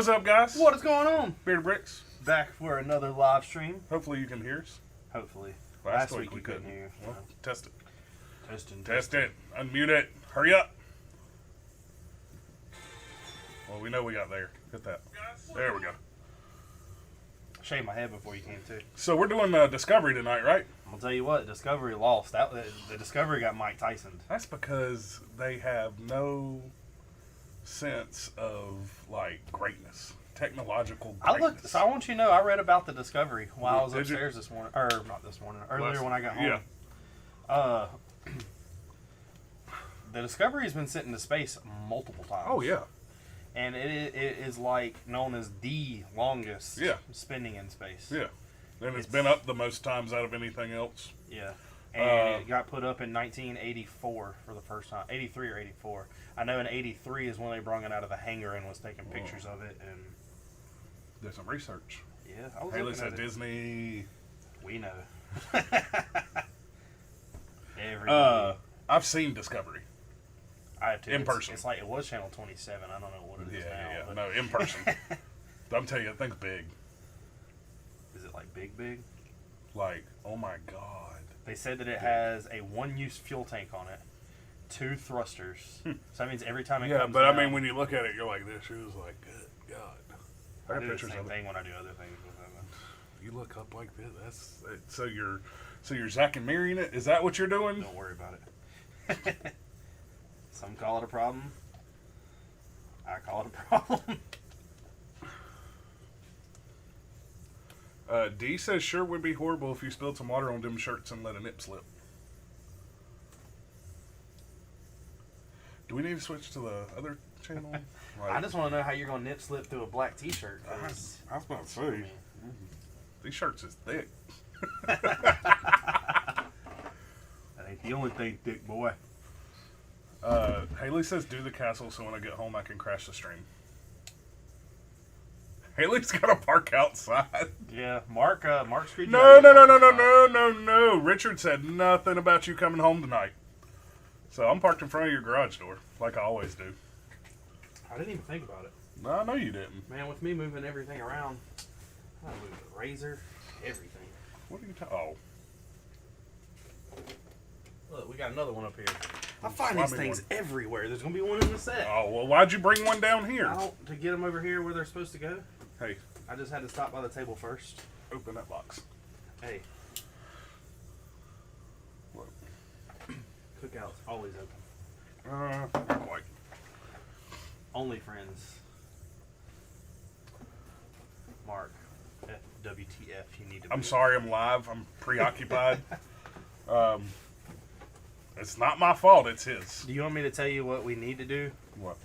What's up, guys? What is going on? Bearded Bricks. Back for another live stream. Hopefully you can hear us. Hopefully. Last week we you couldn't hear. Well, test it. Test it. Unmute it. Hurry up. Well, we know we got there. Get that. There we go. Shaved my head before you came too. So we're doing Discovery tonight, right? I'll tell you what, Discovery lost. The Discovery got Mike Tyson. That's because they have no sense of like greatness, technological greatness. I want you to know, I read about the Discovery while I was upstairs this morning, or not this morning, earlier when I got home. Yeah. The Discovery has been sent into space multiple times. Oh yeah. And it is like known as the longest spinning in space. Yeah. And it's been up the most times out of anything else. Yeah. And it got put up in 1984 for the first time. 83 or 84. I know in 83 is when they brought it out of the hangar and was taking pictures of it. And did some research. Yeah. I was Haley looking said at Disney. We know. Everybody. I've seen Discovery. I have too. In person. It's like it was Channel 27. I don't know what it is now. Yeah. No, in person. I'm telling you, that thing's big. Is it like big? Like, oh my God. They said that it has a one-use fuel tank on it, 2 thrusters. So that means every time it comes but down, I mean, when you look at it, you're like, this is like, good God. I do the same thing when I do other things with them. You look up like this. That's so you're Zach and Miriam it. Is that what you're doing? Don't worry about it. Some call it a problem. I call it a problem. D says, sure would be horrible if you spilled some water on them shirts and let a nip slip. Do we need to switch to the other channel? Like, I just want to know how you're going to nip slip through a black t-shirt. I was about to say, these shirts is thick. That ain't the only thing, thick boy. Haley says, do the castle so when I get home I can crash the stream. Haley's got to park outside. Yeah, Mark Street. No. Richard said nothing about you coming home tonight. So I'm parked in front of your garage door, like I always do. I didn't even think about it. No, I know you didn't. Man, with me moving everything around, I moved the razor, everything. What are you talking? Oh. Look, we got another one up here. I find these things everywhere. There's going to be one in the set. Oh, well, why'd you bring one down here? To get them over here where they're supposed to go. Hey. I just had to stop by the table first. Open that box. Hey. What? Cookout's always open. Not quite. Only friends. Mark. WTF, you need to I'm sorry I'm live. I'm preoccupied. It's not my fault. It's his. Do you want me to tell you what we need to do? What?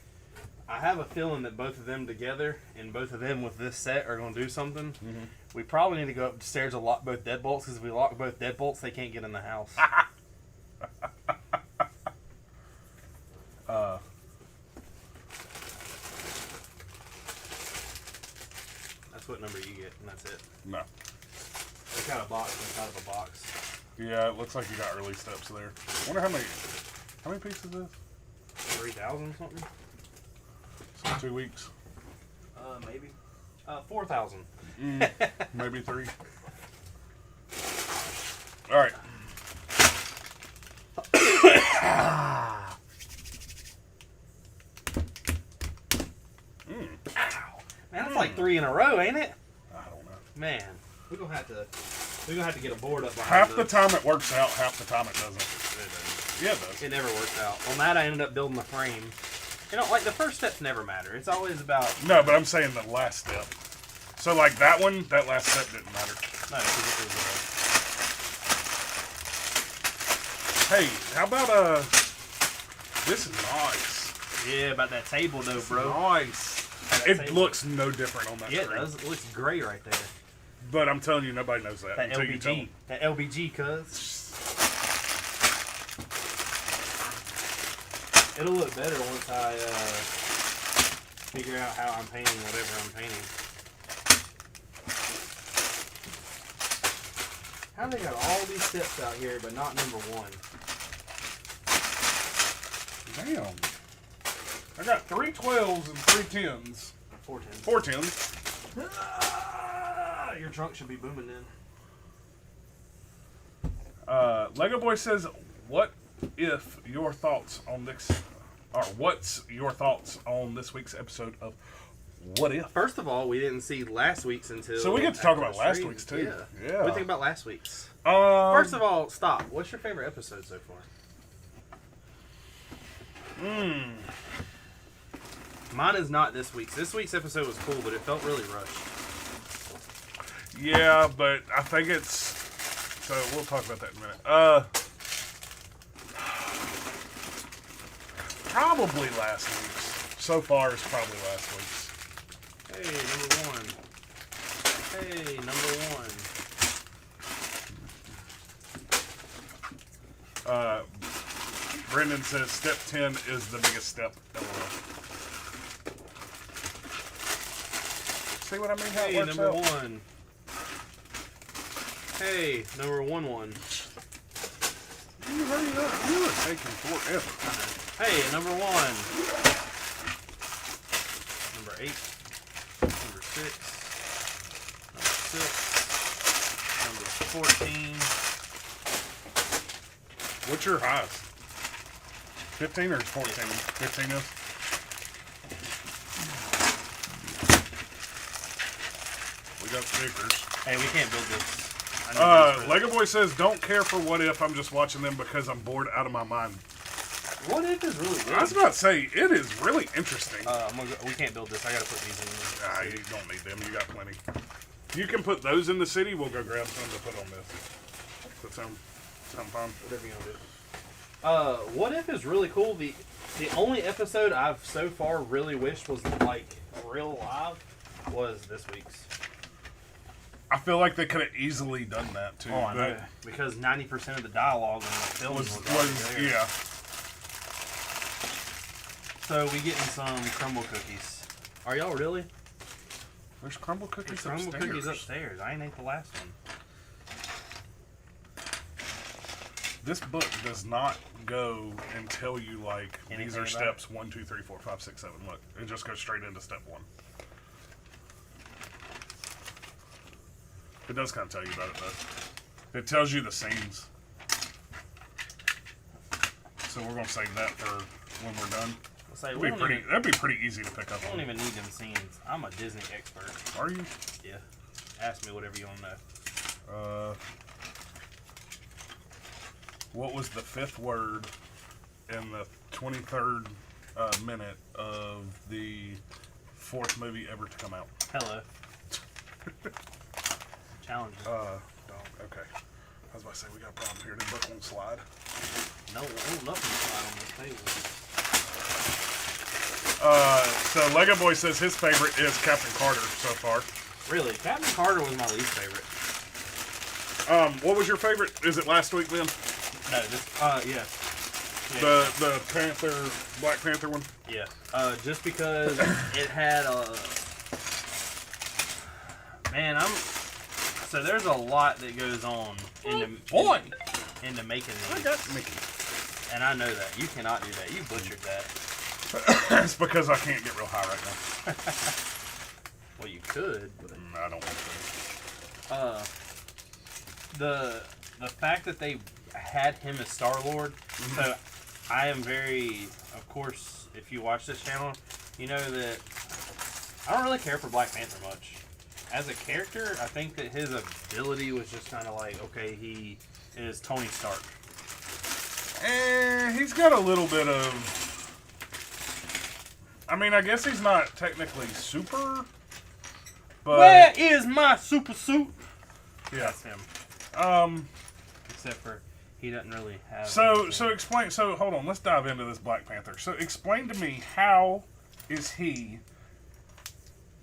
I have a feeling that both of them together and both of them with this set are going to do something. Mm-hmm. We probably need to go upstairs and lock both deadbolts, because if we lock both deadbolts, they can't get in the house. That's what number you get, and that's it. No. They got a box inside of a box. Yeah, it looks like you got early steps there. I wonder how many pieces is this? 3,000 something? So 2 weeks. Maybe. 4,000. Maybe 3. All right. Man, that's like 3 in a row, ain't it? I don't know. Man, we're gonna have to get a board up behind Half the time it works out, half the time it doesn't. Yeah, it does. It never works out. On that, I ended up building the frame. You know, like the first steps never matter. It's always about. No, but I'm saying the last step. So like that last step didn't matter. No, because it was. Hey, how about this is nice. Yeah, about that table though, bro. Nice. It looks no different on that screen. screen. It does. It looks gray right there. But I'm telling you, nobody knows that. That until you tell them. That LBG, cuz. It'll look better once I figure out how I'm painting whatever I'm painting. How they got all these steps out here, but not number 1? Damn. I got 3 12s and 3 10s. 410. 410. Your trunk should be booming then. Lego Boy says, "What if your thoughts on this, or what's your thoughts on this week's episode of What If?" First of all, we didn't see last week's until. So we get to talk about last stream. week's too. Yeah. Yeah. What do you think about last week's? First First of all, stop. What's your favorite episode so far? Mine is not this week's. This week's episode was cool, but it felt really rushed. yeah, but I think it's. So we'll talk about that in a minute. Probably last week's. So far, it's probably last week's. Hey, number one. Brendan says step 10 is the biggest step. See what I mean? How it Hey, works number out? one. Hey, number one. You hurry up. You are taking forever. Hey, number one. Number 8. Number 6. Number 14. What's your highest? 15 or 14? 15 is? We got speakers. Hey, we can't build this. Lego Boy says, "Don't care for What If. I'm just watching them because I'm bored out of my mind." What if is really good? I was about to say, it is really interesting. We can't build this. I gotta put these in. Nah, you don't need them. You got plenty. You can put those in the city. We'll go grab some to put on this. Put some fun. Whatever you want to do. What if is really cool. The only episode I've so far really wished was like real live was this week's. I feel like they could have easily done that too. Oh, I know. Because 90% of the dialogue in the film was already there. Yeah. So we getting some crumble cookies. Are y'all really? There's crumble cookies Crumble upstairs. cookies upstairs. I ain't ate the last one. This book does not go and tell you like Anything these are about steps 1, 2, 3, 4, 5, 6, 7. Look, it just goes straight into step 1. It does kind of tell you about it though. It tells you the scenes. So we're gonna save that for when we're done. I'll say, That'd be pretty easy to pick up I on. don't even need them scenes. I'm a Disney expert. Are you? Yeah. Ask me whatever you want to know. What was the 5th word in the 23rd minute of the 4th movie ever to come out? Hello. Challenge. Okay. I was about to say, we got a problem here. The book won't slide. No, nothing slide on this table. So Lego Boy says his favorite is Captain Carter so far. Really? Captain Carter was my least favorite. What was your favorite? Is it last week then? No, this, yeah. The Panther, Black Panther one? Yeah. Just because it had a... Man, so there's a lot that goes on into making these. I got Mickey. And I know that. You cannot do that. You butchered that. It's because I can't get real high right now. Well, you could, but... I don't want to. The fact that they had him as Star-Lord, so I am very... Of course, if you watch this channel, you know that I don't really care for Black Panther much. As a character, I think that his ability was just kind of like, okay, he is Tony Stark. He's got a little bit of... I mean, I guess he's not technically super, but... Where is my super suit? Yeah. That's him. Except for he doesn't really have... So explain... So, hold on. Let's dive into this Black Panther. So, explain to me, how is he...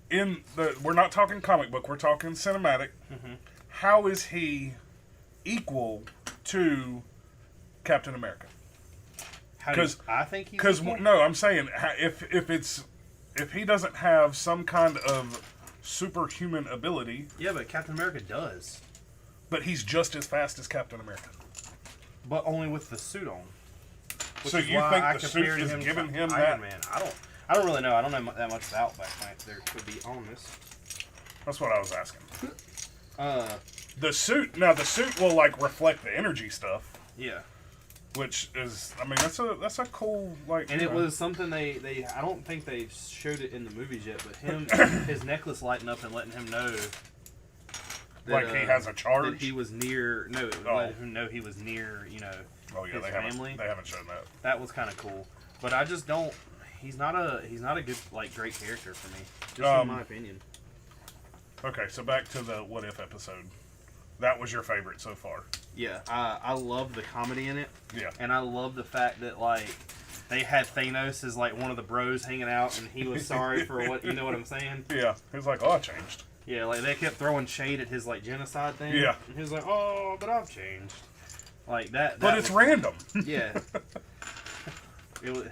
in the... We're not talking comic book. We're talking cinematic. Mm-hmm. How is he equal to Captain America? Because I think he's... Because, no, I'm saying, if he doesn't have some kind of superhuman ability... Yeah, but Captain America does. But he's just as fast as Captain America. But only with the suit on. So you think the suit is giving him that? Man. I don't really know. I don't know that much about Black Panther, to be honest. That's what I was asking. Uh, The suit, now the suit will like reflect the energy stuff, yeah. which is, I mean, that's a cool like. And it was something they I don't think they showed it in the movies yet, but his necklace lighting up and letting him know that, like he has a charge. that he was near. No, it let him know he was near. Oh yeah, his family. They haven't shown that. That was kind of cool, but I just don't. He's not a good like great character for me, just in my opinion. Okay, so back to the What If episode. That was your favorite so far. Yeah, I love the comedy in it. Yeah. And I love the fact that, like, they had Thanos as, like, one of the bros hanging out, and he was sorry for what, you know what I'm saying? Yeah. He was like, oh, I changed. Yeah, like, they kept throwing shade at his, like, genocide thing. Yeah. And he was like, oh, but I've changed. Like, that But it's random. Yeah. It was,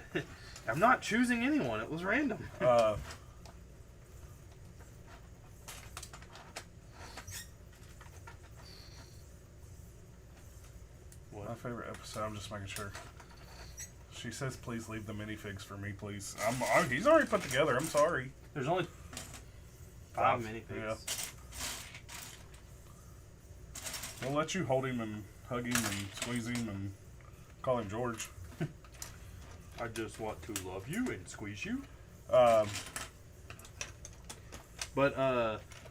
I'm not choosing anyone. It was random. My favorite episode, I'm just making sure. She says, please leave the minifigs for me, please. He's already put together, I'm sorry. There's only 5 minifigs. Yeah. We'll let you hold him and hug him and squeeze him and call him George. I just want to love you and squeeze you.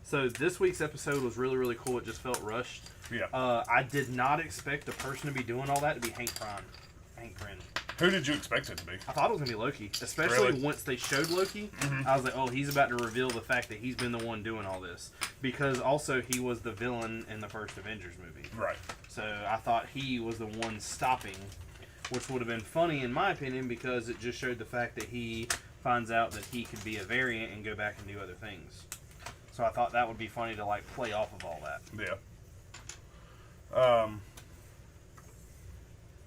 So this week's episode was really, really cool. It just felt rushed. Yeah. I did not expect the person to be doing all that to be Hank Pym. Who did you expect it to be? I thought it was going to be Loki. Especially Really? once they showed Loki. Mm-hmm. I was like, oh, he's about to reveal the fact that he's been the one doing all this. Because also he was the villain in the first Avengers movie. Right. So I thought he was the one stopping, which would have been funny in my opinion because it just showed the fact that he finds out that he could be a variant and go back and do other things. So I thought that would be funny to like play off of all that. Yeah.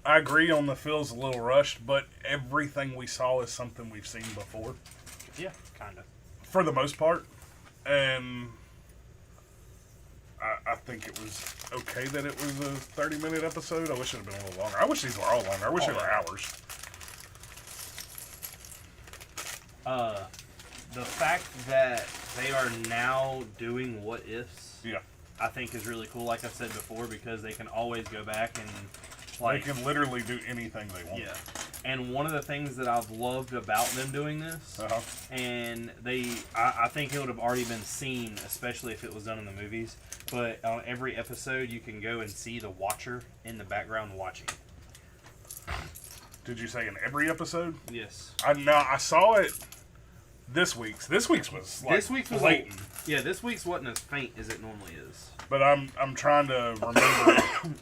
I agree on the feels a little rushed, but everything we saw is something we've seen before. Yeah, kind of. For the most part. And I think it was okay that it was a 30-minute episode. I wish it had been a little longer. I wish these were all longer. I wish they were hours. The fact that they are now doing what ifs, Yeah. I think is really cool. Like I said before, because they can always go back and like they can literally do anything they want. Yeah. And one of the things that I've loved about them doing this, and I think it would have already been seen, especially if it was done in the movies. But on every episode, you can go and see the Watcher in the background watching. Did you say in every episode? Yes. I saw it. This week's was like this week's was blatant. this week's wasn't as faint as it normally is. But I'm trying to remember.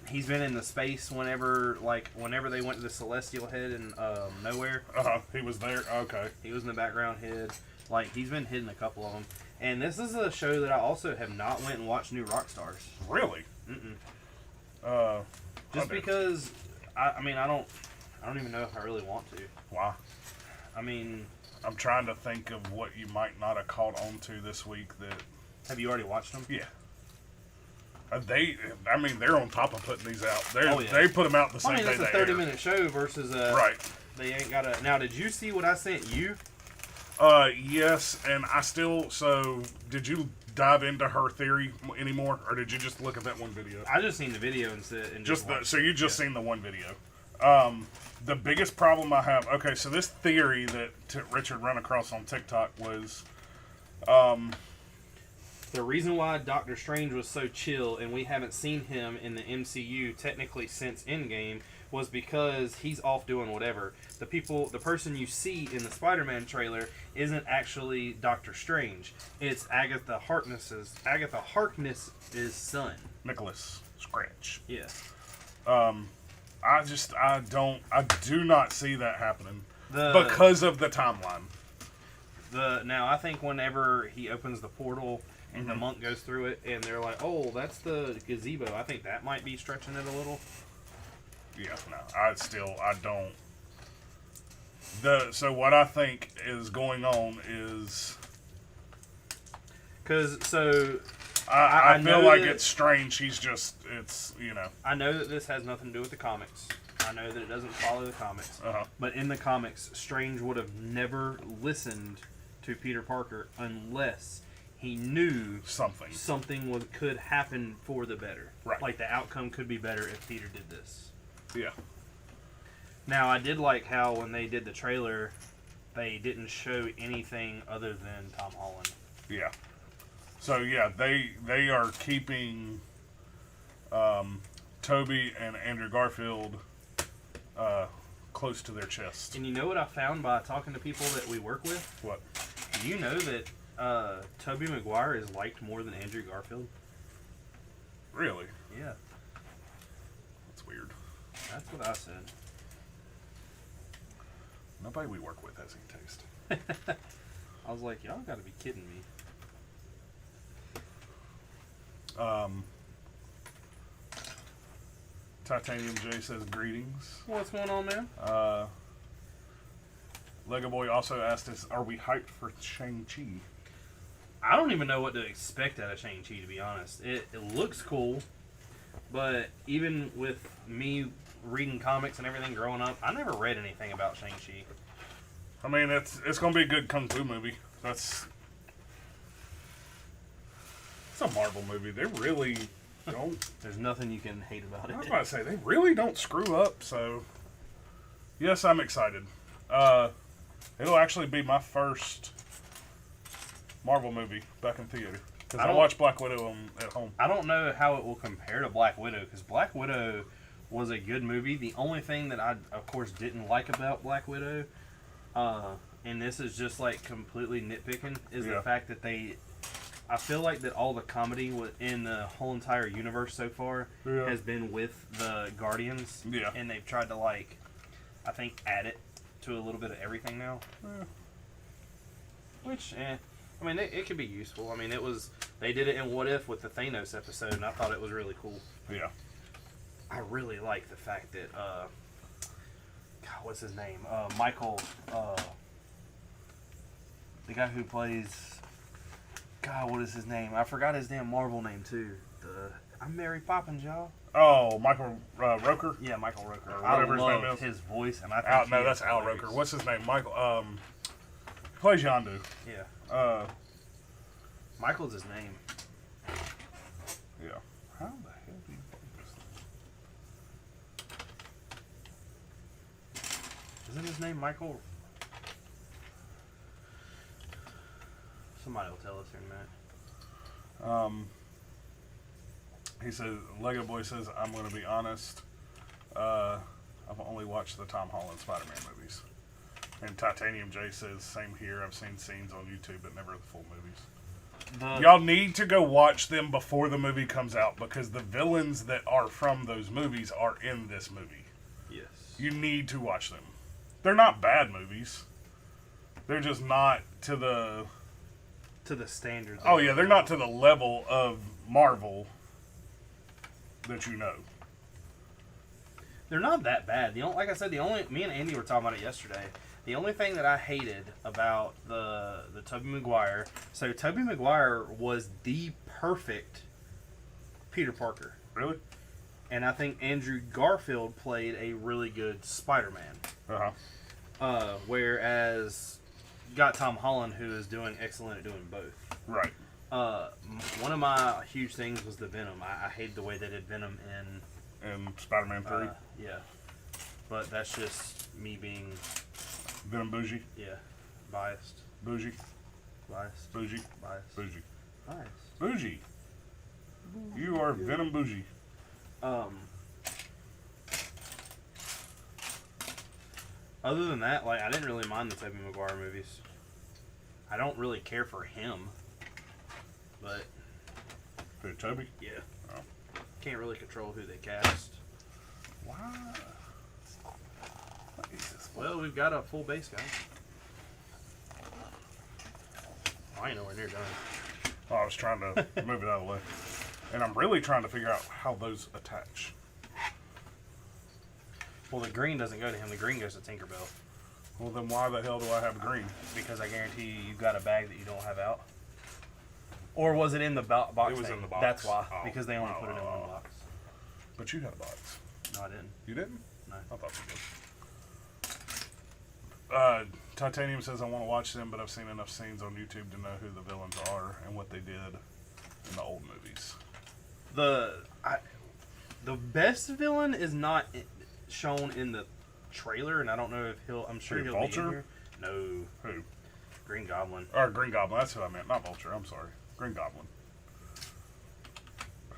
He's been in the space whenever they went to the Celestial Head in Nowhere. He was there. Okay. He was in the background hid. Like he's been hidden a couple of them. And this is a show that I also have not went and watched New Rockstars. Really? Mm-mm. Just because I don't even know if I really want to. Why? I mean, I'm trying to think of what you might not have caught on to this week. That have you already watched them? Yeah. They're on top of putting these out. Yeah. They put them out the same day. It's a 30-minute show versus right. They ain't got a. Now, did you see what I sent you? Yes, and I still. So, did you dive into her theory anymore, or did you just look at that one video? I just seen the video and so you just seen the one video. The biggest problem I have. Okay, so this theory that Richard ran across on TikTok was. The reason why Doctor Strange was so chill and we haven't seen him in the MCU technically since Endgame was because he's off doing whatever. The person you see in the Spider-Man trailer isn't actually Doctor Strange. It's Agatha Harkness's son. Nicholas Scratch. Yeah. I do not see that happening because of the timeline. Now I think whenever he opens the portal and the monk goes through it and they're like, oh, that's the gazebo, I think that might be stretching it a little. Yeah, no, I don't. So what I think is going on is I feel like it's strange. It's I know that this has nothing to do with the comics. I know that it doesn't follow the comics, Uh-huh. but in the comics, Strange would have never listened to Peter Parker unless he knew something could happen for the better. Right. Like the outcome could be better if Peter did this. Yeah. Now, I did like how when they did the trailer, they didn't show anything other than Tom Holland. Yeah. So yeah, they are keeping Toby and Andrew Garfield close to their chest. And you know what I found by talking to people that we work with? What? Do you know that Tobey Maguire is liked more than Andrew Garfield? Really? Yeah. That's weird. That's what I said. Nobody we work with has any taste. I was like, y'all gotta be kidding me. Titanium J says greetings. What's going on, man? Lego Boy also asked us, are we hyped for Shang-Chi? I don't even know what to expect out of Shang-Chi, to be honest. It looks cool, but even with me reading comics and everything growing up, I never read anything about Shang-Chi. I mean, it's going to be a good kung fu movie. It's a Marvel movie. They really don't. There's nothing you can hate about it. I was about to say, they really don't screw up, so yes, I'm excited. It'll actually be my first Marvel movie back in theater. Because I watched Black Widow at home. I don't know how it will compare to Black Widow, because Black Widow was a good movie. The only thing that I, of course, didn't like about Black Widow, and this is just like completely nitpicking, is the fact that I feel like that all the comedy in the whole entire universe so far has been with the Guardians. Yeah. And they've tried to, like, I think, add it to a little bit of everything now. Yeah. Which, I mean, it could be useful. I mean, they did it in What If with the Thanos episode, and I thought it was really cool. Yeah. I really like the fact that, God, what's his name? Michael, the guy who plays, God, what is his name? I forgot his damn Marvel name, too. I'm Mary Poppins, y'all. Oh, Michael Roker? Yeah, Michael Roker. Or whatever I his love name is. his voice, and I think No, that's Al Roker. What's his name? Michael, he plays Yondu. Yeah. Michael's his name. Yeah. How the hell do you play this thing? Isn't his name Michael? Somebody will tell us here in a minute. He says, Lego Boy says, I'm going to be honest. I've only watched the Tom Holland Spider-Man movies. And Titanium J says, same here. I've seen scenes on YouTube, but never the full movies. Y'all need to go watch them before the movie comes out, because the villains that are from those movies are in this movie. Yes. You need to watch them. They're not bad movies. They're just not to the standards. Oh yeah, they're not to the level of Marvel that you know. They're not that bad. Like I said, me and Andy were talking about it yesterday. The only thing that I hated about the Tobey Maguire, so Tobey Maguire was the perfect Peter Parker. Really? And I think Andrew Garfield played a really good Spider-Man. Whereas got Tom Holland, who is doing excellent at doing both. Right. One of my huge things was the Venom. I hated the way they did Venom in Spider-Man 3. Yeah. But that's just me being Venom bougie. Yeah. Biased. Bougie. Biased. Bougie. Biased. Bougie. Biased. Bougie. You are Venom bougie. Other than that, like, I didn't really mind the Tobey Maguire movies. I don't really care for him, but Who, Toby? yeah, Oh. can't really control who they cast. Why? What is this? Well, we've got a full base, guys. I ain't nowhere near done. Oh, I was trying to move it out of the way. And I'm really trying to figure out how those attach. Well, the green doesn't go to him. The green goes to Tinkerbell. Well, then why the hell do I have green? Because I guarantee you've got a bag that you don't have out. Or was it in the box? It was thing? in the box. That's why. Oh. Because they only Oh, put it in oh, one oh. box. But you had a box. No, I didn't. You didn't? No. I thought you did. Titanium says, I want to watch them, but I've seen enough scenes on YouTube to know who the villains are and what they did in the old movies. The best villain is not shown in the trailer, and I don't know if he'll. I'm sure he'll Vulture? be in here. No, Who? Green Goblin. Or Green Goblin. That's who I meant. Not Vulture. I'm sorry. Green Goblin.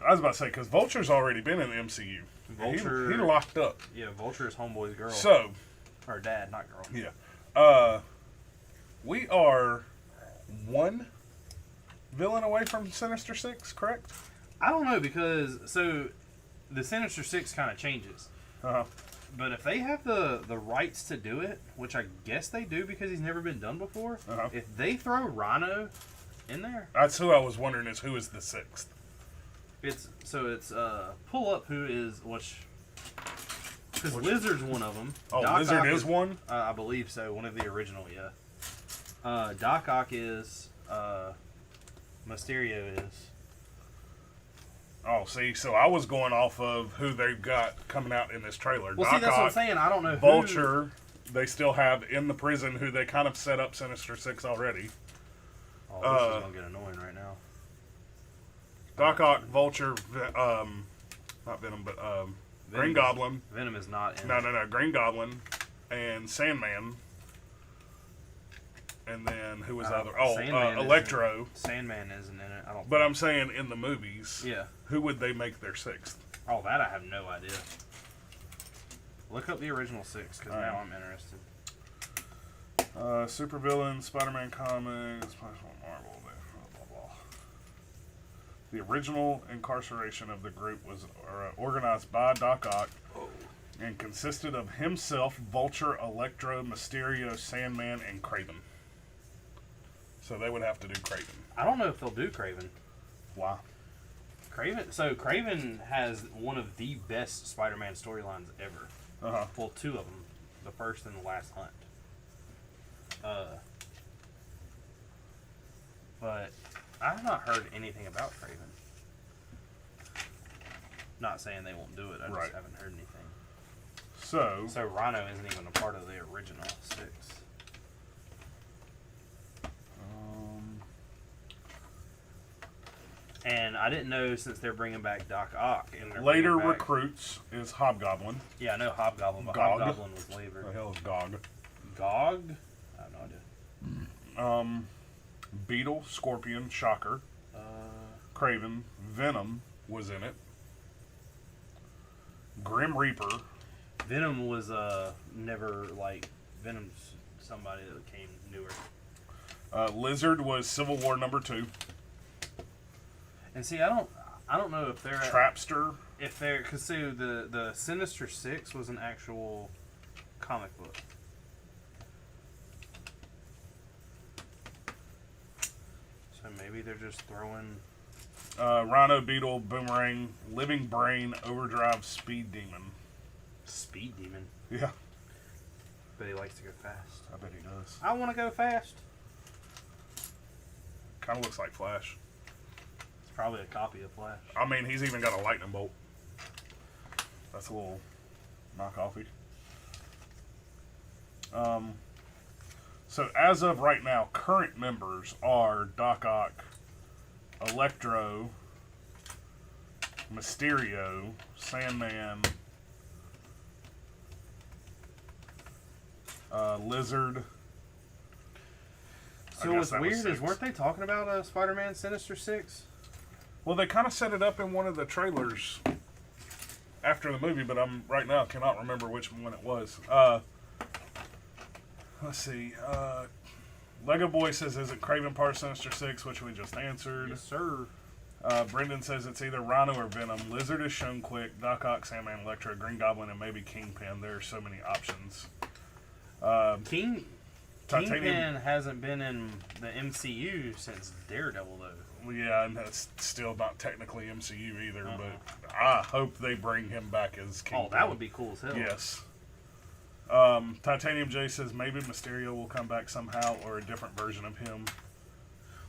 I was about to say, because Vulture's already been in the MCU. Vulture. He locked up. Yeah, Vulture is Homeboy's girl. So. Or dad, not girl. Yeah. We are one villain away from Sinister Six, correct? I don't know, because so the Sinister Six kind of changes. Uh-huh. But if they have the rights to do it, which I guess they do because he's never been done before, if they throw Rhino in there, that's who I was wondering is who is the sixth. it's pull up who is because Lizard's one of them. Oh, Doc Lizard Ock is one? I believe so. One of the original, yeah. Doc Ock is. Mysterio is. Oh, see, so I was going off of who they've got coming out in this trailer. Well, Doc see, that's what I'm Ock, saying. I don't know Vulture, they still have in the prison who they kind of set up Sinister Six already. Oh, this is going to get annoying right now. Doc Ock, Vulture, not Venom, but Green Goblin. Venom is not in No, Green Goblin and Sandman. And then who was the other? Oh, Electro. Sandman isn't in it. I don't. But I'm saying in the movies, yeah. Who would they make their sixth? Oh, that I have no idea. Look up the original six, because now I'm interested. Supervillain, Spider-Man comics, Marvel, blah, blah, blah. The original incarceration of the group was organized by Doc Ock and consisted of himself, Vulture, Electro, Mysterio, Sandman, and Kraven. So they would have to do Kraven. I don't know if they'll do Kraven. Why? Kraven has one of the best Spider-Man storylines ever. Uh-huh. Well, two of them. The first and the last hunt. But I've not heard anything about Kraven. Not saying they won't do it. I just haven't heard anything. So Rhino isn't even a part of the original six. And I didn't know, since they're bringing back Doc Ock and later recruits is Hobgoblin. Yeah, I know Hobgoblin, but Gog. Hobgoblin was later. The hell is Gog? Gog? I have no idea. Beetle, Scorpion, Shocker, Kraven, Venom was in it. Grim Reaper. Venom was never Venom's somebody that came newer. Lizard was Civil War #2. And see, I don't know if they're Trapster. If they're, because see, the Sinister Six was an actual comic book. So maybe they're just throwing Rhino, Beetle, Boomerang, Living Brain, Overdrive, Speed Demon. Speed Demon. Yeah. But he likes to go fast. I bet he does. I want to go fast. Kind of looks like Flash. It's probably a copy of Flash. I mean, he's even got a lightning bolt. That's a little knockoffy. So as of right now, current members are Doc Ock, Electro, Mysterio, Sandman, Lizard. So what's weird is, weren't they talking about Spider-Man Sinister Six? Well, they kind of set it up in one of the trailers after the movie, but right now cannot remember which one it was. Let's see. Lego Boy says, is it Kraven part Sinister Six, which we just answered. Yes, sir. Brendan says it's either Rhino or Venom. Lizard is shown quick. Doc Ock, Sandman, Electro, Green Goblin, and maybe Kingpin. There are so many options. Kingpin hasn't been in the MCU since Daredevil, though. Well, yeah, and that's still not technically MCU either, but I hope they bring him back as Kingpin. Oh, that would be cool as hell. Yes. Titanium J says maybe Mysterio will come back somehow, or a different version of him.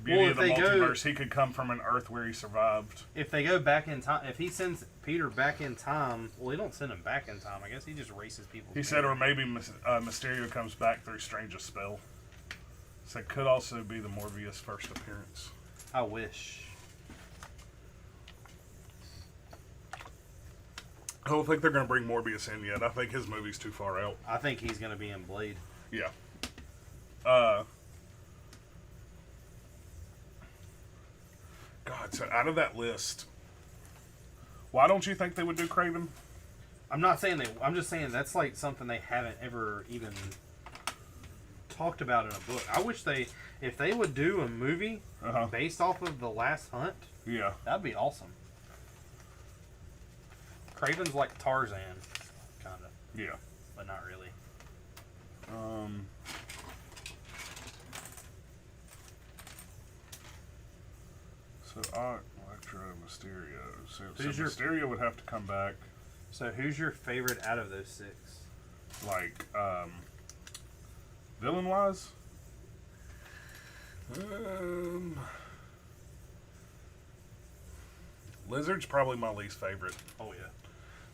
beauty of the if they go- multiverse, he could come from an Earth where he survived. If they go back in time, if he sends Peter back in time, well, he don't send him back in time. I guess he just erases people. He said, or maybe Mysterio comes back through Strange's spell. So it could also be the Morbius first appearance. I wish. I don't think they're going to bring Morbius in yet. I think his movie's too far out. I think he's going to be in Blade. Yeah. God, so out of that list, why don't you think they would do Kraven? I'm not saying they. I'm just saying that's like something they haven't ever even talked about in a book. I wish if they would do a movie based off of The Last Hunt, Yeah. that'd be awesome. Kraven's like Tarzan, kind of, Yeah. but not really. So Electro, Mysterio. So Who's your- Mysterio would have to come back, So who's your favorite out of those 6? like, villain-wise? Lizard's probably my least favorite. Oh yeah.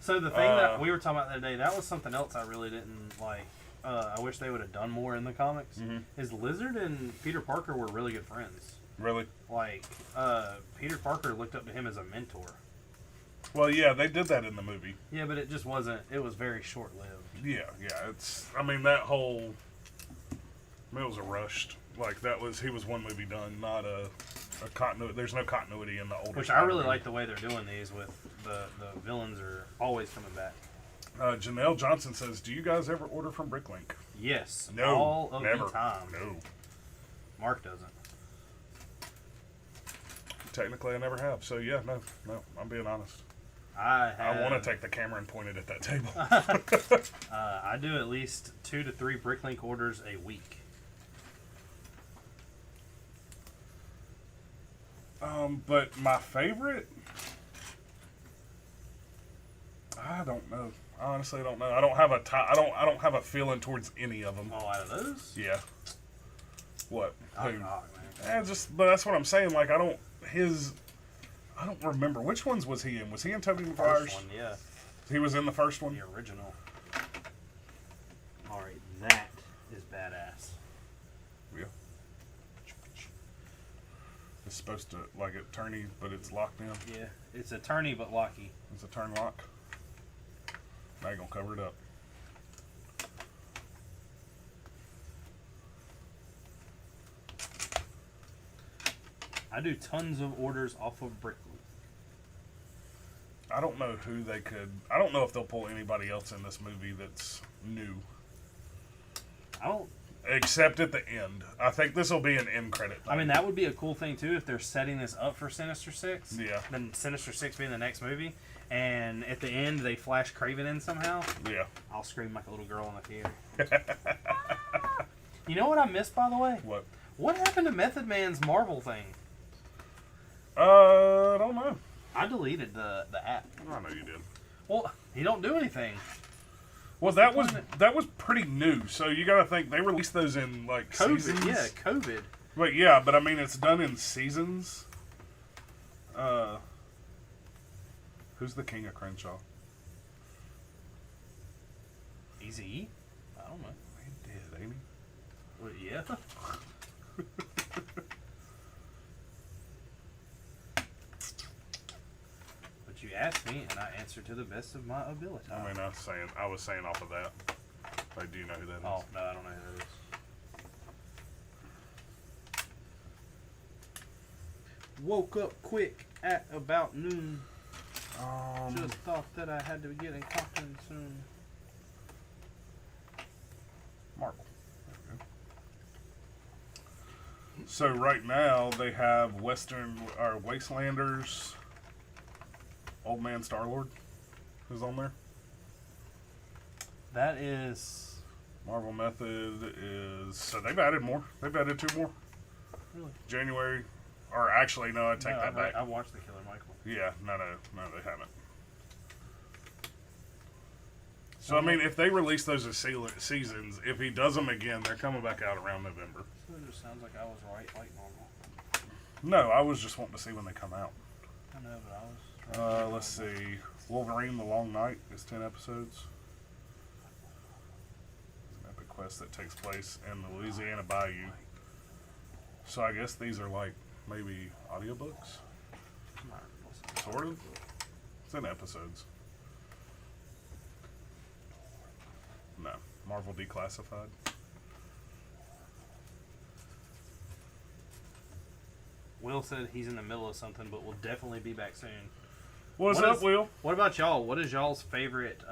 So the thing that we were talking about the other day, that was something else I really didn't like. I wish they would have done more in the comics. Is Lizard and Peter Parker were really good friends. Really? Like, Peter Parker looked up to him as a mentor. Well, yeah, they did that in the movie. Yeah, but it just wasn't. It was very short-lived. Yeah. It's. I mean, that whole. I mean, it was a rushed. Like he was one movie done, not a continuity. There's no continuity in the older. Which I really like the way they're doing these with the villains are always coming back. Janelle Johnson says, "Do you guys ever order from Bricklink?" Yes, No, all of never. the time. No. Mark doesn't. Technically, I never have. So yeah, no. I'm being honest. I want to take the camera and point it at that table. I do at least 2 to 3 Bricklink orders a week. But my favorite, I don't know. I honestly don't know. I don't have I don't have a feeling towards any of them. Oh, out of those? Yeah. What? Oh, Who? God, man. But that's what I'm saying. Like, I don't remember. Which ones was he in? Was he in Tobey Maguire's? First one, yeah. He was in the first one? The original. Alright, that is badass. Yeah. It's supposed to, like, it turny, but it's locked in. Yeah, it's a turny but locky. It's a turn lock. Now you're going to cover it up. I do tons of orders off of Bricklink. I don't know who they could. I don't know if they'll pull anybody else in this movie that's new. I don't. Except at the end. I think this will be an end credit thing. I mean, that would be a cool thing too if they're setting this up for Sinister Six. Yeah. Then Sinister Six being the next movie, and at the end they flash Kraven in somehow. Yeah. I'll scream like a little girl in the theater. You know what I missed, by the way? What? What happened to Method Man's Marvel thing? I don't know. I deleted the app. I know you did. Well, he don't do anything. Well, that was pretty new. So you got to think they released those in like COVID, seasons. yeah, COVID. But yeah, but I mean it's done in seasons. Who's the king of Crenshaw? Easy. I don't know. He did, ain't he? Well, yeah. But you asked me, and I answered to the best of my ability. I mean, I was saying off of that. Like, do you know who that is? Oh, no, I don't know who that is. Woke up quick at about noon. Just thought that I had to be getting coffee soon. Marvel. There we go. So right now they have Wastelanders. Old Man Star-Lord is on there. That is... Marvel Method is... So they've added more. They've added 2 more. Really? January. Or actually, no, I take that back. I watched The Killer Michael. Yeah, no, they haven't. So, I mean, if they release those as seasons, if he does them again, they're coming back out around November. So it just sounds like I was right, like normal. No, I was just wanting to see when they come out. I know, but I was trying to Let's see. Wolverine: The Long Night is 10 episodes. It's an epic quest that takes place in the Louisiana Bayou. So I guess these are like maybe audiobooks, sort of. It's in episodes. No, Marvel Declassified. Will said he's in the middle of something, but will definitely be back soon. What's up, Will? What about y'all? What is y'all's favorite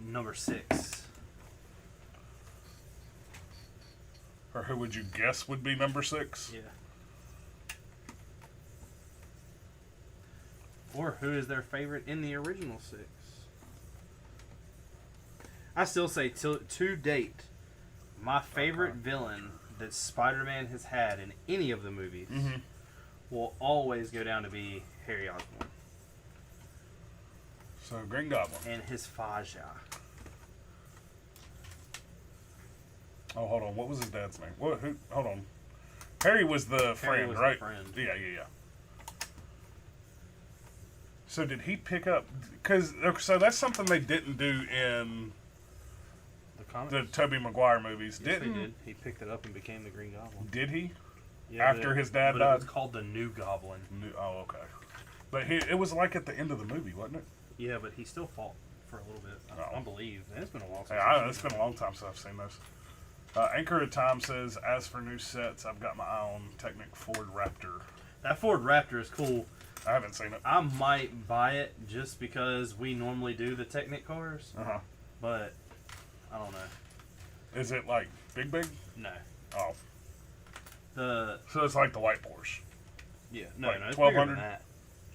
number 6? Or who would you guess would be number 6? Yeah. Or who is their favorite in the original 6? I still say to date, my favorite villain that Spider-Man has had in any of the movies will always go down to be Harry Osborn. So Green Goblin. And his Faja. Oh, hold on. What was his dad's name? What? Who? Hold on. Harry was the friend, was right? the friend. Yeah. So did he pick up? So that's something they didn't do in The comics? the Tobey Maguire movies. Yes, Didn't they did. He picked it up and became the Green Goblin. Did he? Yeah, After his dad but died? it was called the New Goblin. Oh, okay. But it was like at the end of the movie, wasn't it? Yeah, but he still fought for a little bit. I believe. It's been a while since Yeah, it's been a long time since I've seen those. Anchor of Time says, as for new sets, I've got my eye on Technic Ford Raptor. That Ford Raptor is cool. I haven't seen it. I might buy it just because we normally do the Technic cars, but I don't know. Is it like big? No. Oh. So it's like the white Porsche. Yeah, no, like it's bigger than 1200? that.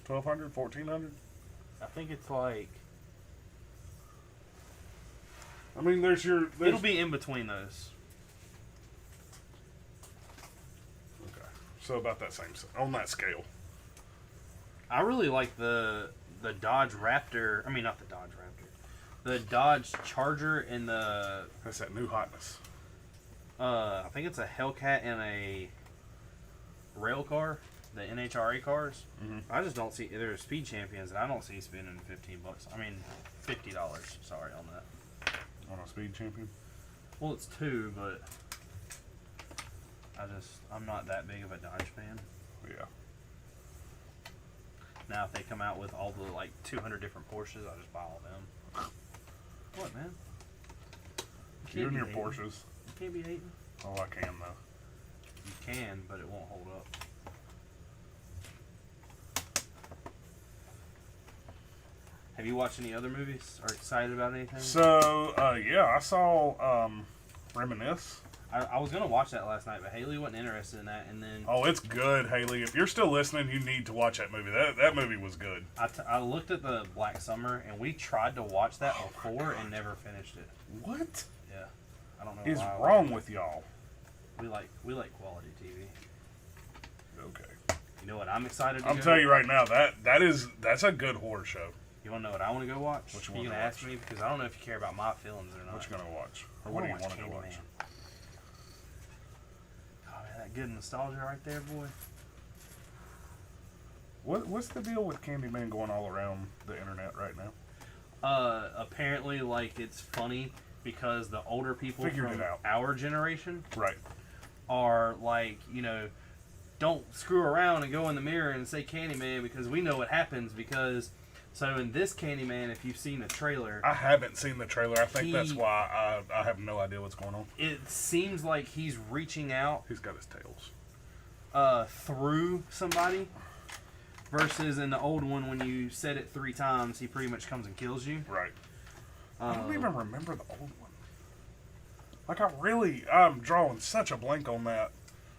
1200, 1400? I think it's like I mean, it'll be in between those. Okay. So about that same, on that scale. I really like the Dodge Raptor. I mean, not the Dodge Raptor. The Dodge Charger and the That's that new hotness. I think it's a Hellcat and a rail car, the NHRA cars. I just don't see they're speed champions, and I don't see spending $15. I mean, $50. Sorry on that. On a speed champion. Well, it's 2, but I'm not that big of a Dodge fan. Yeah. Now, if they come out with all the like 200 different Porsches, I'll just buy all them. What, man? You and your hating. Porsches. You can't be hating. Oh, I can though. You can, but it won't hold up. Have you watched any other movies? Or excited about anything? So, yeah, I saw Reminisce. I was gonna watch that last night, but Haley wasn't interested in that. And then Oh, it's good, Haley. If you're still listening, you need to watch that movie. That movie was good. I looked at the Black Summer, and we tried to watch that before and never finished it. What Yeah, I don't know is why. wrong with y'all? We like quality TV. Okay. You know what I'm excited to I'm go? telling you right now, that's a good horror show. You want to know what I want to go watch? What you Are you wanna gonna ask watch? me because I don't know if you care about my feelings or not. What you gonna watch? Or I what do you wanna want to go Candyman. watch? Oh man, that good nostalgia right there, boy. What's the deal with Candyman going all around the internet right now? Apparently, like, it's funny because the older people Figured from it out. our generation Right. are like, don't screw around and go in the mirror and say Candyman because we know what happens because. So in this Candyman, if you've seen the trailer, I haven't seen the trailer. I think that's why I have no idea what's going on. it seems like he's reaching out He's got his tails. through somebody. Versus in the old one, when you said it 3 times, he pretty much comes and kills you. Right. I don't even remember the old one. Like, I'm drawing such a blank on that.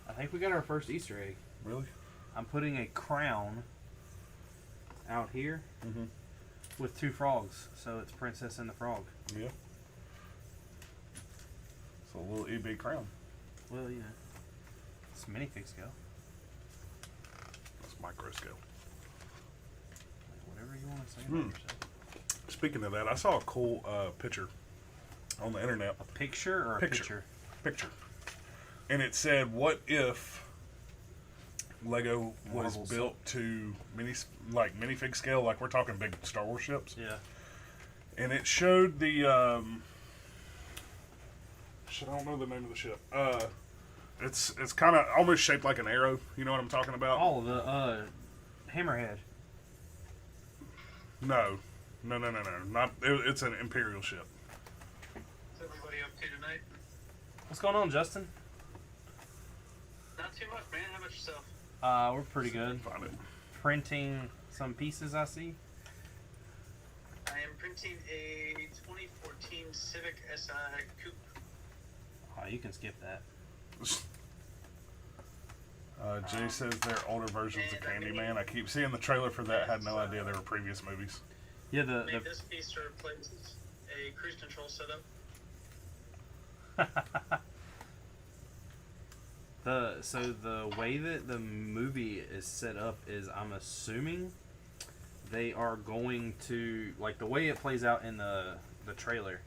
I think we got our first Easter egg. Really? I'm putting a crown out here with 2 frogs, so it's Princess and the Frog. Yeah. It's a little EB crown. Well, it's minifig scale. That's micro scale. Like, whatever you want to say about yourself. Speaking of that, I saw a cool picture on the internet. A picture or a picture? Picture. And it said, what if Lego was Marvel built to minifig scale, like we're talking big Star Wars ships. Yeah. And it showed the shit, I don't know the name of the ship. It's kind of almost shaped like an arrow. You know what I'm talking about? Oh, the Hammerhead. No. Not. It's an Imperial ship. What's everybody up to tonight? What's going on, Justin? Not too much, man. How about yourself? We're pretty good. Find it. Printing some pieces, I see. I am printing a 2014 Civic Si Coupe. Oh, you can skip that. Jay says they're older versions of Candyman. I keep seeing the trailer for that. Had no idea they were previous movies. Yeah, Made this piece to replace a cruise control setup. So the way that the movie is set up is, I'm assuming they are going to, like, the way it plays out in the trailer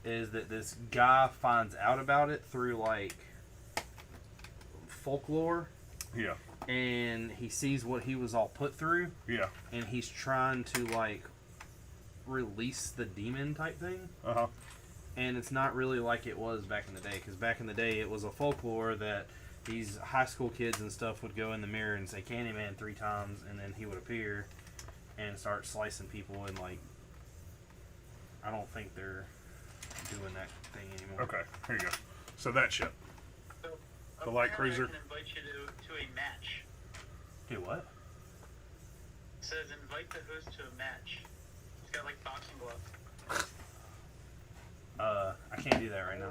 is that this guy finds out about it through, like, folklore. Yeah. And he sees what he was all put through. Yeah. And he's trying to, like, release the demon type thing. Uh-huh. And it's not really like it was back in the day, because back in the day it was a folklore that these high school kids and stuff would go in the mirror and say Candyman 3 times, and then he would appear and start slicing people, and, like, I don't think they're doing that thing anymore. Okay, here you go. So that ship. So, The light cruiser. I can invite you to a match. Do what? It says invite the host to a match. It's got like boxing gloves. I can't do that right now.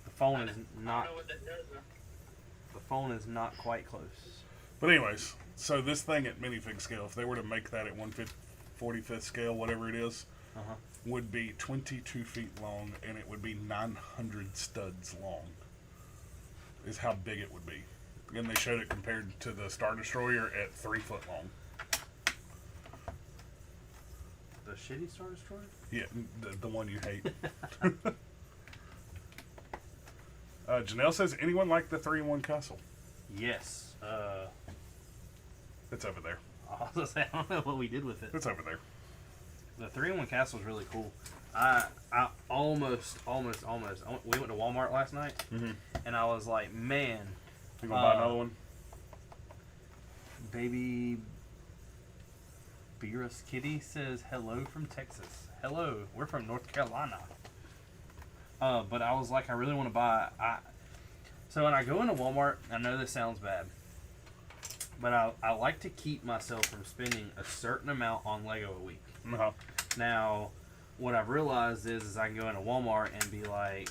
The phone is I not. don't know what that does though. The phone is not quite close. But anyways, so this thing at minifig scale, if they were to make that at 1/45th scale, whatever it is, would be 22 feet long, and it would be 900 studs long. Is how big it would be. And they showed it compared to the Star Destroyer at 3 foot long. The shitty Star Destroyer? Yeah, the one you hate. Janelle says, anyone like the 3-in-1 castle? Yes. It's over there. I was gonna say, I don't know what we did with it. It's over there. The 3-in-1 castle is really cool. I almost. We went to Walmart last night, and I was like, man. You gonna buy another one? Baby Beerus Kitty says, hello from Texas. Hello, we're from North Carolina. But I was like, I really want to buy. So when I go into Walmart, I know this sounds bad, but I like to keep myself from spending a certain amount on Lego a week. Now, what I've realized is I can go into Walmart and be like,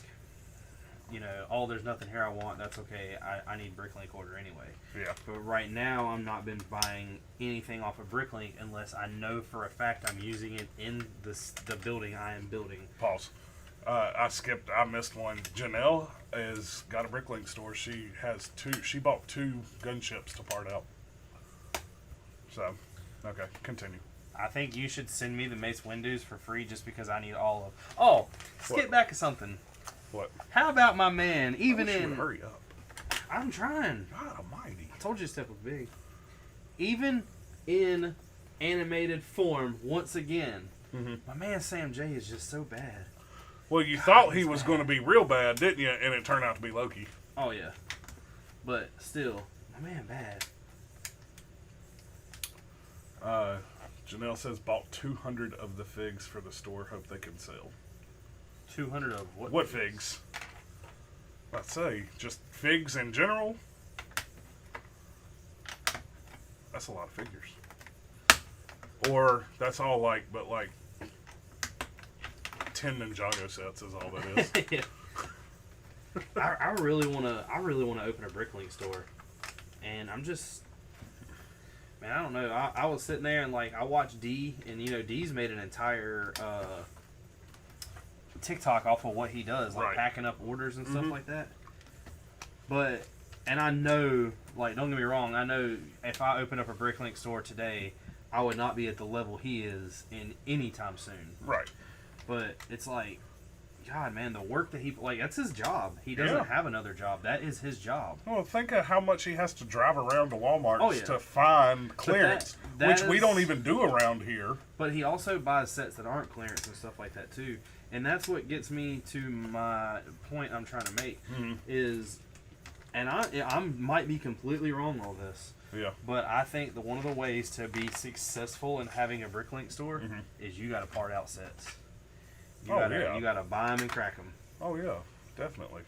you know, oh, there's nothing here I want. That's okay. I need Bricklink order anyway. Yeah. But right now, I'm not been buying anything off of Bricklink unless I know for a fact I'm using it in the building I am building. Pause. I missed one. Janelle has got a Bricklink store. She has 2. She bought 2 gunships to part out. So, okay, continue. I think you should send me the Mace Windows for free just because I need all of. Oh, skip back to something. What? How about my man? Even I wish you in. would hurry up. I'm trying. God almighty. I told you to step up big. Even in animated form, once again, my man Sam J is just so bad. Well, you thought he was going to be real bad, didn't you? And it turned out to be Loki. Oh, yeah. But still, my man bad. Janelle says bought 200 of the figs for the store. Hope they can sell. 200 of what? What figs? I'd say just figs in general. That's a lot of figures. Or that's all like, but like 10 Ninjago sets is all that is. I really want to open a Bricklink store, and I'm just, man, I don't know. I was sitting there and like I watched D, and you know D's made an entire TikTok off of what he does, like packing up orders and stuff like that. But, and I know, like, don't get me wrong, I know if I open up a Bricklink store today, I would not be at the level he is in any time soon. Right. But it's like, God, man, the work that that's his job. He doesn't Yeah. have another job. That is his job. Well, think of how much he has to drive around to Walmart Oh, yeah. to find clearance, that which we is- don't even do around here. But he also buys sets that aren't clearance and stuff like that too. And that's what gets me to my point I'm trying to make is, and I might be completely wrong on this, Yeah. but I think one of the ways to be successful in having a Bricklink store is you got to part out sets. You gotta buy them and crack them. Oh yeah, definitely.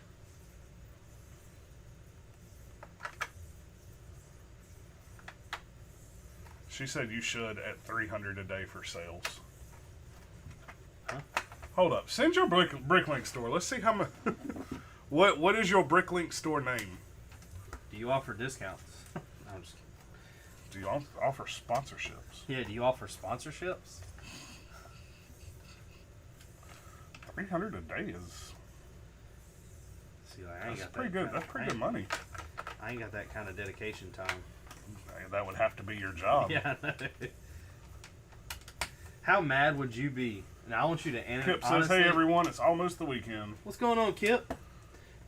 She said you should at $300 a day for sales. Huh? Hold up. Send your Bricklink store. Let's see how much. What is your Bricklink store name? Do you offer discounts? I'm just Do you offer sponsorships? Yeah, do you offer sponsorships? $300 a day is. See, like, I ain't That's got pretty that good. kinda- That's pretty good money. I ain't got that kind of dedication time. That would have to be your job. Yeah. I know. How mad would you be? And I want you to answer. Kip says, "Hey everyone, it's almost the weekend." What's going on, Kip?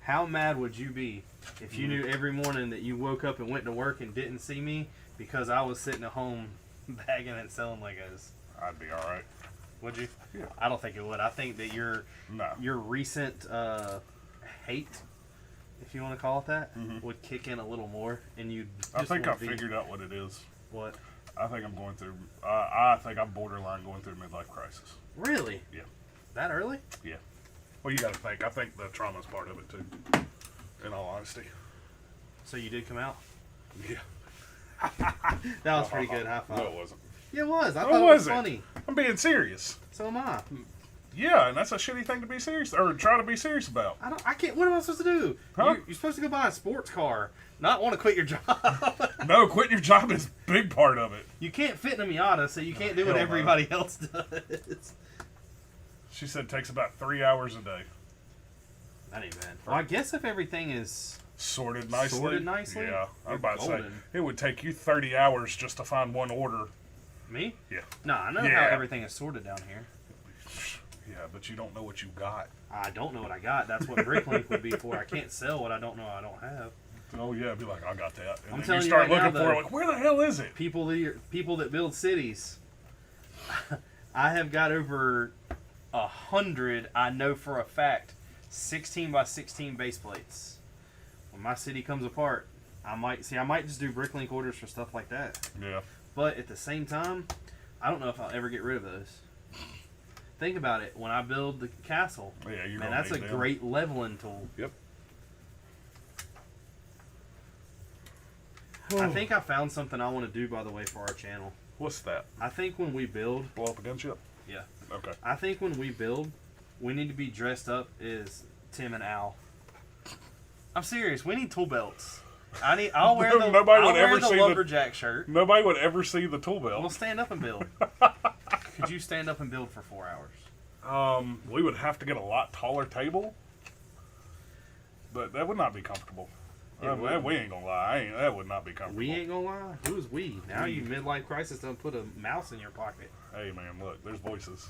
How mad would you be if you knew every morning that you woke up and went to work and didn't see me because I was sitting at home bagging and selling Legos? I'd be all right. Would you? Yeah. I don't think it would. I think that your No. recent hate, if you want to call it that, would kick in a little more, and you. I think I figured out what it is. What? I think I'm going through. I think I'm borderline going through midlife crisis. Really? Yeah. That early? Yeah. Well, you got to think. I think the trauma's part of it too. In all honesty. So you did come out? Yeah. That was pretty good. High five. No, it wasn't. Yeah, it was. I No, thought it it was wasn't. funny. I'm being serious. So am I. Yeah, and that's a shitty thing to be serious or try to be serious about. I can't. What am I supposed to do? Huh? You're supposed to go buy a sports car, not want to quit your job. No, quitting your job is a big part of it. You can't fit in a Miata, so you can't do what Hell no. everybody else does. She said it takes about 3 hours a day. That ain't bad. Well, I guess if everything is Sorted nicely. Yeah, I'm you're about to say golden. it would take you 30 hours just to find one order. Me? Yeah. No, I know Yeah. how everything is sorted down here. Yeah, but you don't know what you got. I don't know what I got. That's what Bricklink would be for. I can't sell what I don't know I don't have. Oh yeah, be like, I got that. And I'm then telling you you start right now, looking for though, it, like, where the hell is it? People that build cities. I have got over 100. I know for a fact, 16 by 16 base plates. When my city comes apart, I might just do Bricklink orders for stuff like that. Yeah. But at the same time, I don't know if I'll ever get rid of those. Think about it. When I build the castle, Yeah, you're man, gonna that's a need them. great leveling tool. Yep. I think I found something I want to do, by the way, for our channel. What's that? I think when we build, Blow up a gunship? yeah, Okay. I think when we build, we need to be dressed up as Tim and Al. I'm serious. We need tool belts. I'll wear the Nobody I'll would wear ever the see the- lumberjack shirt. Nobody would ever see the tool belt. We'll stand up and build. Could you stand up and build for 4 hours? We would have to get a lot taller table, but that would not be comfortable. It wouldn't. We ain't gonna lie, that would not be comfortable. We ain't gonna lie. Who's we? Now you midlife crisis done put a mouse in your pocket. Hey man, look, there's voices.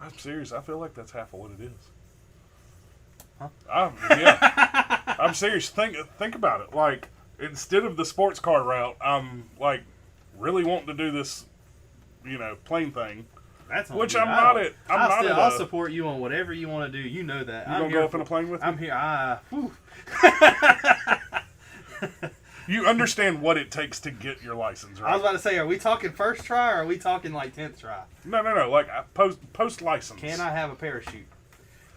I'm serious. I feel like that's half of what it is. Huh? Yeah. I'm serious. Think about it. Like, instead of the sports car route, I'm like really wanting to do this, plane thing. That's on Which you. I'm not at. I'll support you on whatever you want to do. You know that. You gonna go up in a plane with me? I'm here. Whew. You understand what it takes to get your license, right? I was about to say, are we talking first try or are we talking like 10th try? No. Like post license. Can I have a parachute?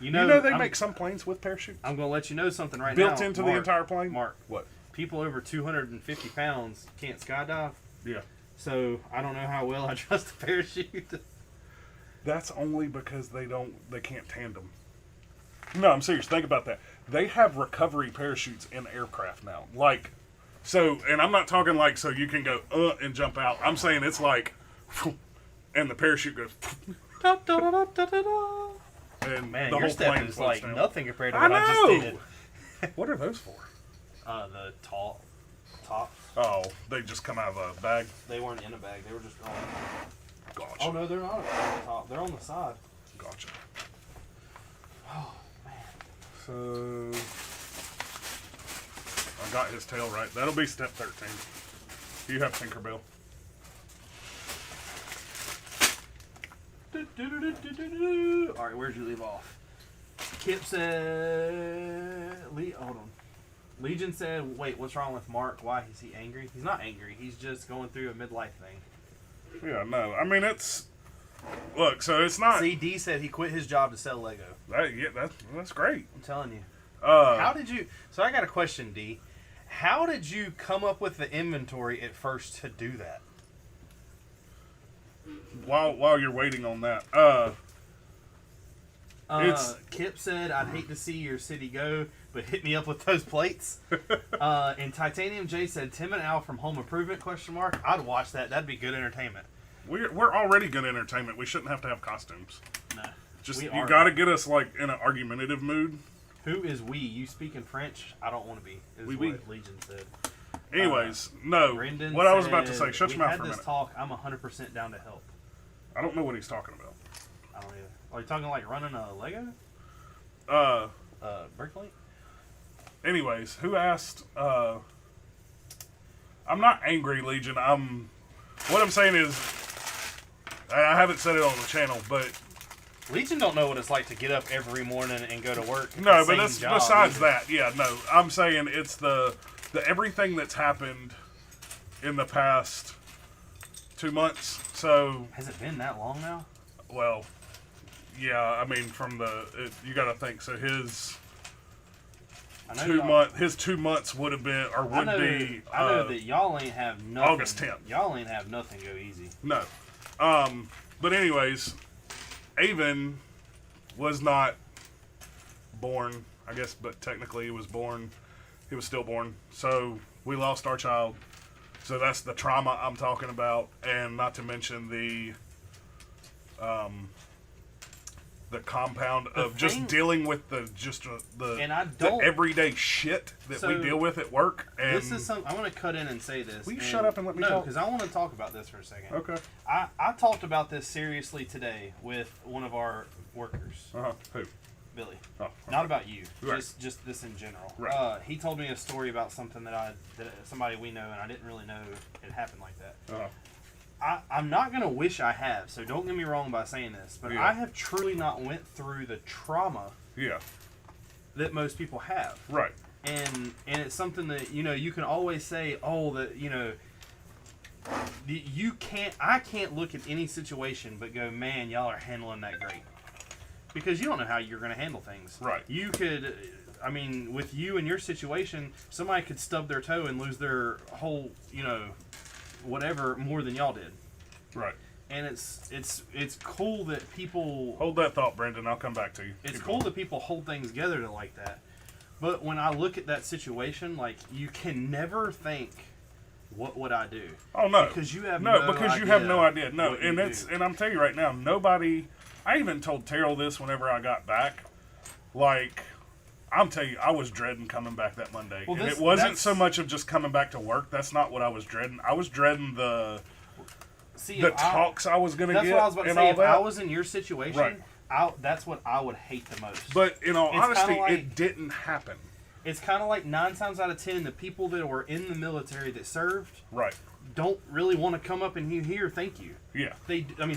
You know they make some planes with parachutes I'm going to let you know something right built now. into Mark, the entire plane. Mark, What? people over 250 pounds can't skydive. Yeah. So I don't know how well I trust the parachute. That's only because they can't tandem. No, I'm serious. Think about that. They have recovery parachutes in aircraft now. Like, so, and I'm not talking like so you can go and jump out. I'm saying it's like, and the parachute goes, Da, da, da, da, da, da. and Man, the your whole step plane is floats like down. nothing compared to I what I just know! did. What are those for? The top. Oh, they just come out of a bag. They weren't in a bag. They were just gone. Gotcha. Oh no, they're not on the top. They're on the side. Gotcha. Oh man. So I got his tail right. That'll be step 13. You have Tinkerbell. All right, where'd you leave off? Kip said, hold on. Legion said, wait, what's wrong with Mark? Why is he angry? He's not angry. He's just going through a midlife thing. Yeah, no. I mean, it's... Look, so it's not... See, D said he quit his job to sell Lego. That's great. I'm telling you. Uh, How did you... So I got a question, D. How did you come up with the inventory at first to do that? while you're waiting on that, it's... Kip said, I'd hate to see your city go, but hit me up with those plates. And Titanium J said, Tim and Al from Home Improvement, ? I'd watch that. That'd be good entertainment. We're already good entertainment. We shouldn't have to have costumes. No. Just We you are. got to get us like in an argumentative mood. Who is we? You speak in French? I don't want to be. Is Oui, what oui. Legion said. Anyways, no. Brendan What I was about to said, say. Shut your mouth for a We had minute. this talk. I'm 100% down to help. I don't know what he's talking about. I don't either. Are you talking like running a Lego? Bricklink? Anyways, who asked? I'm not angry, Legion. What I'm saying is, I haven't said it on the channel, but Legion don't know what it's like to get up every morning and go to work. no, but Same that's job besides either. that. Yeah, no, I'm saying it's the everything that's happened in the past 2 months. So, Has it been that long now? well, yeah, I mean, you got to think. So his I know 2 y'all- month, his 2 months would have been or I would know, be. I know that y'all ain't have nothing. August 10th. Y'all ain't have nothing go easy. No. But anyways, Avon was not born, I guess, but technically he was born. He was stillborn. So we lost our child. So that's the trauma I'm talking about, and not to mention the compound The of just thing- dealing with the And I the don't. everyday shit that we So, deal with at work. And This is something I'm going to cut in and say this. Will you and- shut up and let me no, talk? because I want to talk about this for a second. Okay. I talked about this seriously today with one of our workers, Who? Billy. Oh, Not about you, Right. just this in general. Right. He told me a story about something that somebody we know, and I didn't really know it happened like that. I'm not gonna wish I have, so don't get me wrong by saying this, but Yeah. I have truly not went through the trauma Yeah. that most people have, Right. and it's something that you can always say, oh, that I can't look at any situation but go, man, y'all are handling that great. Because you don't know how you're going to handle things. Right. You could, with you and your situation, somebody could stub their toe and lose their whole, whatever more than y'all did. Right. And it's cool that people. Hold that thought, Brendan. I'll come back to you. It's Keep cool going. that people hold things together to like that. But when I look at that situation, like, you can never think, what would I do? Oh no, Because you have because you have no idea. No, what and you it's do. and I'm telling you right now, nobody. I even told Terrell this whenever I got back. Like, I'm telling you, I was dreading coming back that Monday, Well, and this- it wasn't that's- so much of just coming back to work. That's not what I was dreading. I was dreading the See, the if I- talks I was gonna That's get what I was about to and say. all If that. I was in your situation, Right. that's what I would hate the most. But in all It's kinda honesty, like- it didn't happen. It's kind of like 9 times out of 10, the people that were in the military that served Right. don't really want to come up and hear thank you. Yeah.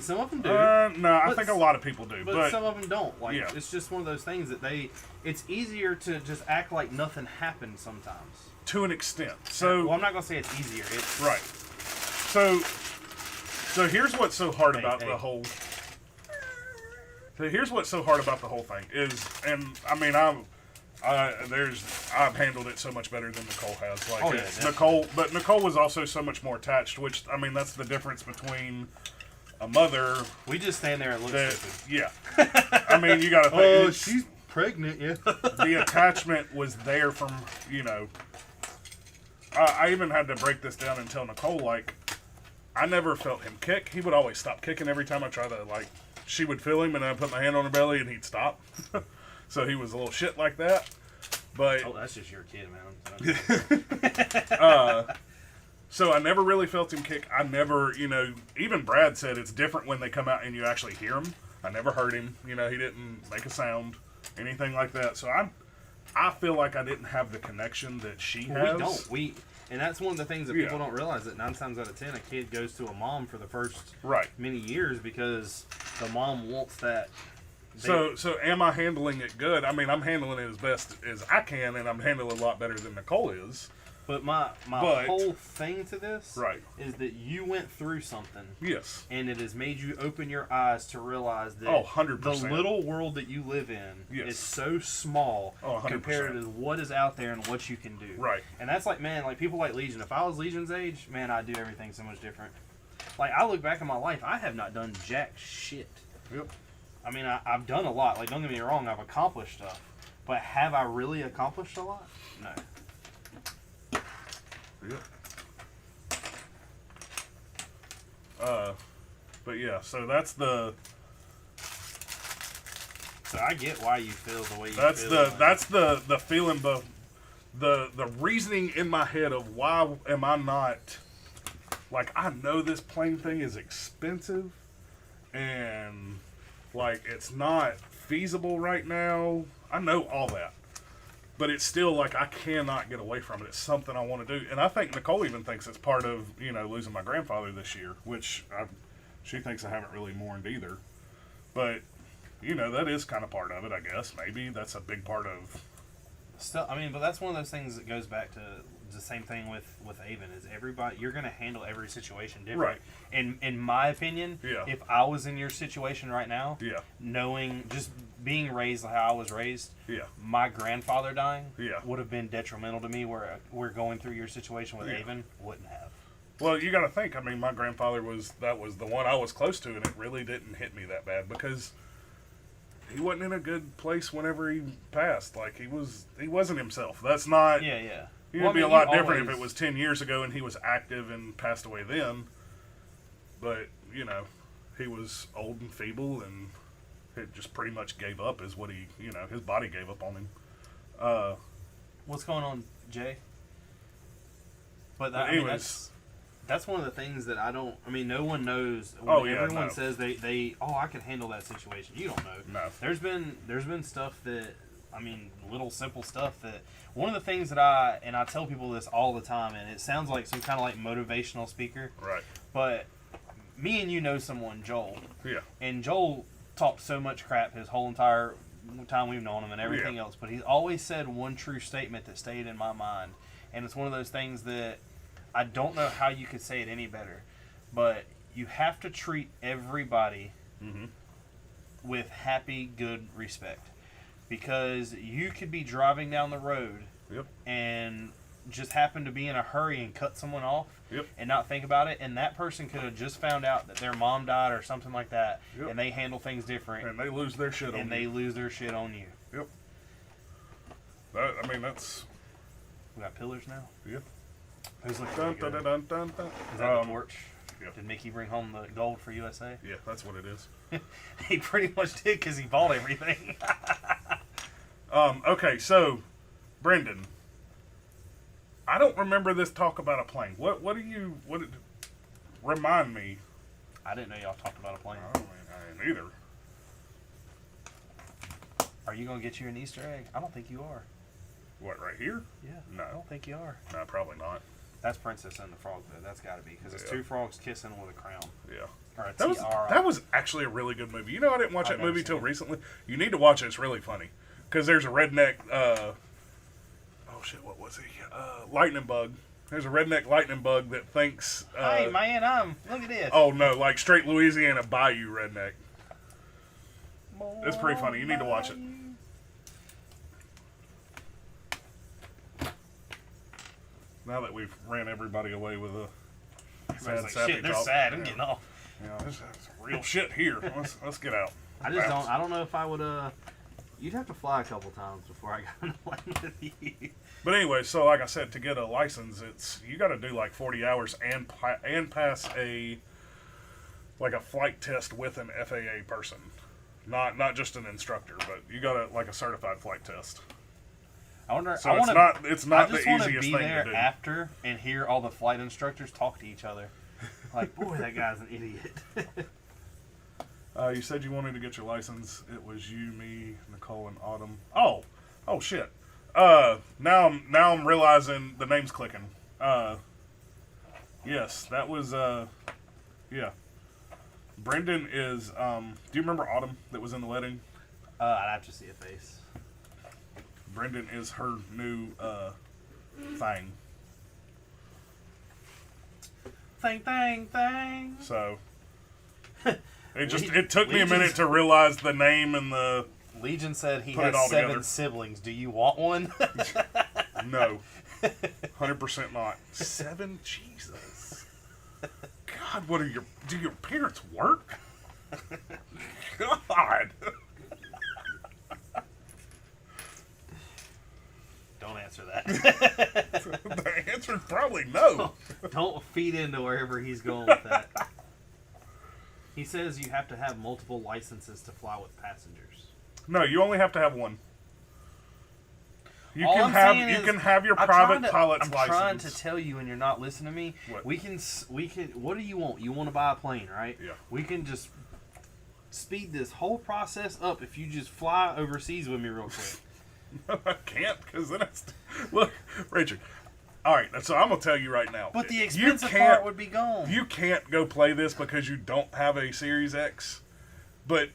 Some of them do, No, I But think a lot of people do, but but some of them don't. Like, yeah. it's just one of those things that it's easier to just act like nothing happened sometimes. to an extent. So Well, I'm not going to say it's easier. It's right. So here's what's so hard about hey. the whole. So here's what's so hard about the whole thing is, and I mean I've handled it so much better than Nicole has. Like Oh, yeah, it's definitely. but Nicole was also so much more attached. Which I mean that's the difference between a mother We just stand there and look that stupid. yeah. I mean you got to think. Oh, it's- she's pregnant, yeah. the attachment was there from, I even had to break this down and tell Nicole, like, I never felt him kick. He would always stop kicking every time I tried to, like, she would feel him and I'd put my hand on her belly and he'd stop. So he was a little shit like that. But, Oh, that's just your kid, man. So I never really felt him kick. I never, even Brad said it's different when they come out and you actually hear him. I never heard him. He didn't make a sound, anything like that. So I feel like I didn't have the connection that she has. We don't. And that's one of the things that people don't realize, that 9 times out of 10 a kid goes to a mom for the first many years because the mom wants that. So am I handling it good? I mean, I'm handling it as best as I can, and I'm handling it a lot better than Nicole is. But my whole thing to this is that you went through something. Yes. And it has made you open your eyes to realize that 100%. the little world that you live in is so small compared to what is out there and what you can do. Right. And that's like, man, like people like Legion. If I was Legion's age, man, I'd do everything so much different. Like, I look back in my life, I have not done jack shit. Yep. I mean, I've done a lot. Like, don't get me wrong, I've accomplished stuff. But have I really accomplished a lot? No. But yeah, so that's the. So I get why you feel the way you feel. That's the feeling, the reasoning in my head of why am I not, like, I know this plane thing is expensive, and like it's not feasible right now. I know all that. But it's still like I cannot get away from it. It's something I want to do. And I think Nicole even thinks it's part of, losing my grandfather this year, which she thinks I haven't really mourned either. But, that is kind of part of it, I guess. Maybe that's a big part of... Still, I mean, but that's one of those things that goes back to the same thing with Avon, is everybody, you're going to handle every situation different. Right. In my opinion, if I was in your situation right now, knowing, just being raised how I was raised, my grandfather dying would have been detrimental to me, where we're going through your situation with Avon wouldn't have. Well, you got to think, I mean, my grandfather was the one I was close to, and it really didn't hit me that bad because he wasn't in a good place whenever he passed. Like, he wasn't himself. That's not... It'd be a lot different if it was 10 years ago and he was active and passed away then. But, he was old and feeble, and it just pretty much gave up is what he, his body gave up on him. What's going on, Jay? But that's one of the things that no one knows. Everyone says they I can handle that situation. You don't know. No. There's been stuff that, little simple stuff that, one of the things that I tell people this all the time, and it sounds like some kind of like motivational speaker. Right. But me and you know someone, Joel. Yeah. And Joel talked so much crap his whole entire time we've known him and everything else, but he's always said one true statement that stayed in my mind. And it's one of those things that I don't know how you could say it any better, but you have to treat everybody with happy, good respect. Because you could be driving down the road and just happen to be in a hurry and cut someone off and not think about it, and that person could have just found out that their mom died or something like that, and they handle things different. And they lose their shit on you. And they lose their shit on you. Yep. That's... We got pillars now? Yep. Who's looking dun, good? dun, dun, dun, dun. Is that the torch? Yep. Did Mickey bring home the gold for USA? Yeah, that's what it is. He pretty much did, because he bought everything. Okay, so, Brendan, I don't remember this talk about a plane. Remind me. I didn't know y'all talked about a plane. I didn't either. Are you going to get you an Easter egg? I don't think you are. What, right here? Yeah. No. I don't think you are. No, probably not. That's Princess and the Frog, though. That's got to be, because it's two frogs kissing with a crown. Yeah. Or a that was actually a really good movie. I didn't watch that movie till recently. You need to watch it. It's really funny. Because there's a redneck, what was he? Lightning bug. There's a redneck lightning bug that thinks... hey, man, look at this. Oh, no, like straight Louisiana bayou redneck. It's pretty funny. You need to watch it. Now that we've ran everybody away with a sad, sappy shit, they're talk. sad. I'm getting off. This real shit here. Let's get out. I don't know if I would, you'd have to fly a couple times before I got on the plane with you. But anyway, so like I said, to get a license, you got to do like 40 hours and pass a flight test with an FAA person, not just an instructor, but you got like a certified flight test. I wonder. So I it's wanna, it's not I the just want to easiest be thing there to do. after and hear all the flight instructors talk to each other. Like, boy, that guy's an idiot. You said you wanted to get your license. It was you, me, Nicole, and Autumn. Oh shit. Now I'm realizing the name's clicking. Yes, that was yeah. Brendan is do you remember Autumn that was in the wedding? I'd have to see a face. Brendan is her new thing. Thing. So it took me a Legion's- minute to realize the name and the Legion said he Put it has all 7 together. siblings. Do you want one? no. 100% not. 7? Jesus. God, do your parents work? God. Don't answer that. The answer is probably no. Don't feed into wherever he's going with that. He says you have to have multiple licenses to fly with passengers. No, you only have to have one. You All can I'm have saying you is, can have your I'm private trying to- pilot's I'm license. trying to tell you, and you're not listening to me. What? We can. What do you want? You want to buy a plane, right? Yeah. We can just speed this whole process up if you just fly overseas with me real quick. No, I can't because then it's look, Richard. All right, so I'm gonna tell you right now. But the You expensive can't- part would be gone. You can't go play this because you don't have a Series X. But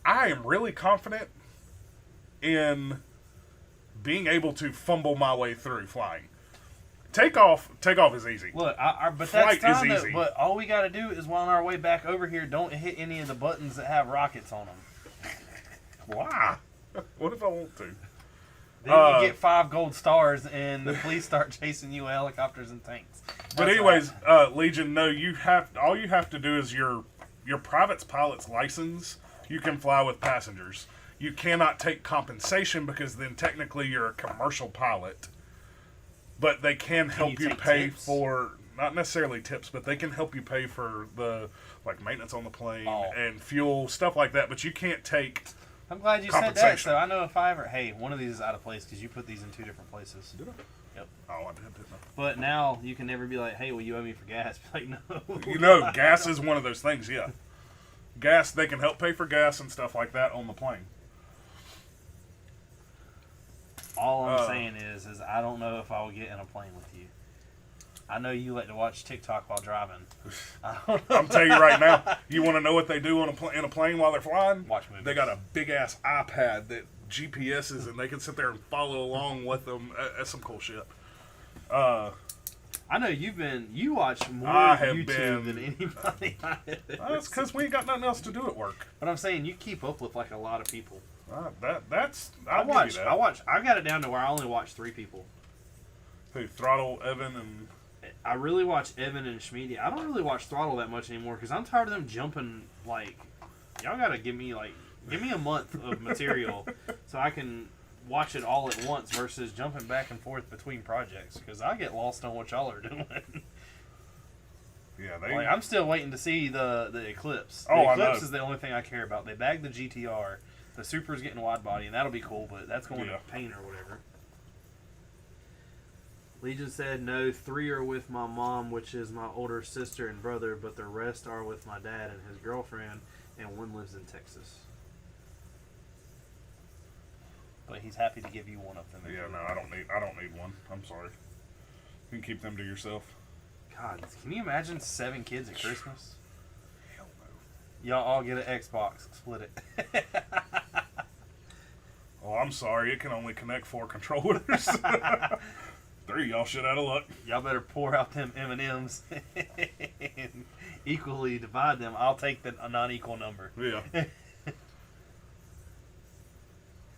I am really confident in being able to fumble my way through flying. Takeoff is easy. Look, but Flight that's is fine. easy. But all we got to do is, while on our way back over here, don't hit any of the buttons that have rockets on them. Why? What if I want to? Then you get 5 gold stars, and the police start chasing you with helicopters and tanks. But That's anyways, all. Legion, no, all you have to do is your private pilot's license. You can fly with passengers. You cannot take compensation because then technically you're a commercial pilot. But they can help you you take pay tips? for not necessarily tips, but they can help you pay for the like maintenance on the plane and fuel stuff like that. But you can't take. I'm glad you said that. compensation. So I know if I ever, hey, one of these is out of place because you put these in 2 different places. Did I? Yep. Oh, I didn't know. But now you can never be like, hey, well, you owe me for gas. Be like, no. You know, gas is one of those things. Yeah, gas. They can help pay for gas and stuff like that on the plane. All I'm saying is I don't know if I will get in a plane with you. I know you like to watch TikTok while driving. I don't know. I'm telling you right now. You want to know what they do on in a plane while they're flying? Watch movies. They got a big ass iPad that GPSs and they can sit there and follow along with them. That's some cool shit. I know you watch more I have YouTube been- than anybody. That's because we ain't got nothing else to do at work. But I'm saying you keep up with like a lot of people. I'll give you that. I got it down to where I only watch 3 people. Who, Throttle, Evan, and I really watch Evan and Schmeedy. I don't really watch Throttle that much anymore because I'm tired of them jumping. Like, y'all gotta give me a month of material so I can watch it all at once versus jumping back and forth between projects because I get lost on what y'all are doing. yeah, Like, I'm still waiting to see the Eclipse. The Oh, I Eclipse know. is the only thing I care about. They bagged the GTR. The Super's getting wide body, and that'll be cool, but that's going Yeah. to paint or whatever. Legion said, no, 3 are with my mom, which is my older sister and brother, but the rest are with my dad and his girlfriend, and 1 lives in Texas. But he's happy to give you one of them. if Yeah, you no, would I like. don't need one. I'm sorry. You can keep them to yourself. God, can you imagine 7 kids at Christmas? Hell no. Y'all all get an Xbox. Split it. Oh, I'm sorry. It can only connect 4 controllers. 3, y'all shit out of luck. Y'all better pour out them M&Ms and equally divide them. I'll take a non-equal number. Yeah. He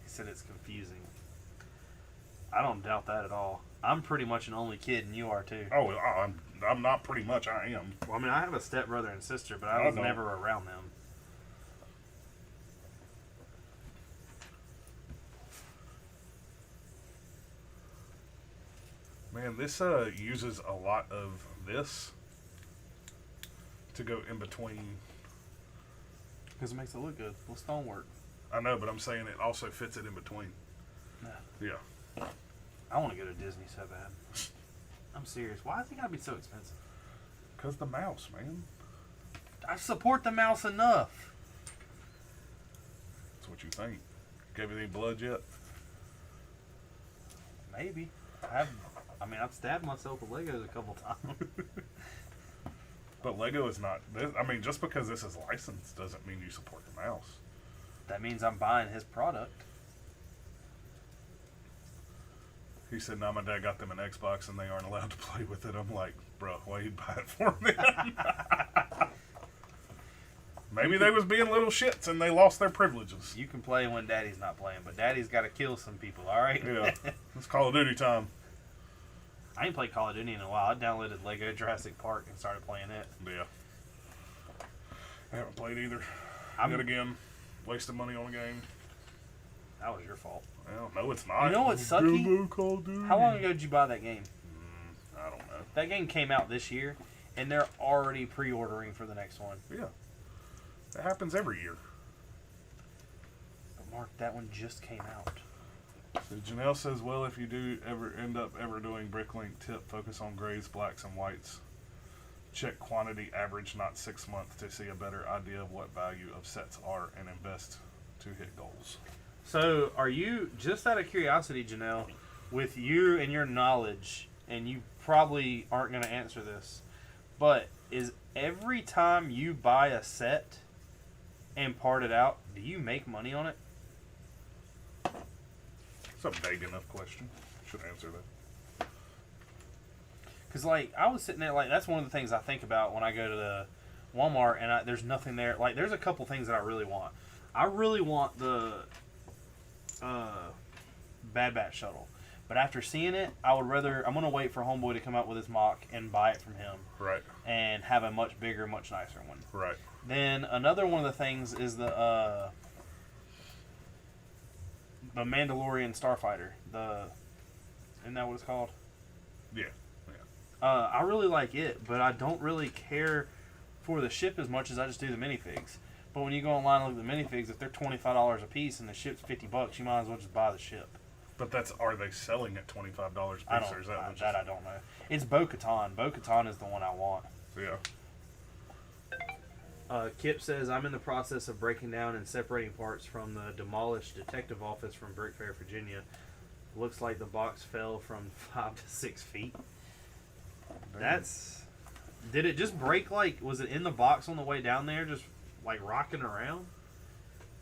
said it's confusing. I don't doubt that at all. I'm pretty much an only kid, and you are too. Oh, I'm not pretty much. I am. Well, I mean, I have a stepbrother and sister, but I I was don't. never around them. Man, this uses a lot of this to go in between. Because it makes it look good. Well, stonework. I know, but I'm saying it also fits it in between. Yeah. Yeah. I want to go to Disney so bad. I'm serious. Why does it gotta be so expensive? Because the mouse, man. I support the mouse enough. That's what you think. Gave it any blood yet? Maybe. I've stabbed myself with Legos a couple times. But Lego is not. I mean, just because this is licensed doesn't mean you support the mouse. That means I'm buying his product. He said, "Now my dad got them an Xbox and they aren't allowed to play with it." I'm like, "Bro, why you buy it for me?" Maybe they was being little shits and they lost their privileges. You can play when Daddy's not playing, but Daddy's got to kill some people. All right. Yeah, it's Call of Duty time. I ain't played Call of Duty in a while. I downloaded Lego Jurassic Park and started playing it. Yeah, I haven't played either. I'm Yet again, wasting money on a game. That was your fault. Well, no, it's not. You know what's sucky? Call of Duty. How long ago did you buy that game? I don't know. That game came out this year, and they're already pre-ordering for the next one. Yeah, it happens every year. But Mark, that one just came out. So Janelle says, well, if you do ever end up doing Bricklink, tip, focus on grays, blacks, and whites. Check quantity average, not 6 months, to see a better idea of what value of sets are and invest to hit goals. So, are you, just out of curiosity, Janelle, with you and your knowledge, and you probably aren't going to answer this, but is every time you buy a set and part it out, do you make money on it? It's a vague enough question. Should answer that. Because, like, I was sitting there, like, that's one of the things I think about when I go to the Walmart, and there's nothing there. Like, there's a couple things that I really want. I really want the Bad Batch shuttle. But after seeing it, I'm going to wait for Homeboy to come out with his mock and buy it from him. Right. And have a much bigger, much nicer one. Right. Then another one of the things is the Mandalorian Starfighter. Isn't that what it's called? Yeah. I really like it, but I don't really care for the ship as much as I just do the minifigs. But when you go online and look at the minifigs, if they're $25 a piece and the ship's $50, you might as well just buy the ship. But are they selling at $25 a piece? I don't, or is that I don't know. It's Bo-Katan. Bo-Katan is the one I want. Yeah. Kip says, I'm in the process of breaking down and separating parts from the demolished detective office from Brick Fair, Virginia. Looks like the box fell from 5 to 6 feet. Did it just break, was it in the box on the way down there, just, rocking around?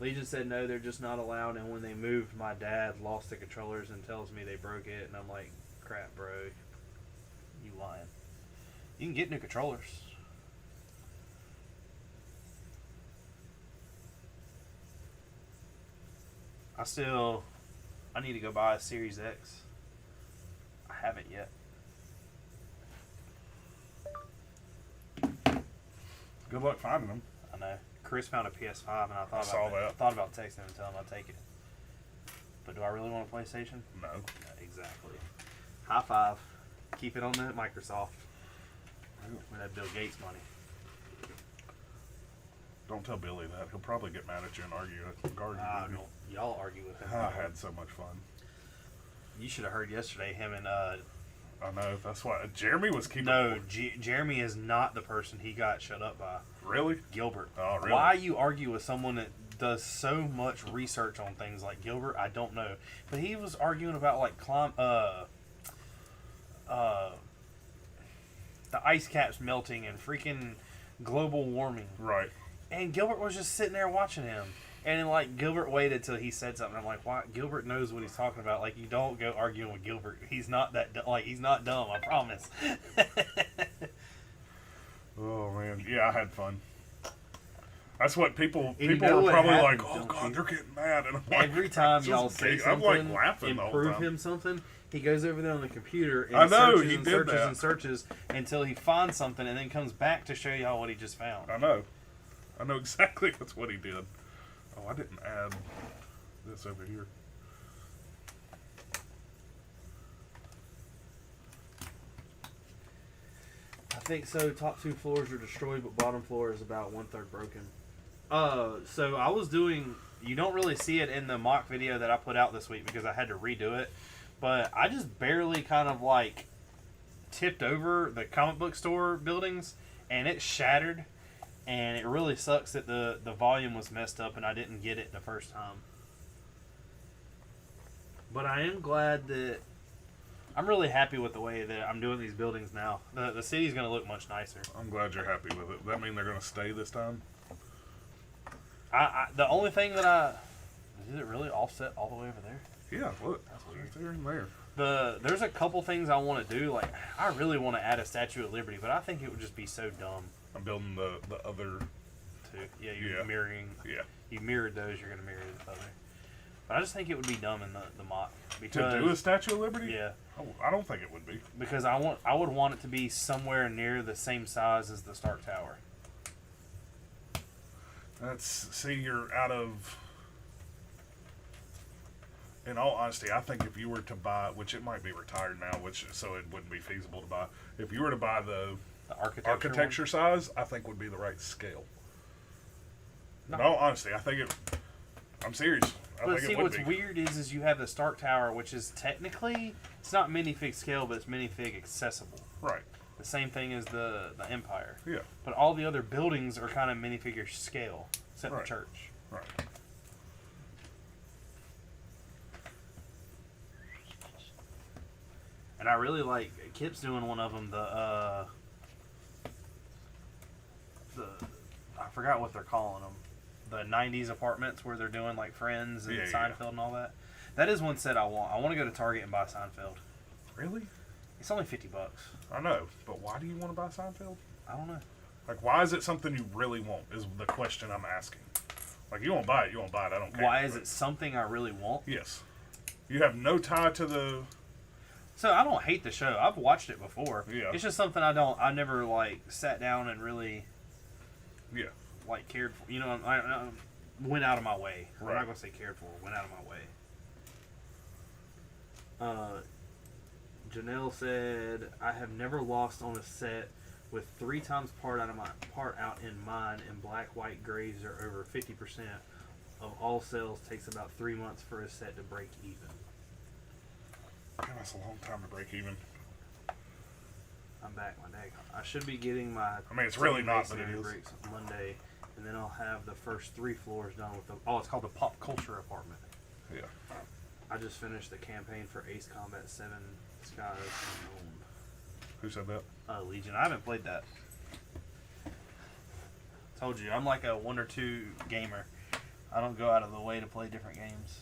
Legion said, no, they're just not allowed, and when they moved, my dad lost the controllers and tells me they broke it, and I'm like, crap, bro. You lying. You can get new controllers. I need to go buy a Series X. I haven't yet. Good luck finding them. I know. Chris found a PS5, and I thought about texting him and telling him I'd take it. But do I really want a PlayStation? No. Exactly. High five. Keep it on the Microsoft. With that Bill Gates money. Don't tell Billy that. He'll probably get mad at you and argue with you. Y'all argue with him. I had so much fun. You should have heard yesterday him and I know, that's why Jeremy was keeping. No, Jeremy is not the person he got shut up by. Really? Gilbert. Oh, really? Why you argue with someone that does so much research on things like Gilbert, I don't know. But he was arguing about the ice caps melting and freaking global warming. Right. And Gilbert was just sitting there watching him. And then, Gilbert waited till he said something. I'm like, why? Gilbert knows what he's talking about. You don't go arguing with Gilbert. He's not that he's not dumb, I promise. Oh, man. Yeah, I had fun. That's what people were probably happens, oh, God, they're getting mad. And I'm like, every time y'all say I'm something, laughing the whole improve time. him something, he goes over there on the computer and I know, searches he and did searches that. and searches until he finds something and then comes back to show y'all what he just found. I know exactly that's what he did. Oh, I didn't add this over here. I think so. Top 2 floors are destroyed, but bottom floor is about 1/3 broken. So I was doing. You don't really see it in the mock video that I put out this week because I had to redo it. but I just barely kind of like tipped over the comic book store buildings, and it shattered. And it really sucks that the volume was messed up and I didn't get it the first time. But I am glad that I'm really happy with the way that I'm doing these buildings now. The city's going to look much nicer. I'm glad you're happy with it. That mean they're going to stay this time? The only thing that is it really offset all the way over there? Yeah, look. That's Right weird. there and there. There's a couple things I want to do. Like, I really want to add a Statue of Liberty, but I think it would just be so dumb. I'm building the other. Too. Yeah, you're mirroring. Yeah. You mirrored those. You're gonna mirror the other. But I just think it would be dumb in the mock because To do a Statue of Liberty? yeah, Oh, I don't think it would be. because I would want it to be somewhere near the same size as the Stark Tower. See, you're out of. In all honesty, I think if you were to buy, which it might be retired now, so it wouldn't be feasible to buy. If you were to buy the The architecture. size, I think would be the right scale. No. In all honesty, I think it. I'm serious. I But think see, it would what's be. weird is you have the Stark Tower, which is technically it's not minifig scale, but it's minifig accessible. Right. The same thing as the Empire. Yeah. But all the other buildings are kind of minifigure scale, except Right. the church. Right. And I really like Kip's doing one of them. I forgot what they're calling them. The '90s apartments where they're doing like Friends and Yeah, yeah. Seinfeld and all that. That is one set I want. I want to go to Target and buy Seinfeld. Really? It's only $50. I know, but why do you want to buy Seinfeld? I don't know. Like, why is it something you really want? Is the question I'm asking. Like, you won't buy it. You won't buy it. I don't care. Why is it something I really want? Yes. You have no tie to the. So I don't hate the show. I've watched it before. Yeah. It's just something I never like sat down and really Yeah. like cared for. You know, I went out of my way. I'm Right. not gonna say cared for. Went out of my way. Janelle said, "I have never lost on a set with 3 times part out in mine, and black, white, grays are over 50% of all sales. Takes about 3 months for a set to break even." God, that's a long time to break even. I'm back, my dag. I should be getting my. I mean, it's really not, but masonry it is. bricks Monday, and then I'll have the first 3 floors done with the. Oh, it's called the Pop Culture Apartment. Yeah. I just finished the campaign for Ace Combat 7 Skies Unknown. Who said that? Legion. I haven't played that. Told you, I'm like a 1 or 2 gamer. I don't go out of the way to play different games.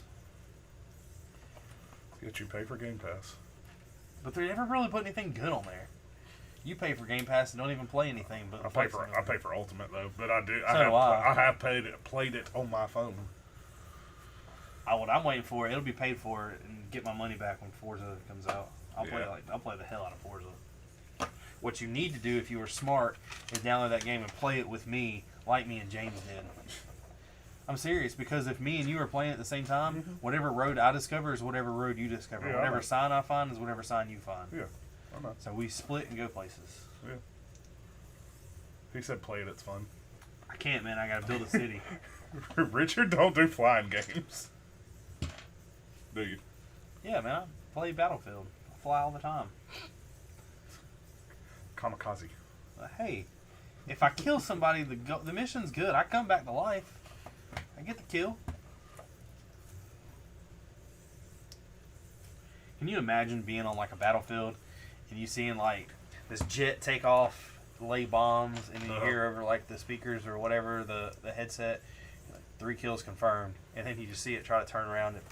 Yet you pay for Game Pass. But they never really put anything good on there. You pay for Game Pass and don't even play anything. But I pay for Ultimate though, but I do. So do I. I have played it on my phone. What I'm waiting for, it'll be paid for and get my money back when Forza comes out. I'll Yeah. play the hell out of Forza. What you need to do if you were smart is download that game and play it with me, like me and James did. I'm serious, because if me and you are playing at the same time, whatever road I discover is whatever road you discover. Yeah, I Whatever know. sign I find is whatever sign you find. Yeah, I know. So we split and go places. Yeah. He said play it. It's fun. I can't, man. I gotta build a city. Richard, don't do flying games. Do you? Yeah, man. I play Battlefield. I fly all the time. Kamikaze. But hey, if I kill somebody, the mission's good. I come back to life. I get the kill. Can you imagine being on like a battlefield and you seeing like this jet take off, lay bombs, and you hear over like the speakers or whatever, the headset, like, 3 kills confirmed, and then you just see it try to turn around and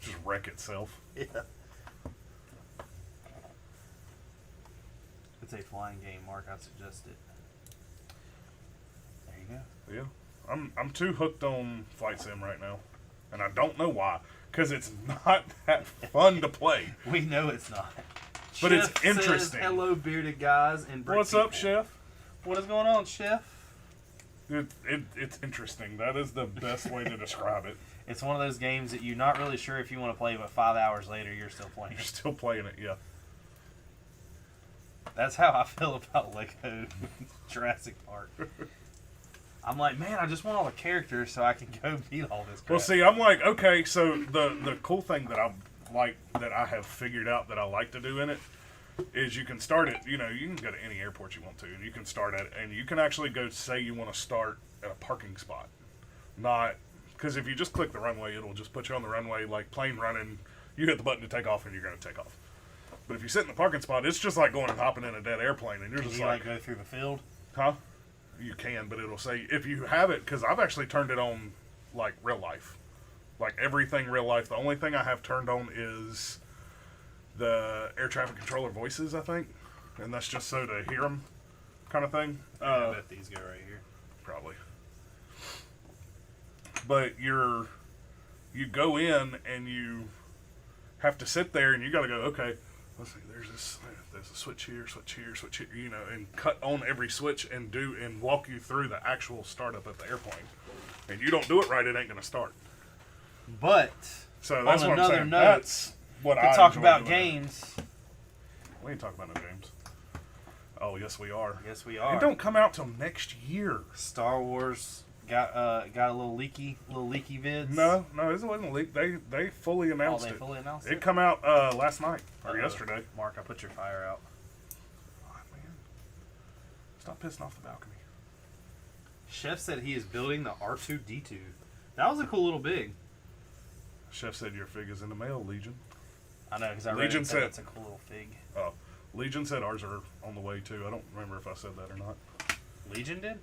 Just wreck itself. yeah. It's a flying game, Mark. I suggest it. There you go. Yeah. I'm too hooked on Flight Sim right now, and I don't know why. Because it's not that fun to play. We know it's not. But it's Chef interesting. Says, hello, bearded guys and brick What's up, people." Chef? What is going on, Chef? It's interesting. That is the best way to describe it. It's one of those games that you're not really sure if you want to play, but 5 hours later, you're still playing. You're still playing it, yeah. That's how I feel about Lego Jurassic Park. I'm like, man, I just want all the characters so I can go beat all this crap. Well, see, I'm like, okay, so the cool thing that I have figured out that I like to do in it is you can start it. You know, you can go to any airport you want to, and you can start at, and you can actually go say you want to start at a parking spot, not because if you just click the runway, it'll just put you on the runway like plane running. You hit the button to take off, and you're going to take off. But if you sit in the parking spot, it's just like going and hopping in a dead airplane, and you're Can just you like, go through the field? huh? You can, but it'll say if you have it, because I've actually turned it on like real life, like everything real life. The only thing I have turned on is the air traffic controller voices, I think, and that's just so to hear them, kind of thing. I bet these go right here. Probably. But you go in and you have to sit there and you got to go, okay, let's see, there's a switch here, you know, and cut on every switch and walk you through the actual startup of the airplane. And you don't do it right, it ain't going to start. But So that's on what I'm another saying. note, That's what I to talk enjoy about doing. games. We ain't talking about no games. Oh, yes, we are. Yes, we are. It don't come out till next year. Star Wars got a little leaky vids. No, it wasn't leaked. They fully announced they it. fully announced It it? come out last night or Uh-oh. yesterday. Mark, I put your fire out. God, man. Stop pissing off the balcony. Chef said he is building the R2-D2. That was a cool little big. Chef said your fig is in the mail, Legion. I know, because I read Legion it said- that's a cool little fig. Oh, Legion said ours are on the way too. I don't remember if I said that or not. Legion did?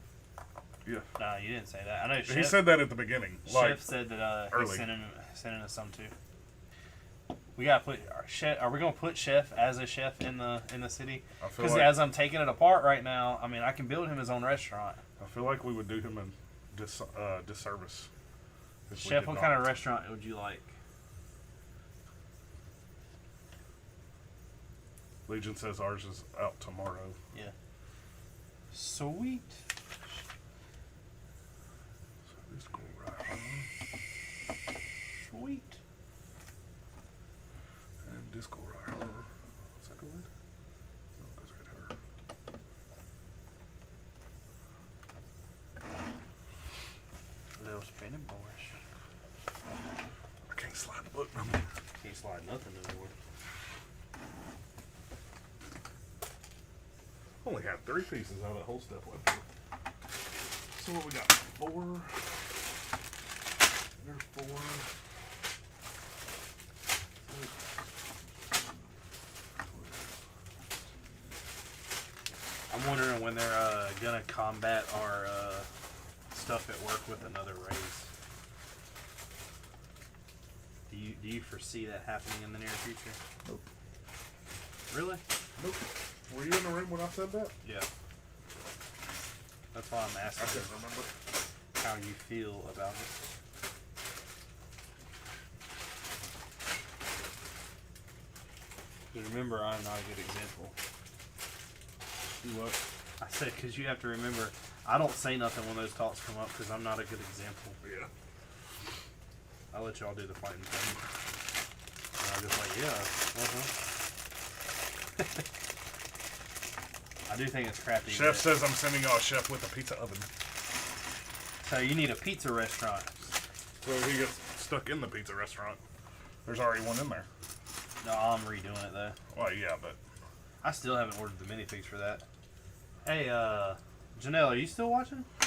Yeah, No, you didn't say that. I know Chef, he said that at the beginning. Chef said that early. he's sending us some too. We gotta put Chef. Are we gonna put Chef as a chef in the city? I feel Because like as I'm taking it apart right now, I mean, I can build him his own restaurant. I feel like we would do him a disservice. if we Chef, did what not. kind of restaurant would you like? Legion says ours is out tomorrow. Yeah. Sweet. So this go right here, Sweet. and this go right here. Is that good? No, it goes right here. Little spinning boys. I can't slide the book no more. Can't slide nothing anymore. Only had 3 pieces out of that whole stuff left here. So what we got? 4. There's 4. I'm wondering when they're gonna combat our stuff at work with another raise. Do you foresee that happening in the near future? Nope. Really? Nope. Were you in the room when I said that? Yeah. That's why I'm I asking can't remember. how you feel about it. Because remember, I'm not a good example. You what? I said, because you have to remember, I don't say nothing when those talks come up because I'm not a good example. Yeah. I'll let y'all do the fighting thing. And I'm just like, yeah, I do think it's crappy. Chef that- says I'm sending y'all a chef with a pizza oven. So you need a pizza restaurant. So he gets stuck in the pizza restaurant. There's already one in there. No, I'm redoing it though. Well, yeah, but I still haven't ordered the minifigs for that. Hey, Janelle, are you still watching? I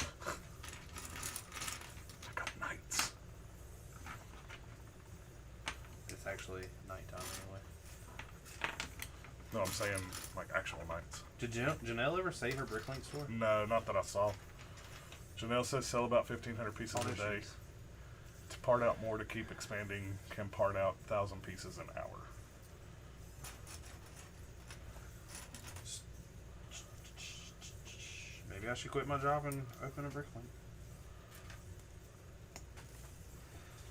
got nights. It's actually nighttime anyway. No, I'm saying like actual nights. Did Janelle ever save her Bricklink store? No, not that I saw. Janelle says sell about 1,500 pieces Oh, a there day. she is. To part out more to keep expanding, can part out 1,000 pieces an hour. Maybe I should quit my job and open a Bricklink.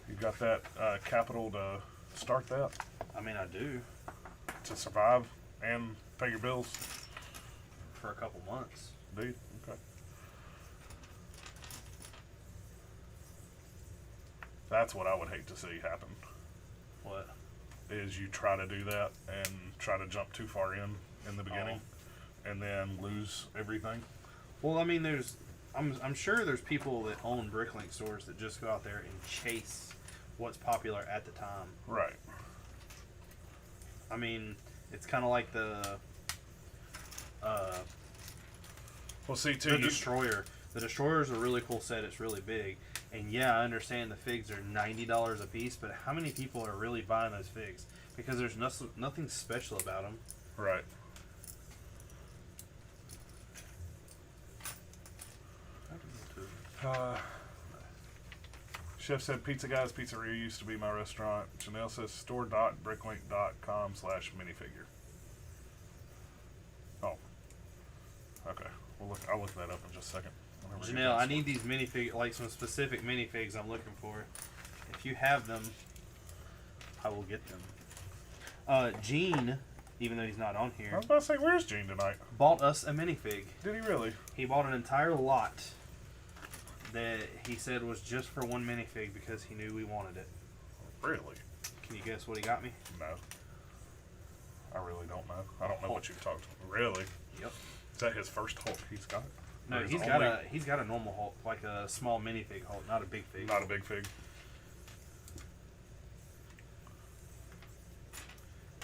You got that capital to start that, I mean, I do to survive and pay your bills, for a couple months. dude. Okay. That's what I would hate to see happen. What? Is you try to do that and try to jump too far in the beginning, and then lose everything. Well, I mean, there's I'm sure there's people that own Bricklink stores that just go out there and chase what's popular at the time. Right. I mean, it's kind of like the Well, see, too. the Destroyer. The Destroyer is a really cool set. It's really big, and yeah, I understand the figs are $90 a piece, but how many people are really buying those figs? Because there's nothing special about them. Right. Chef said Pizza Guy's Pizzeria used to be my restaurant. Janelle says store.bricklink.com/minifigure. Oh. Okay. I'll look that up in just a second. Whenever we get Janelle, that I need these minifig, like some specific minifigs I'm looking for. If you have them, I will get them. Gene, even though he's not on I here, was about to say, where's Gene tonight? bought us a minifig. Did he really? He bought an entire lot that he said was just for one minifig because he knew we wanted it. Really? Can you guess what he got me? No. I really don't know. I don't know Hulk. what you've talked about. Really? Yep. Is that his first Hulk he's got? No, Or his he's only- got a normal Hulk, like a small minifig Hulk, not a big fig. Not a big fig.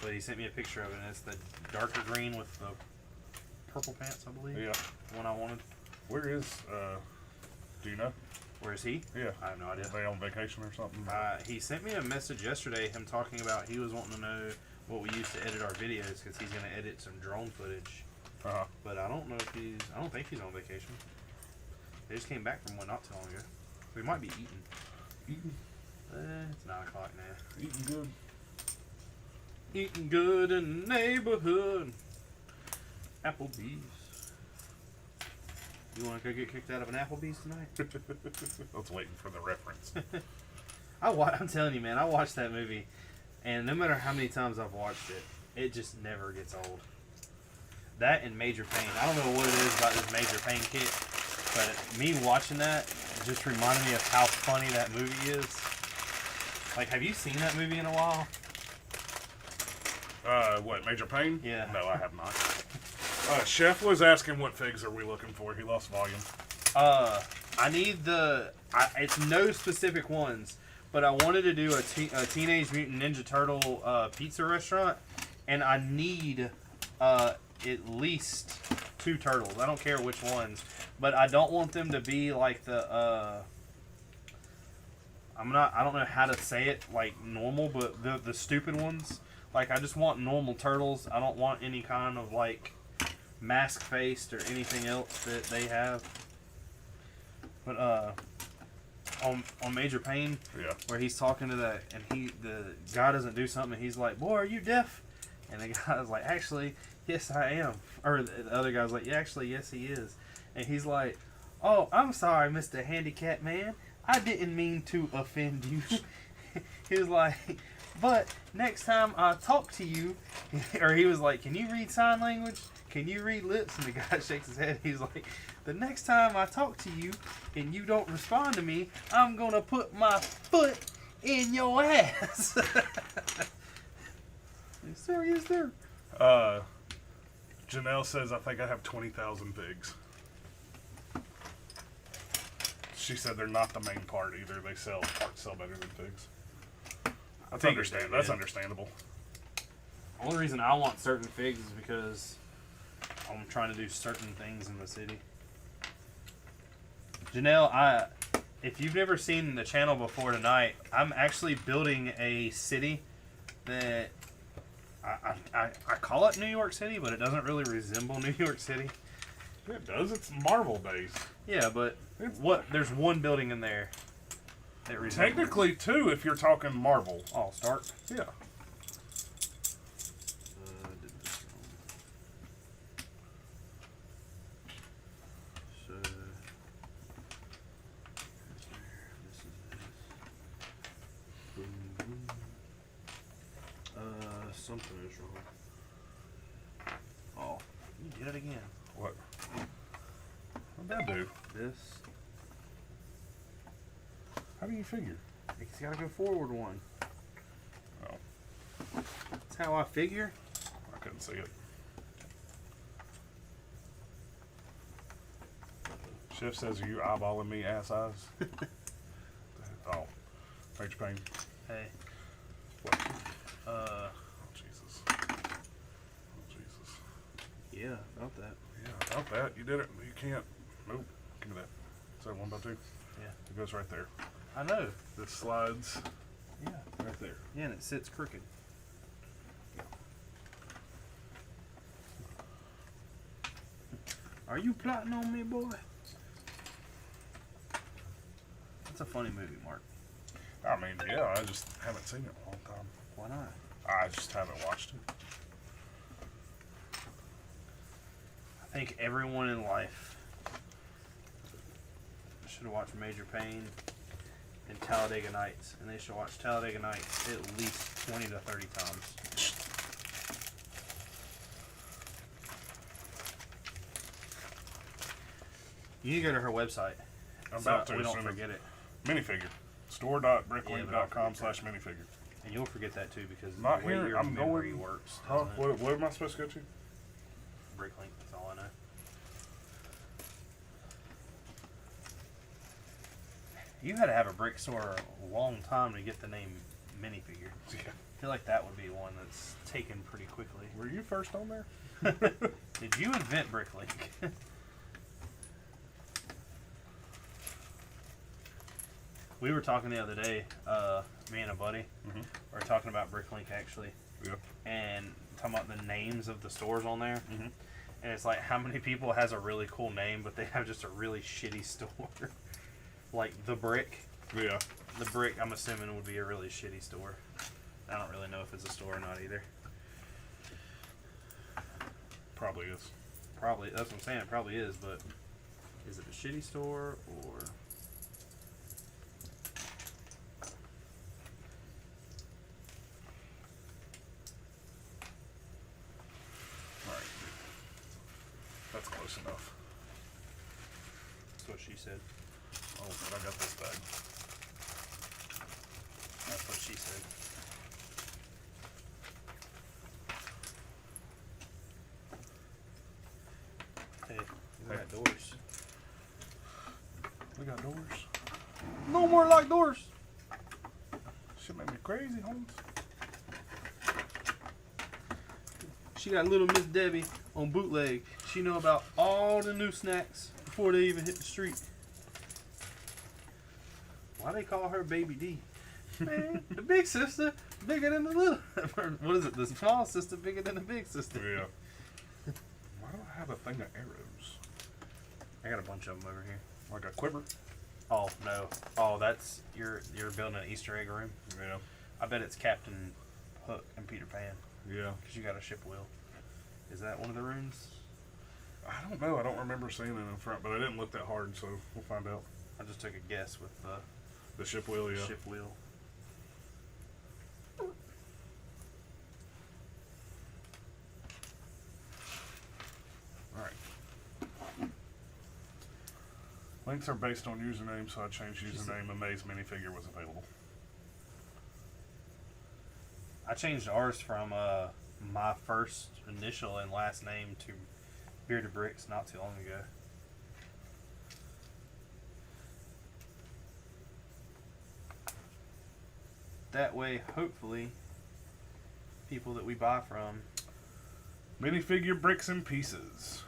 But he sent me a picture of it, and it's the darker green with the purple pants, I believe. Yeah. The one I wanted. Where is, do you know? Where is he? Yeah. I have no idea. Are they on vacation or something? He sent me a message yesterday, him talking about he was wanting to know what we use to edit our videos because he's going to edit some drone footage. Uh-huh. But I don't know if I don't think he's on vacation. They just came back from one not too long ago. We might be eating. Eating. It's 9 o'clock now. Eating good. Eating good in the neighborhood. Applebee's. You want to go get kicked out of an Applebee's tonight? I was waiting for the reference. I'm telling you, man, I watched that movie, and no matter how many times I've watched it, it just never gets old. That and Major Payne. I don't know what it is about this Major Payne kit, but me watching that just reminded me of how funny that movie is. Like, have you seen that movie in a while? What, Major Payne? Yeah. No, I have not. Chef was asking what figs are we looking for. He lost volume. I need it's no specific ones, but I wanted to do a Teenage Mutant Ninja Turtle pizza restaurant, and I need at least 2 turtles. I don't care which ones, but I don't want them to be like the I don't know how to say it like normal, but the stupid ones. Like, I just want normal turtles. I don't want any kind of like mask faced or anything else that they have. But on Major Payne, Yeah. where he's talking to the guy doesn't do something, and he's like, "Boy, are you deaf?" And the guy's like, "Actually, yes, I am." Or the other guy's like, "Yeah, actually, yes, he is." And he's like, "Oh, I'm sorry, Mr. Handicapped Man. I didn't mean to offend you." He was like, "But next time I talk to you," or he was like, "Can you read sign language? Can you read lips?" And the guy shakes his head. He's like, "The next time I talk to you and you don't respond to me, I'm going to put my foot in your ass." Yes, sir. Yes, sir. Janelle says, I think I have 20,000 figs. She said they're not the main part either. Parts sell better than figs. That's Figures they understandable. That's did. understandable. The only reason I want certain figs is because I'm trying to do certain things in the city. Janelle, if you've never seen the channel before tonight, I'm actually building a city that I call it New York City, but it doesn't really resemble New York City. It does. It's marble based. Yeah, but there's one building in there that resembles. Technically, 2 if you're talking marble. I'll start. Yeah. So, something is wrong. Oh, you did it again. What? What'd that do? This. How do you figure? It's gotta go forward one. Oh, That's how I figure. I couldn't see it. Chef says, "Are you eyeballing me, ass eyes?" Oh, Major Payne. Hey. What? Uh. Oh Jesus. Oh Jesus. Yeah, about that. Yeah, about that. You did it. You can't. Nope. Give me that. So 1x2. Yeah. It goes right there. I know. This slides Yeah. right there. Yeah, and it sits crooked. Are you plotting on me, boy? That's a funny movie, Mark. I mean, yeah, I just haven't seen it in a long time. Why not? I just haven't watched it. I think everyone in life should watch Major Payne and Talladega Nights, and they should watch Talladega Nights at least 20 to 30 times. You need to go to her website. I'm so about to. we don't soon as- forget it. Minifigure. Store.bricklink.com / minifigure. And you'll forget that too because Not the way here. your I'm memory going. works. Huh? doesn't it? What am I supposed to go to? Bricklink, that's all I know. You had to have a brick store a long time to get the name minifigure. Yeah. I feel like that would be one that's taken pretty quickly. Were you first on there? Did you invent Bricklink? We were talking the other day, me and a buddy. Mhm. We were talking about Bricklink actually, Yeah. and talking about the names of the stores on there. Mhm. And it's like how many people has a really cool name, but they have just a really shitty store. Like The Brick. Yeah. The Brick, I'm assuming, would be a really shitty store. I don't really know if it's a store or not either. Probably is. Probably, that's what I'm saying, it probably is, but is it a shitty store or... Alright. That's close enough. That's what she said. Oh, but I got this bag. That's what she said. Hey, we got doors. We got doors. No more locked doors! Shit made me crazy, Holmes. She got little Miss Debbie on bootleg. She know about all the new snacks before they even hit the street. Why they call her Baby D? Man, the big sister bigger than the little. What is it? The small sister bigger than the big sister. Yeah. Why do I have a thing of arrows? I got a bunch of them over here. Like a quiver? Oh no! Oh, that's you're building an Easter egg room. Yeah. I bet it's Captain Hook and Peter Pan Yeah. because you got a ship wheel. Is that one of the rooms? I don't know. I don't remember seeing it in front, but I didn't look that hard, so we'll find out. I just took a guess with the The ship wheel, yeah. ship wheel. Alright. Links are based on username, so I changed username. Amaze minifigure was available. I changed ours from my first initial and last name to Bearded Bricks not too long ago. That way, hopefully, people that we buy from. Minifigure bricks and pieces.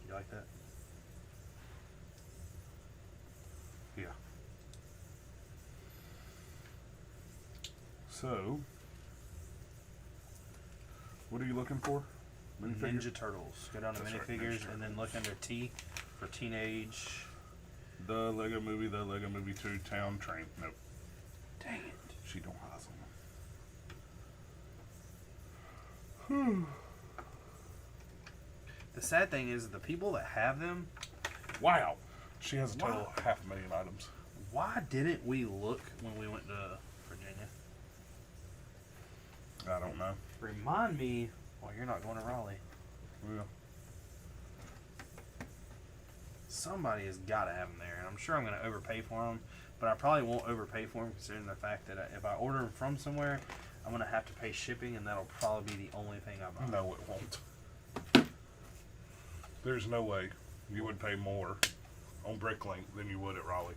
You like that? Yeah. So, what are you looking for? Minifigure? Ninja Turtles. Go down to That's right, minifigures Ninja and then look under T for teenage. The Lego Movie 2, Town Train. Nope. Dang it. She don't has them. The sad thing is the people that have them, Wow. She has a total Wow. of 500,000 items. why didn't we look when we went to Virginia? I don't know. Remind me, well, you're not going to Raleigh. Yeah. Somebody has got to have them there, and I'm sure I'm going to overpay for them. but I probably won't overpay for them considering the fact that if I order them from somewhere, I'm gonna have to pay shipping, and that'll probably be the only thing I buy. No, it won't. There's no way you would pay more on Bricklink than you would at Raleigh.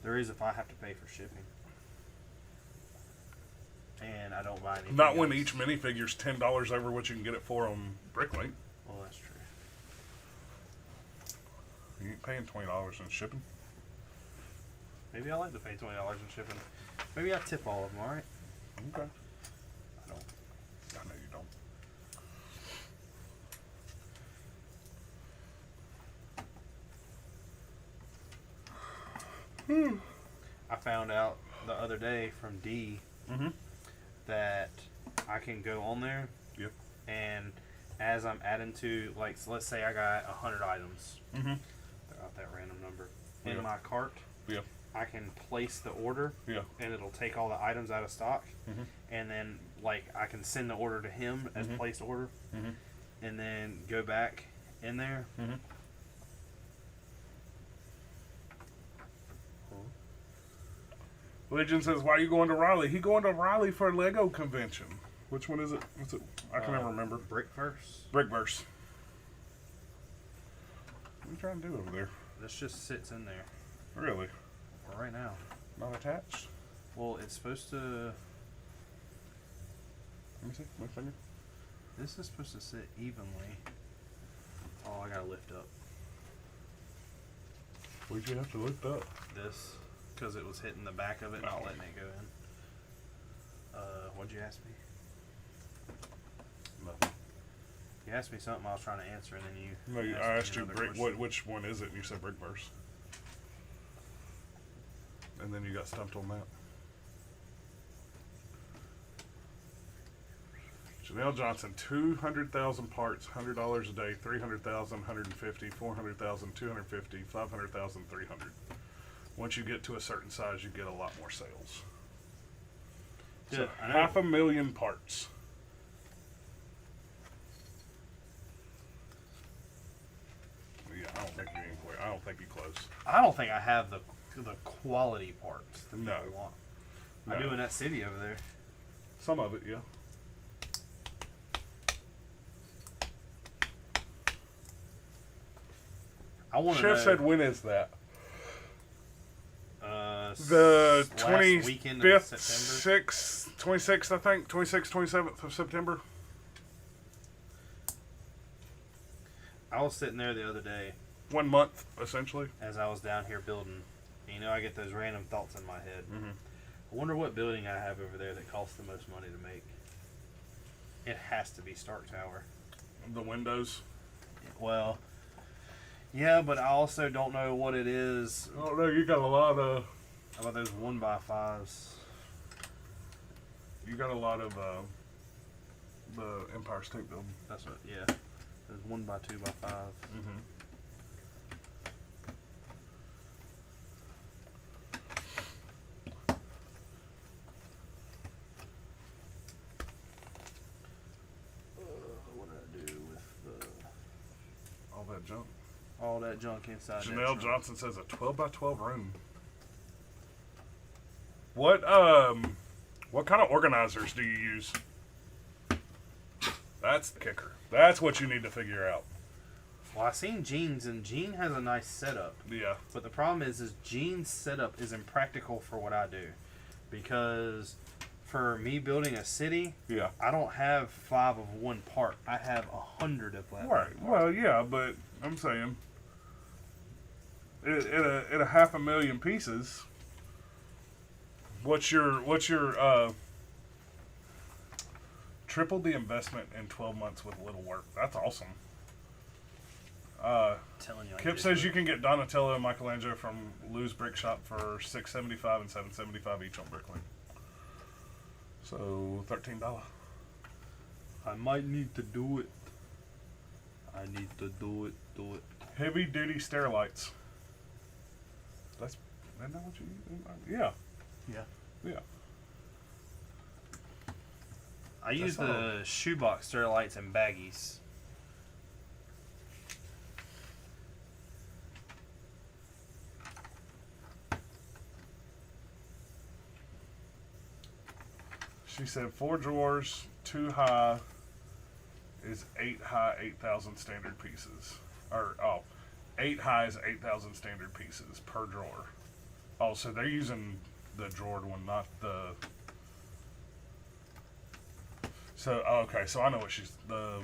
There is if I have to pay for shipping, and I don't buy anything. Not when else. each minifigure's $10 over what you can get it for on Bricklink. Well, that's true. You ain't paying $20 in shipping. Maybe I like to pay $20 in shipping. Maybe I tip all of them. All right. Okay. I don't. I know you don't. I found out the other day from D that I can go on there. Yep. And as I'm adding to, like, so let's say I got 100 items. Mm-hmm. They're out that random number in Yeah. my cart. Yeah. I can place the order. Yeah. And it'll take all the items out of stock. Mhm. And then, like, I can send the order to him as placed order. Mhm. And then go back in there. Mhm. Legend says, "Why are you going to Raleigh?" He going to Raleigh for a Lego convention. Which one is it? What's it? I can never remember. Brickverse. Brickverse. What are you trying to do over there? This just sits in there Really? for right now. Not attached? Well, it's supposed to. Let me see. My finger. This is supposed to sit evenly. Oh, I gotta lift up What'd you have to lift up? this because it was hitting the back of it, not letting it go in. What'd you ask me? Nothing. You asked me something I was trying to answer, and then you. No, I me asked you another brick. question. Which one is it? And you said Brickverse. And then you got stumped on that. Janelle Johnson, 200,000 parts, $100 a day, 300,000, 150, 400,000, 250, 500,000, 300. Once you get to a certain size, you get a lot more sales. So Dude, I know. 500,000 parts. Yeah, I don't think you anywhere. I don't think you close. I don't think I have the quality parts that No. people want. I No. do in that city over there. Some of it, yeah. I want to Chef know. said, when is that? The The last weekend of 25th, September. 26th, I think. 26th, 27th of September. I was sitting there the other day 1 month, essentially. as I was down here building. You know, I get those random thoughts in my head. Mhm. I wonder what building I have over there that costs the most money to make. It has to be Stark Tower. The windows. Well, yeah, but I also don't know what it is. Oh, no, you got a lot of... How about those 1x5s? You got a lot of the Empire State Building. That's what, yeah. Those 1x2x5s. Mm-hmm. What did I do with All that junk. all that junk inside that Janelle trunk? Johnson says a 12 by 12 room. What kind of organizers do you use? That's the kicker. That's what you need to figure out. Well, I seen Gene's, and Gene has a nice setup. Yeah. But the problem is Gene's setup is impractical for what I do. Because for me building a city, Yeah. I don't have 5 of one part. I have 100 of that. Right. one part. Well, yeah, but I'm saying at a 500,000 pieces. What's your triple the investment in 12 months with little work? That's awesome. Telling you, like Kip this, says you can get Donatello and Michelangelo from Lou's Brick Shop for $6.75 and $7.75 each on Bricklink. So $13. I might need to do it. I need to do it. Heavy duty Sterillights. Isn't that what you use? Yeah. Yeah. Yeah. I use That's the shoebox Sterilites and baggies. She said 4 drawers, 2 high is 8 high, 8,000 standard pieces. 8 high is 8,000 standard pieces per drawer. Oh, so they're using the drawered one, not the. So okay, so I know what she's the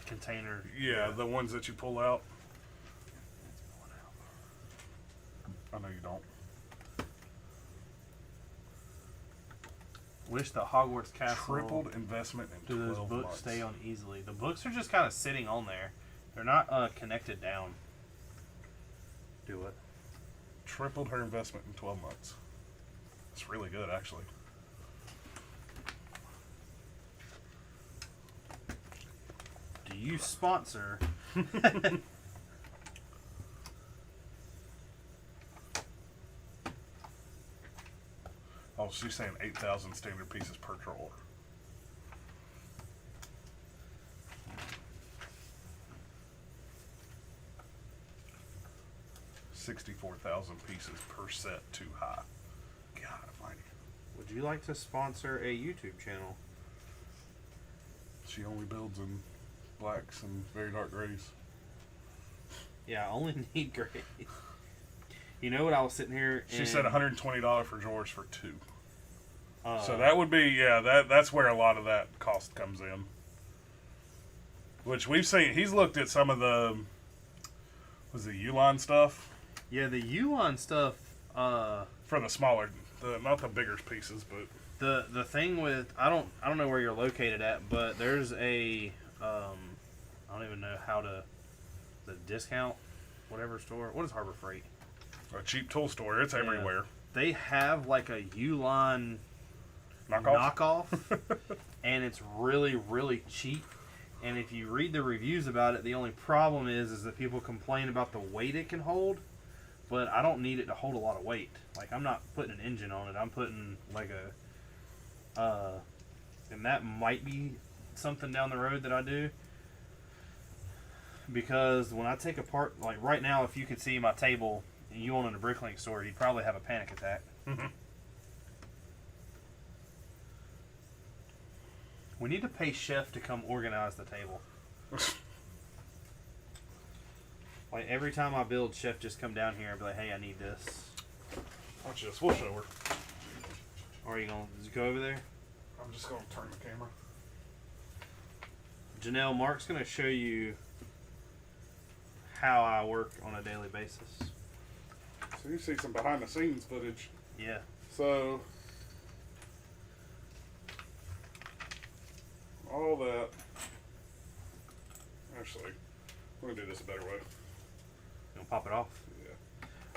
container. Yeah, the ones that you pull out. I know you don't. Wish the Hogwarts Castle. Tripled investment in Do 12 those books months. stay on easily? The books are just kind of sitting on there. They're not connected down. Do it. Tripled her investment in 12 months. It's really good, actually. Do you sponsor? Oh, she's saying 8,000 standard pieces per drawer. $64,000 pieces per set, too high. God almighty. Would you like to sponsor a YouTube channel? She only builds in blacks and very dark grays. Yeah, I only need gray. You know what? I was sitting here. She said $120 for drawers for 2. So Uh, that would be, that's where a lot of that cost comes in. Which we've seen, he's looked at some of the, was it Uline stuff? Yeah, the Uline stuff. For the smaller, not the bigger pieces, but The thing with I don't know where you're located at, but there's a I don't even know how to the discount whatever store. What is Harbor Freight? a cheap tool store, it's everywhere. They have like a Uline Knockoff? and it's really really cheap. And if you read the reviews about it, the only problem is that people complain about the weight it can hold. But I don't need it to hold a lot of weight. Like, I'm not putting an engine on it. I'm putting like a and that might be something down the road that I do. Because when I take apart, like right now, if you could see my table and you owned a Bricklink store, you'd probably have a panic attack. We need to pay Chef to come organize the table. Like every time I build, Chef just come down here and be like, "Hey, I need this." Watch this, we'll show her. Or are you gonna just go over there? I'm just going to turn the camera. Janelle, Mark's gonna show you how I work on a daily basis. So you see some behind the scenes footage. Yeah. So, all that. Actually, we're going to do this a better way. You gonna pop it off?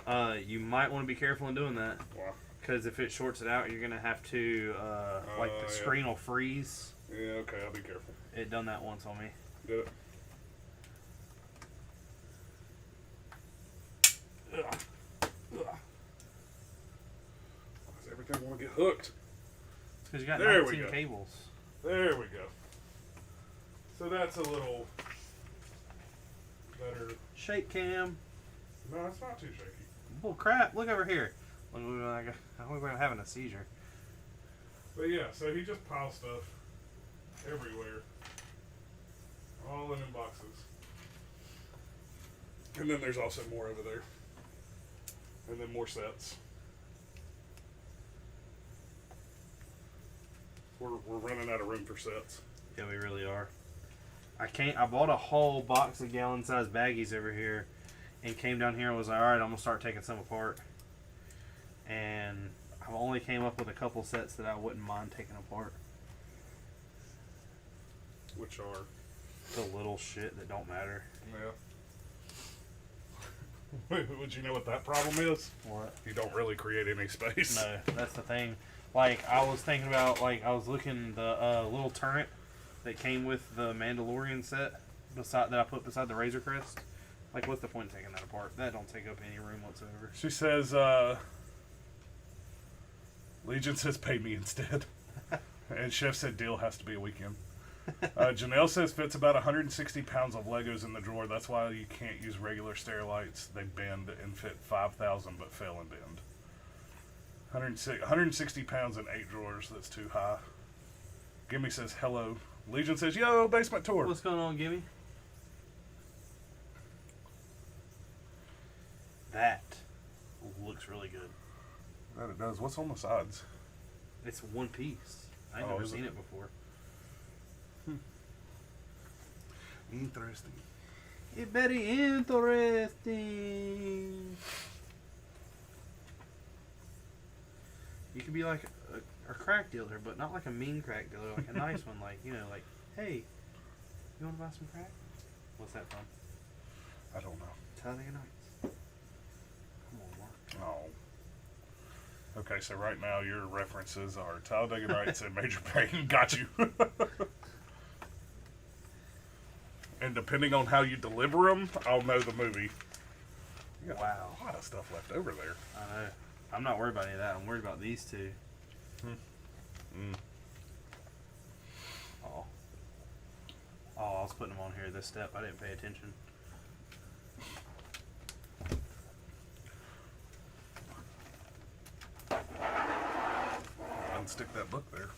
Yeah. You might want to be careful in doing that. Wow. Because if it shorts it out, you're gonna have to like the Yeah. screen will freeze. Yeah, okay, I'll be careful. It done that once on me. Did it? Ugh. Why does everything want to get hooked? It's because you got There we 19 go. cables. There we go. So that's a little better. Shake cam. No, it's not too shaky. Bull crap! Look over here. Look, I think I'm having a seizure. But yeah, so he just piles stuff everywhere. All in boxes. And then there's also more over there. And then more sets. We're running out of room for sets. Yeah, we really are. I bought a whole box of gallon-sized baggies over here, and came down here and was like, all right, I'm gonna start taking some apart. And I've only came up with a couple sets that I wouldn't mind taking apart. Which are? The little shit that don't matter. Yeah. Would you know what that problem is? What? You don't really create any space. No, that's the thing. Like, I was thinking about, I was looking the little turret that came with the Mandalorian set that I put beside the Razor Crest. Like, what's the point of taking that apart? That don't take up any room whatsoever. She says, Legion says pay me instead. And Chef said deal has to be a weekend. Janelle says fits about 160 pounds of Legos in the drawer. That's why you can't use regular Stereolites. They bend and fit 5,000 but fail and bend. 160 pounds in 8 drawers. That's too high. Gimme says hello. Legion says, yo, basement tour. What's going on, Gimme? That looks really good. That it does. What's on the sides? It's one piece. I've Oh, never is seen it? it before. Interesting. It's very interesting. You could be like a crack dealer, but not like a mean crack dealer, like a nice one, like, you know, like, hey, you want to buy some crack? What's that from? I don't know. Talladega Nights. Come on, Mark. Oh. Okay, so right now your references are Talladega Nights and Major Payne. Got you. And depending on how you deliver them, I'll know the movie. You got Wow. a lot of stuff left over there. I know. I'm not worried about any of that. I'm worried about these two. Oh. Oh, I was putting them on here this step. I didn't pay attention. Unstick that book there.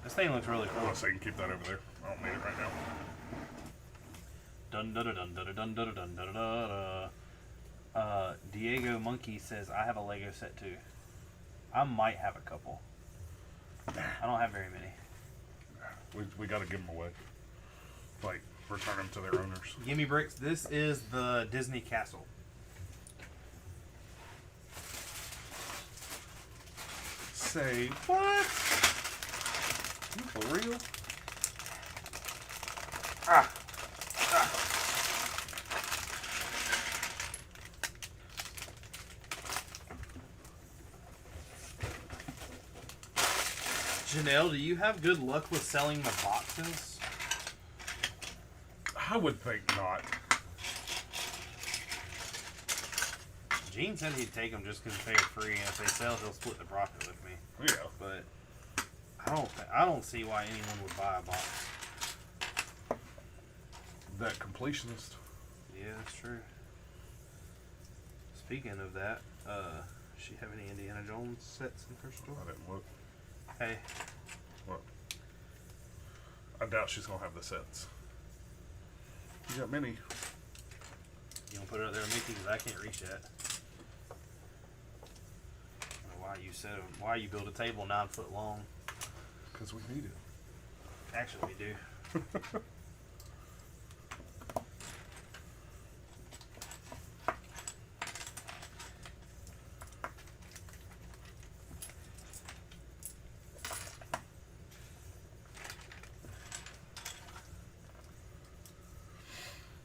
This thing looks really cool. So you can keep that over there. I don't need it right now. Dun dun dun dun dun dun dun dun dun dun. Diego Monkey says, I have a Lego set too. I might have a couple. I don't have very many. We got to give them away. Like, return them to their owners. Gimme Bricks, this is the Disney Castle. Say what? You for real? Janelle, do you have good luck with selling the boxes? I would think not. Gene said he'd take them just because they're free, and if they sell, he'll split the profit with me. Yeah. But I don't see why anyone would buy a box. That completionist. Yeah, that's true. Speaking of that, does she have any Indiana Jones sets in her store? I didn't look. Hey, What? I doubt she's going to have the sets. You got many. you gonna put it up there with me because I can't reach that. I don't know why you build a table 9 foot long? Because we need it. Actually, we do.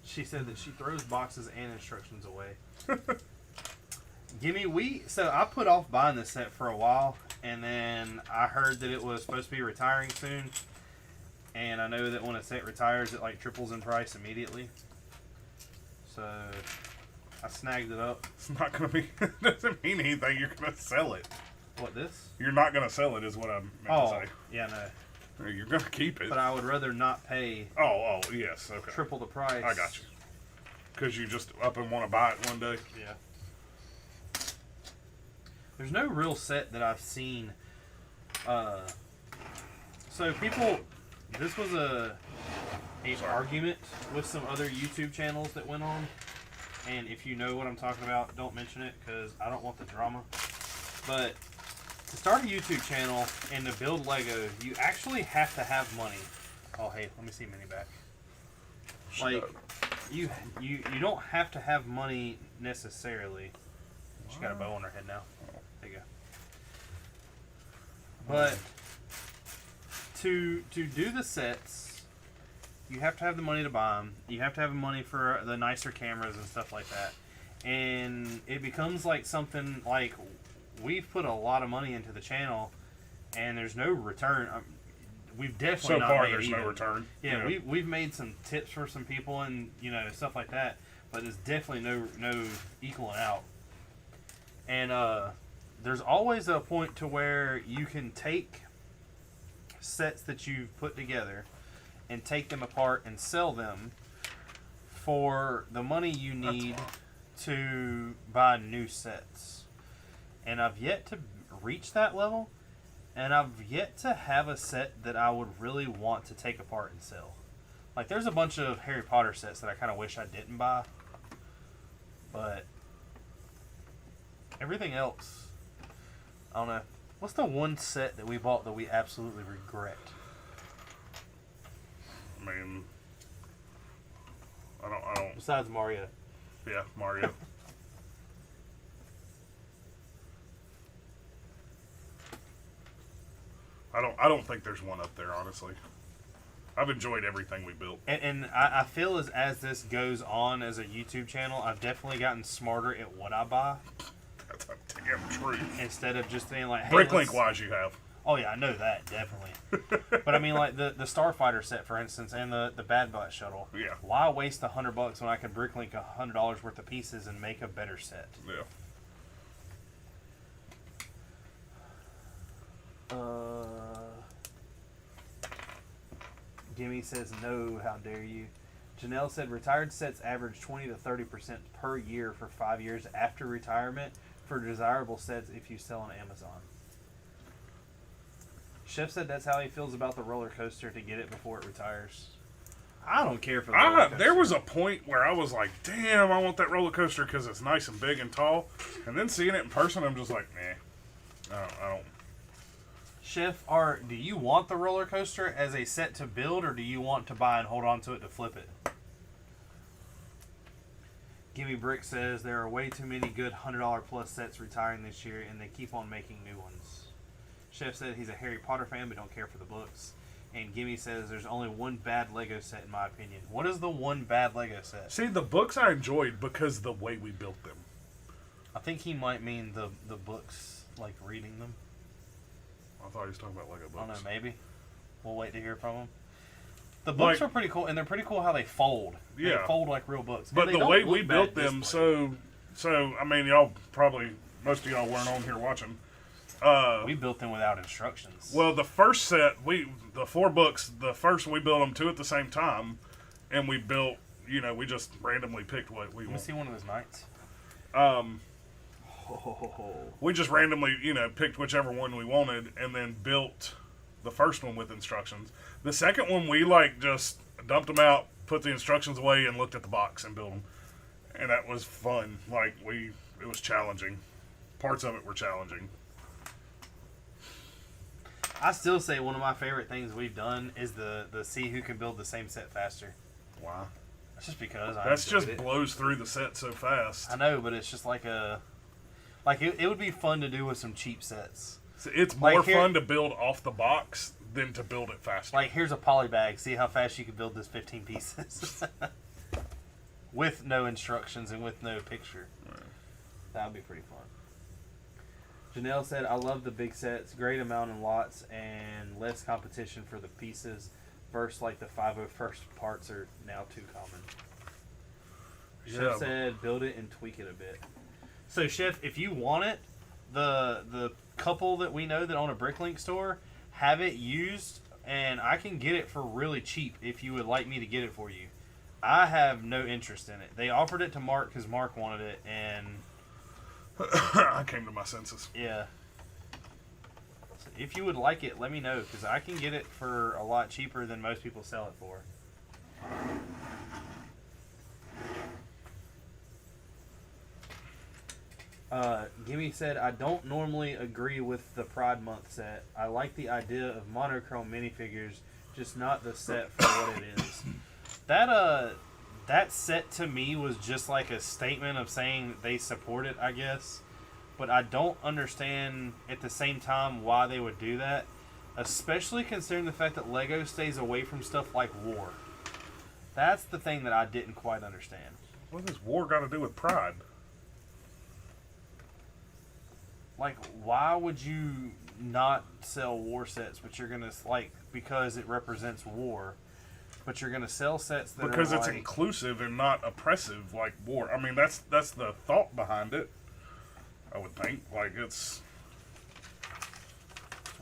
She said that she throws boxes and instructions away. So I put off buying this set for a while, and then I heard that it was supposed to be retiring soon. And I know that when a set retires, it like triples in price immediately. So I snagged it up. It's not going to be, doesn't mean anything. You're going to sell it. What, this? You're not going to sell it is what I meant to say. yeah, no. You're going to keep it. But I would rather not pay Oh, yes, okay. triple the price. I got you. Because you just up and want to buy it one day. Yeah. There's no real set that I've seen. So people, this was an argument with some other YouTube channels that went on. And if you know what I'm talking about, don't mention it because I don't want the drama. But to start a YouTube channel and to build Lego, you actually have to have money. Oh, hey, let me see Minnie back. Like, you don't have to have money necessarily. She got a bow on her head now. There you go. But to do the sets, you have to have the money to buy them. You have to have the money for the nicer cameras and stuff like that. And it becomes like something like we've put a lot of money into the channel, and there's no return. We've definitely So not far, made there's even. no return. Yeah, we've made some tips for some people and stuff like that, but there's definitely no equaling out. And there's always a point to where you can take sets that you've put together and take them apart and sell them for the money you need to buy new sets. And I've yet to reach that level. And I've yet to have a set that I would really want to take apart and sell. Like, there's a bunch of Harry Potter sets that I kind of wish I didn't buy. But everything else, I don't know. What's the one set that we bought that we absolutely regret? I mean, I don't. Besides Mario. Yeah, Mario. I don't think there's one up there, honestly. I've enjoyed everything we built. And I feel as this goes on as a YouTube channel, I've definitely gotten smarter at what I buy. That's a damn truth. Instead of just being like, hey, Bricklink wise, you have. Oh yeah, I know that, definitely. But I mean, like the Starfighter set, for instance, and the Bad Bot Shuttle. Yeah. Why waste $100 when I could Bricklink $100 worth of pieces and make a better set? Yeah. Gimme says no, how dare you. Janelle said retired sets average 20 to 30% per year for 5 years after retirement for desirable sets if you sell on Amazon. Chef said that's how he feels about the roller coaster to get it before it retires. I don't care for the roller coaster. There was a point where I was like, damn, I want that roller coaster because it's nice and big and tall. And then seeing it in person, I'm just like, nah. I don't. Chef, do you want the roller coaster as a set to build, or do you want to buy and hold on to it to flip it? Gimme Brick says there are way too many good $100 plus sets retiring this year, and they keep on making new ones. Chef said he's a Harry Potter fan but don't care for the books. And Gimme says there's only one bad Lego set in my opinion. What is the one bad Lego set? See, the books I enjoyed because of the way we built them. I think he might mean the books, like reading them. I thought he was talking about Lego books. I don't know, maybe. We'll wait to hear from him. The books are pretty cool, and they're pretty cool how they fold. Yeah. They fold like real books. But the way we built them, so I mean, y'all probably, most of y'all weren't on here watching. We built them without instructions. Well, the first set, the 4 books, the first we built them 2 at the same time, and we built, we just randomly picked what we Let me want. see one of those knights. We just randomly, picked whichever one we wanted, and then built the first one with instructions. The second one, we just dumped them out, put the instructions away, and looked at the box and built them. And that was fun. It was challenging. Parts of it were challenging. I still say one of my favorite things we've done is the see who can build the same set faster. Wow. That's just because blows through the set so fast. I know, but it's just like it would be fun to do with some cheap sets. It's more fun to build off the box than to build it faster. Like, here's a poly bag. See how fast you can build this 15 pieces. With no instructions and with no picture. Right. That would be pretty fun. Janelle said, I love the big sets. Great amount in lots and less competition for the pieces. Versus, like, the 501st parts are now too common. Chef said, build it and tweak it a bit. So, Chef, if you want it, the couple that we know that own a Bricklink store have it used, and I can get it for really cheap if you would like me to get it for you. I have no interest in it. They offered it to Mark because Mark wanted it, and I came to my senses. Yeah. So if you would like it, let me know, because I can get it for a lot cheaper than most people sell it for. Gimme said, I don't normally agree with the Pride Month set. I like the idea of monochrome minifigures, just not the set for what it is. That set to me was just like a statement of saying they support it, I guess. But I don't understand at the same time why they would do that, especially considering the fact that Lego stays away from stuff like war. That's the thing that I didn't quite understand. What does war got to do with Pride? Like, why would you not sell war sets, but you're gonna because it represents war, but you're gonna sell sets that because it's inclusive and not oppressive like war. I mean, that's the thought behind it. I would think it's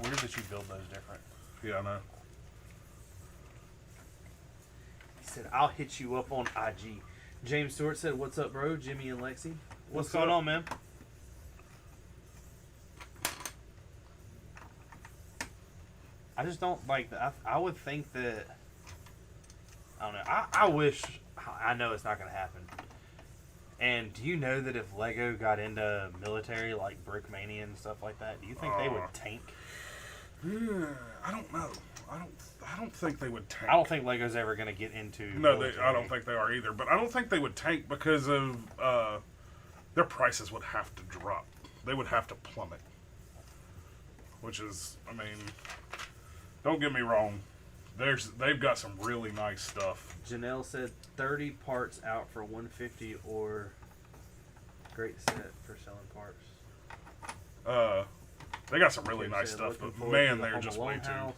weird that you build those different. Yeah, I know. He said, "I'll hit you up on IG." James Stewart said, "What's up, bro? Jimmy and Lexi, what's going on, man?" I just don't like that. I would think that. I don't know. I wish. I know it's not going to happen. And do you know that if Lego got into military like Brickmania and stuff like that, do you think they would tank? I don't know. I don't think they would tank. I don't think Lego's ever going to get into. No, military. I don't think they are either. But I don't think they would tank because of their prices would have to drop. They would have to plummet. Which is, I mean, don't get me wrong. They've got some really nice stuff. Janelle said 30 parts out for $150 or great set for selling parts. They got some really Kim nice said, stuff, "Looking but forward man, to the they're Home just Alone way too. house."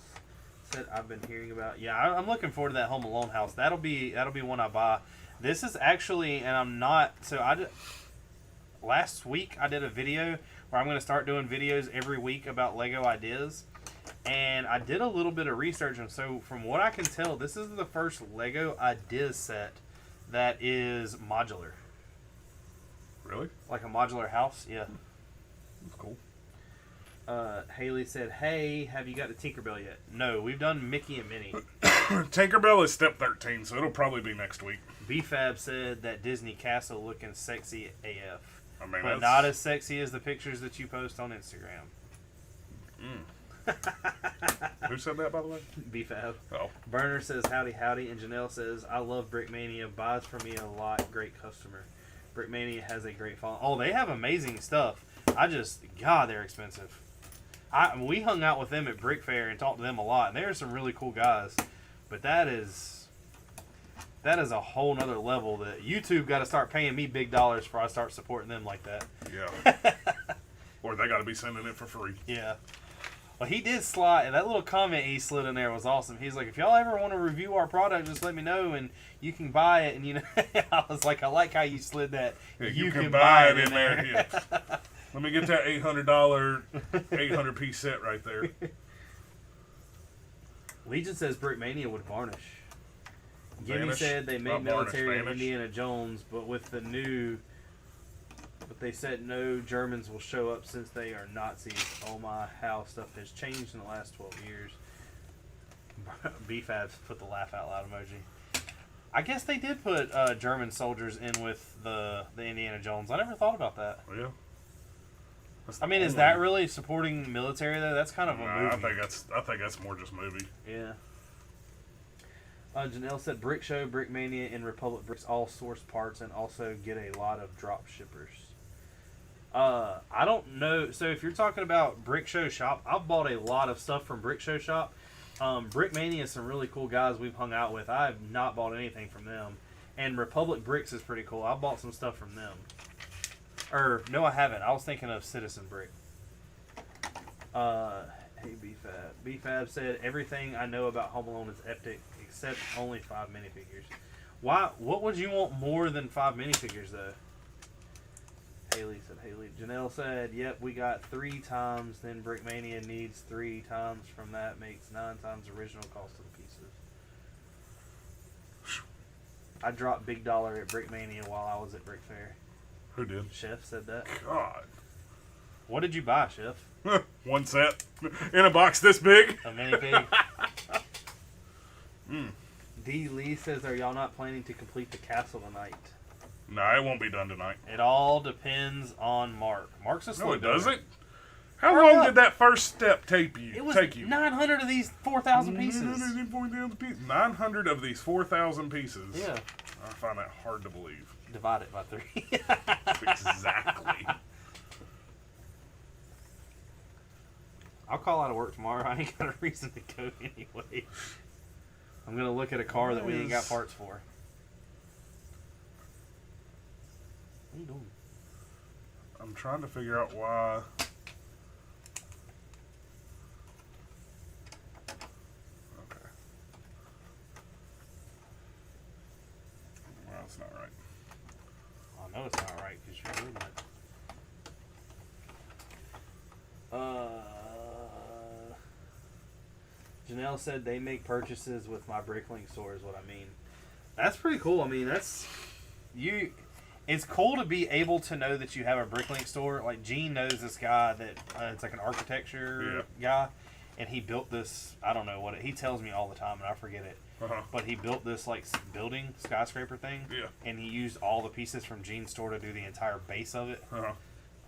Said I've been hearing about. Yeah, I'm looking forward to that Home Alone house. That'll be one I buy. This is actually, and I'm not. So last week I did a video where I'm going to start doing videos every week about Lego ideas. And I did a little bit of research, and so from what I can tell, this is the first Lego ideas set that is modular. Really? Like a modular house, yeah. That's cool. Haley said, "Hey, have you got the Tinkerbell yet?" No, we've done Mickey and Minnie. Tinkerbell is step 13, so it'll probably be next week. BFAB said that Disney Castle looking sexy AF. I mean, But not as sexy as the pictures that you post on Instagram. Who said that, by the way? BFAB. Oh. Burner says, "Howdy, howdy." And Janelle says, "I love Brickmania. Buys for me a lot. Great customer. Brickmania has a great following." Oh, they have amazing stuff. God, they're expensive. We hung out with them at Brick Fair and talked to them a lot. And they're some really cool guys. But that is a whole nother level that YouTube got to start paying me big dollars before I start supporting them like that. Yeah. Or they got to be sending it for free. Yeah. Well, he did slide, and that little comment he slid in there was awesome. He's like, "If y'all ever want to review our product, just let me know, and you can buy it." And, I was like, I like how you slid that. Yeah, you can buy it in there. Yeah. Let me get that $800 800-piece set right there. Legion says Brickmania would varnish. Gimme Vanish? said they made Not varnish, military of vanish. Indiana Jones, but they said no Germans will show up since they are Nazis. Oh my, how stuff has changed in the last 12 years. BFABs put the laugh out loud emoji. I guess they did put German soldiers in with the Indiana Jones. I never thought about that. Yeah. I mean, is that really supporting military though? That's kind of a movie. I think that's more just movie. Yeah. Janelle said Brick Show, Brickmania, and Republic Bricks all source parts and also get a lot of drop shippers. I don't know. So if you're talking about Brick Show Shop, I've bought a lot of stuff from Brick Show Shop. Brickmania is some really cool guys we've hung out with. I have not bought anything from them. And Republic Bricks is pretty cool. I bought some stuff from them. No, I haven't. I was thinking of Citizen Brick. Hey, BFAB. BFAB said, everything I know about Home Alone is epic, except only 5 minifigures. Why? What would you want more than 5 minifigures, though? Haley said, Haley. Janelle said, yep, we got 3 times, then Brickmania needs 3 times. From that makes 9 times the original cost of the pieces. I dropped big dollar at Brickmania while I was at Brick Fair. Who did? Chef said that. God. What did you buy, Chef? One set. In a box this big. A minifig. D. Lee says, are y'all not planning to complete the castle tonight? No, it won't be done tonight. It all depends on Mark. Mark's a slow No, it builder. doesn't. How Hurry long up. did that first step take you? It was take you? 900 of these 4,000 pieces. 900 of these 4,000 pieces. Yeah. I find that hard to believe. Divide it by 3. Exactly. I'll call out of work tomorrow. I ain't got a reason to go anyway. I'm going to look at a car that we ain't got parts for. What are you doing? I'm trying to figure out why. Okay. Well, that's not right. I know it's not right because you're doing it. Janelle said they make purchases with my Bricklink store is what I mean. That's pretty cool. I mean, it's cool to be able to know that you have a Bricklink store. Like, Gene knows this guy that it's like an architecture guy. and he built this. I don't know what he tells me all the time, and I forget it. But he built this like building skyscraper thing, Yeah. and he used all the pieces from Gene's store to do the entire base of it,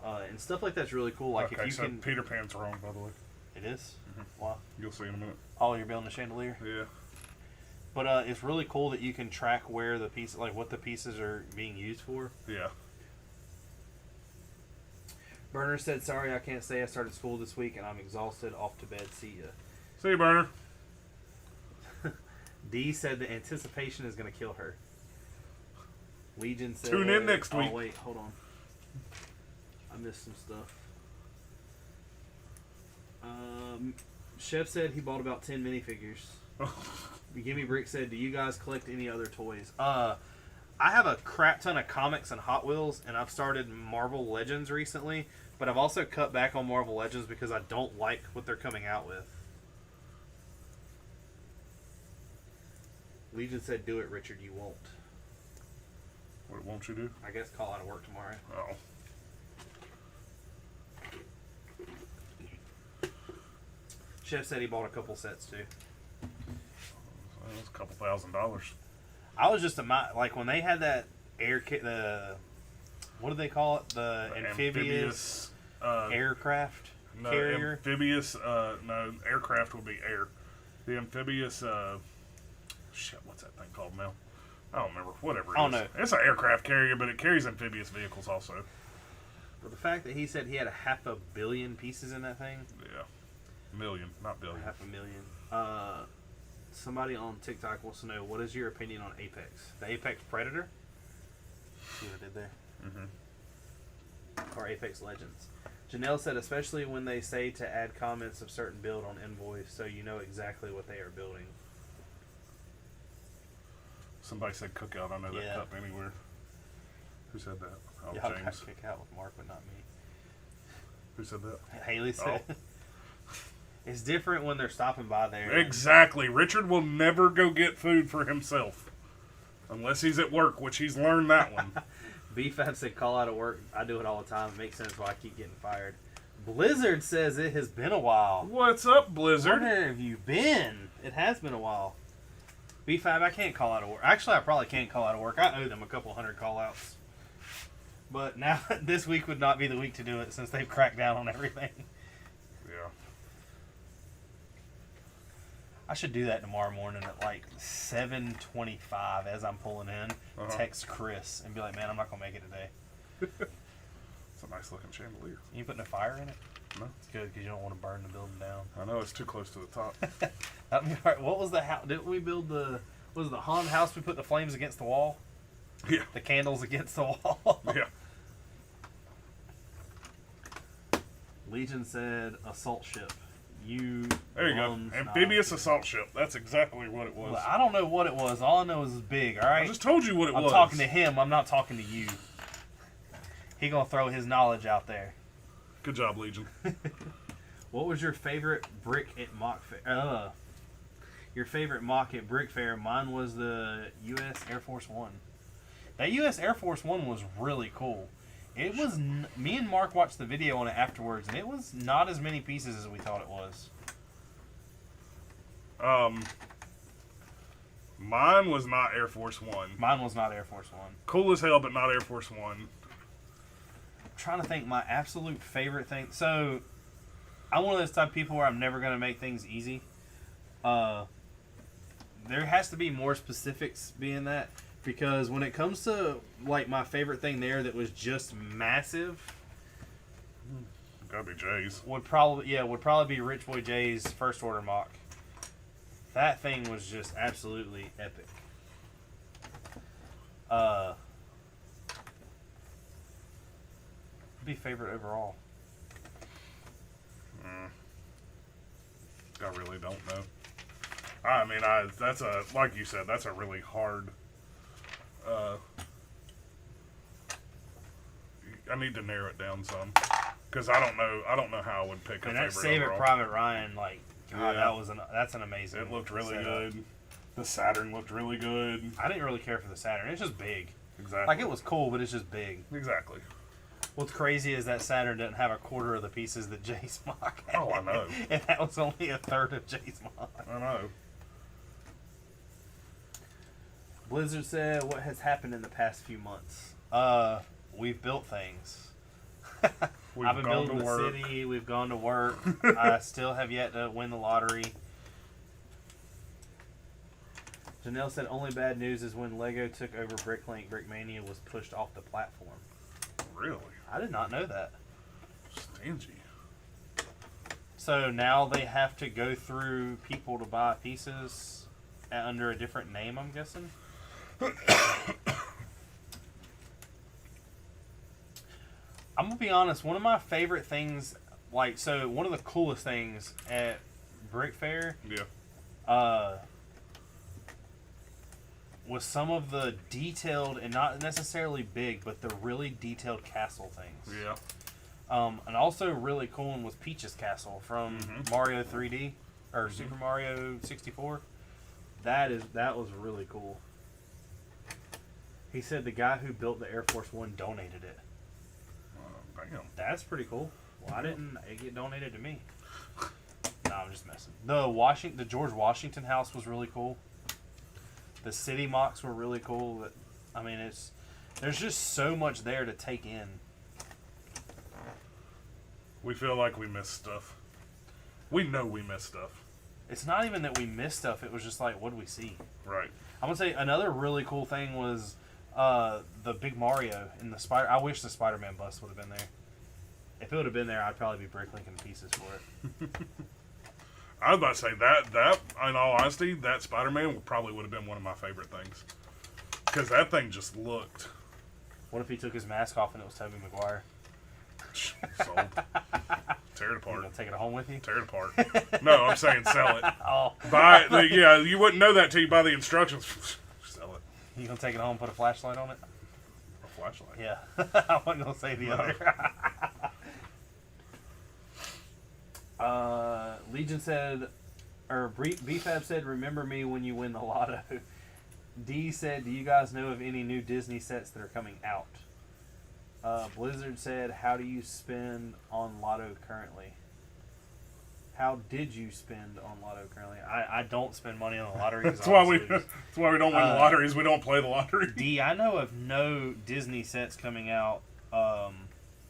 and stuff like that's really cool. Like okay, if you so can, Peter Pan's wrong, by the way. it is. Wow. You'll see in a minute. Oh, you're building a chandelier. Yeah. But it's really cool that you can track where the piece, like what the pieces are being used for. Yeah. Burner said, "Sorry, I can't stay. I started school this week and I'm exhausted. Off to bed. See ya." See you, Burner. D said the anticipation is going to kill her. Legion said, Tune in next week. Oh wait, hold on. I missed some stuff. Chef said he bought about 10 minifigures. Gimme Brick said, "Do you guys collect any other toys?" I have a crap ton of comics and Hot Wheels, and I've started Marvel Legends recently, but I've also cut back on Marvel Legends because I don't like what they're coming out with. Legion said, "Do it, Richard, you won't." What won't you do? I guess call out of work tomorrow. Oh. Chef said he bought a couple sets too. Well, that's a couple $1,000. I was just like when they had that the what do they call it? The amphibious aircraft carrier. Amphibious. No, aircraft would be air. The amphibious. Shit, what's that thing called now? I don't remember. Whatever it is. I don't know. It's an aircraft carrier, but it carries amphibious vehicles also. But the fact that he said he had 500 million pieces in that thing. Yeah. Million, not billion. 500,000. Somebody on TikTok wants to know, what is your opinion on Apex? The Apex Predator? See what I did there? Or Apex Legends. Janelle said, especially when they say to add comments of certain build on invoice so you know exactly what they are building. Somebody said cookout. I know that Yeah. cup anywhere. Who said that? Oh, Y'all got James. kicked out with Mark, but not me. Who said that? Haley said, it's different when they're stopping by there. Exactly. Richard will never go get food for himself. Unless he's at work, which he's learned that one. BFAB said, call out of work. I do it all the time. It makes sense why I keep getting fired. Blizzard says it has been a while. What's up, Blizzard? Where have you been? It has been a while. B5, I can't call out of work. Actually, I probably can't call out of work. I owe them a couple hundred call outs. But now, this week would not be the week to do it since they've cracked down on everything. Yeah. I should do that tomorrow morning at like 7:25 as I'm pulling in. Text Chris and be like, man, I'm not going to make it today. It's a nice looking chandelier. You putting a fire in it? No. It's good because you don't want to burn the building down. I know it's too close to the top. That'd be all right. What was the house? Didn't we build the... Was it the haunted house we put the flames against the wall? Yeah. The candles against the wall? Yeah. Legion said assault ship. There you go. Amphibious assault ship. That's exactly what it was. Well, I don't know what it was. All I know is it's big, alright? I just told you what it was. I'm talking to him. I'm not talking to you. He gonna throw his knowledge out there. Good job, Legion. What was your favorite brick at mock fair? Your favorite mock at Brick Fair? Mine was the U.S. Air Force One. That U.S. Air Force One was really cool. It was. Me and Mark watched the video on it afterwards, and it was not as many pieces as we thought it was. Mine was not Air Force One. Mine was not Air Force One. Cool as hell, but not Air Force One. I'm trying to think my absolute favorite thing. So, I'm one of those type of people where I'm never going to make things easy. There has to be more specifics being that. Because when it comes to, like, my favorite thing there that was just massive... Gotta be Jay's. Would probably be Rich Boy Jay's First Order mock. That thing was just absolutely epic. Be favorite overall. I really don't know. I mean, that's a, like you said, that's a really hard. I need to narrow it down some, because I don't know how I would pick a And favorite that Save It overall. Private Ryan, like, God, Yeah. that's an amazing. It looked really setup. good. The Saturn looked really good. I didn't really care for the Saturn. It's just big. Exactly. Like, it was cool, but it's just big. Exactly. What's crazy is that Saturn doesn't have a quarter of the pieces that Jay's mock had. Oh, I know. And that was only a third of Jay's mock. I know. Blizzard said, what has happened in the past few months? We've built things. We've I've been gone building to the work. city. We've gone to work. I still have yet to win the lottery. Janelle said, only bad news is when Lego took over Bricklink, Brickmania was pushed off the platform. Really? I did not know that. Stingy. So now they have to go through people to buy pieces under a different name, I'm guessing? I'm going to be honest, one of my favorite things, one of the coolest things at Brick Fair, was some of the detailed, and not necessarily big, but the really detailed castle things. Yeah. And also really cool one was Peach's Castle from Mario 3D, or Super Mario 64. That was really cool. He said the guy who built the Air Force One donated it. Damn. That's pretty cool. Why didn't it get donated to me? No, I'm just messing. The George Washington house was really cool. The city mocks were really cool. There's just so much there to take in. We feel like we missed stuff. We know we missed stuff. It's not even that we missed stuff. It was just like, what do we see? Right. I'm gonna say another really cool thing was the big Mario in the Spider. I wish the Spider-Man bust would have been there. If it would have been there, I'd probably be bricklinking pieces for it. I was about to say that in all honesty, that Spider-Man probably would have been one of my favorite things. Because that thing just looked. What if he took his mask off and it was Tobey Maguire? Sold. Tear it You apart. gonna take it home with you? Tear it apart. No, I'm saying sell it. Oh, Buy it. Yeah, you wouldn't know that till you buy the instructions. Sell it. you gonna take it home and put a flashlight on it? A flashlight. Yeah. I wasn't gonna say the other. Legion said, or BFAB said, remember me when you win the lotto. D said, do you guys know of any new Disney sets that are coming out? Blizzard said, how do you spend on lotto currently? How did you spend on lotto currently? I don't spend money on the lottery. That's why we don't win the lotteries. We don't play the lottery. D, I know of no Disney sets coming out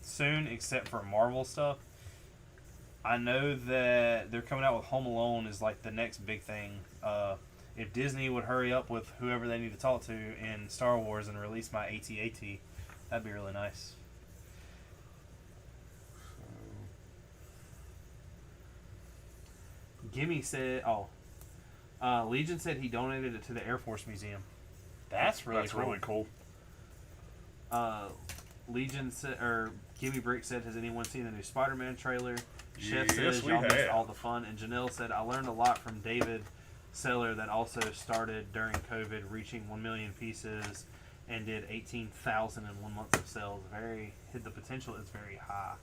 soon except for Marvel stuff. I know that they're coming out with Home Alone is like the next big thing. If Disney would hurry up with whoever they need to talk to in Star Wars and release my AT-AT, that'd be really nice. Gimme said, Legion said he donated it to the Air Force Museum. That's really cool. Legion said, or Gimme Brick said, has anyone seen the new Spider-Man trailer? Chef says y'all missed all the fun. And Janelle said, I learned a lot from David Seller that also started during COVID, reaching 1 million pieces and did 18,000 in 1 month of sales. The potential is very high.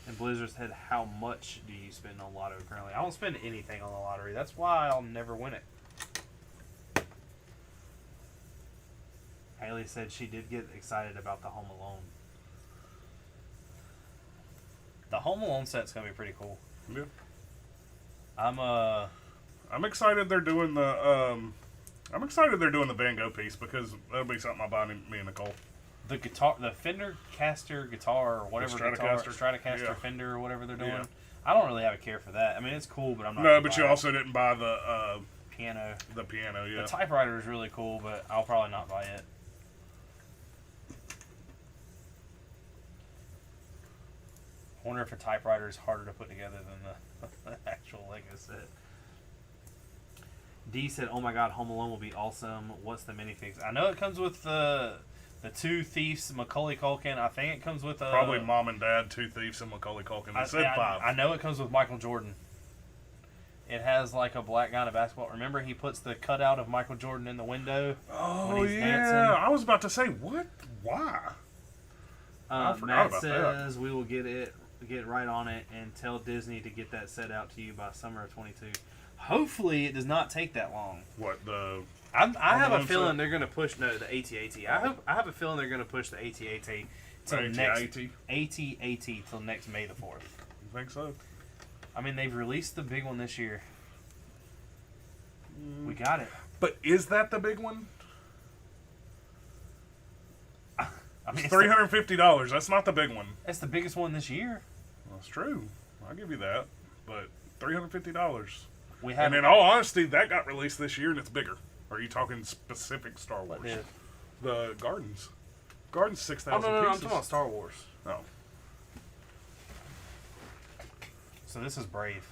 And Blizzard said, how much do you spend on lotto currently? I don't spend anything on the lottery. That's why I'll never win it. Haley said she did get excited about the Home Alone. The Home Alone set's gonna be pretty cool. Yeah. I'm excited they're doing the Van Gogh piece because that'll be something I'll buy me and Nicole. The guitar, the Fender Caster guitar or whatever Stratocaster. Stratocaster Fender or whatever they're doing. Yeah. I don't really have a care for that. I mean, it's cool, but I'm not. No, but you also didn't buy the piano. The piano, yeah. The typewriter is really cool, but I'll probably not buy it. I wonder if a typewriter is harder to put together than the actual Lego set. D said, "Oh my God, Home Alone will be awesome. What's the minifix?" I know it comes with the two thieves, Macaulay Culkin. I think it comes with probably mom and dad, two thieves, and Macaulay Culkin. I said 5. I know it comes with Michael Jordan. It has like a black guy in a basketball. Remember, he puts the cutout of Michael Jordan in the window. Oh when he's yeah, dancing. I was about to say what? Why? I forgot Matt about says we will get right on it and tell Disney to get that set out to you by summer of 22. Hopefully, it does not take that long. What the? I have a feeling they're going to push the AT-AT. I have a feeling they're going to push the AT-AT till next AT-AT? AT till next May the 4th. You think so? I mean, they've released the big one this year. We got it. But is that the big one? I mean, It's $350. That's not the big one. it's the biggest one this year. That's true. I'll give you that. But $350. We And have in all honesty, that got released this year and it's bigger. Are you talking specific Star Wars? Yeah. The Gardens. Gardens Oh 6,000 no, I'm pieces. talking about Star Wars. Oh. So this is Brave.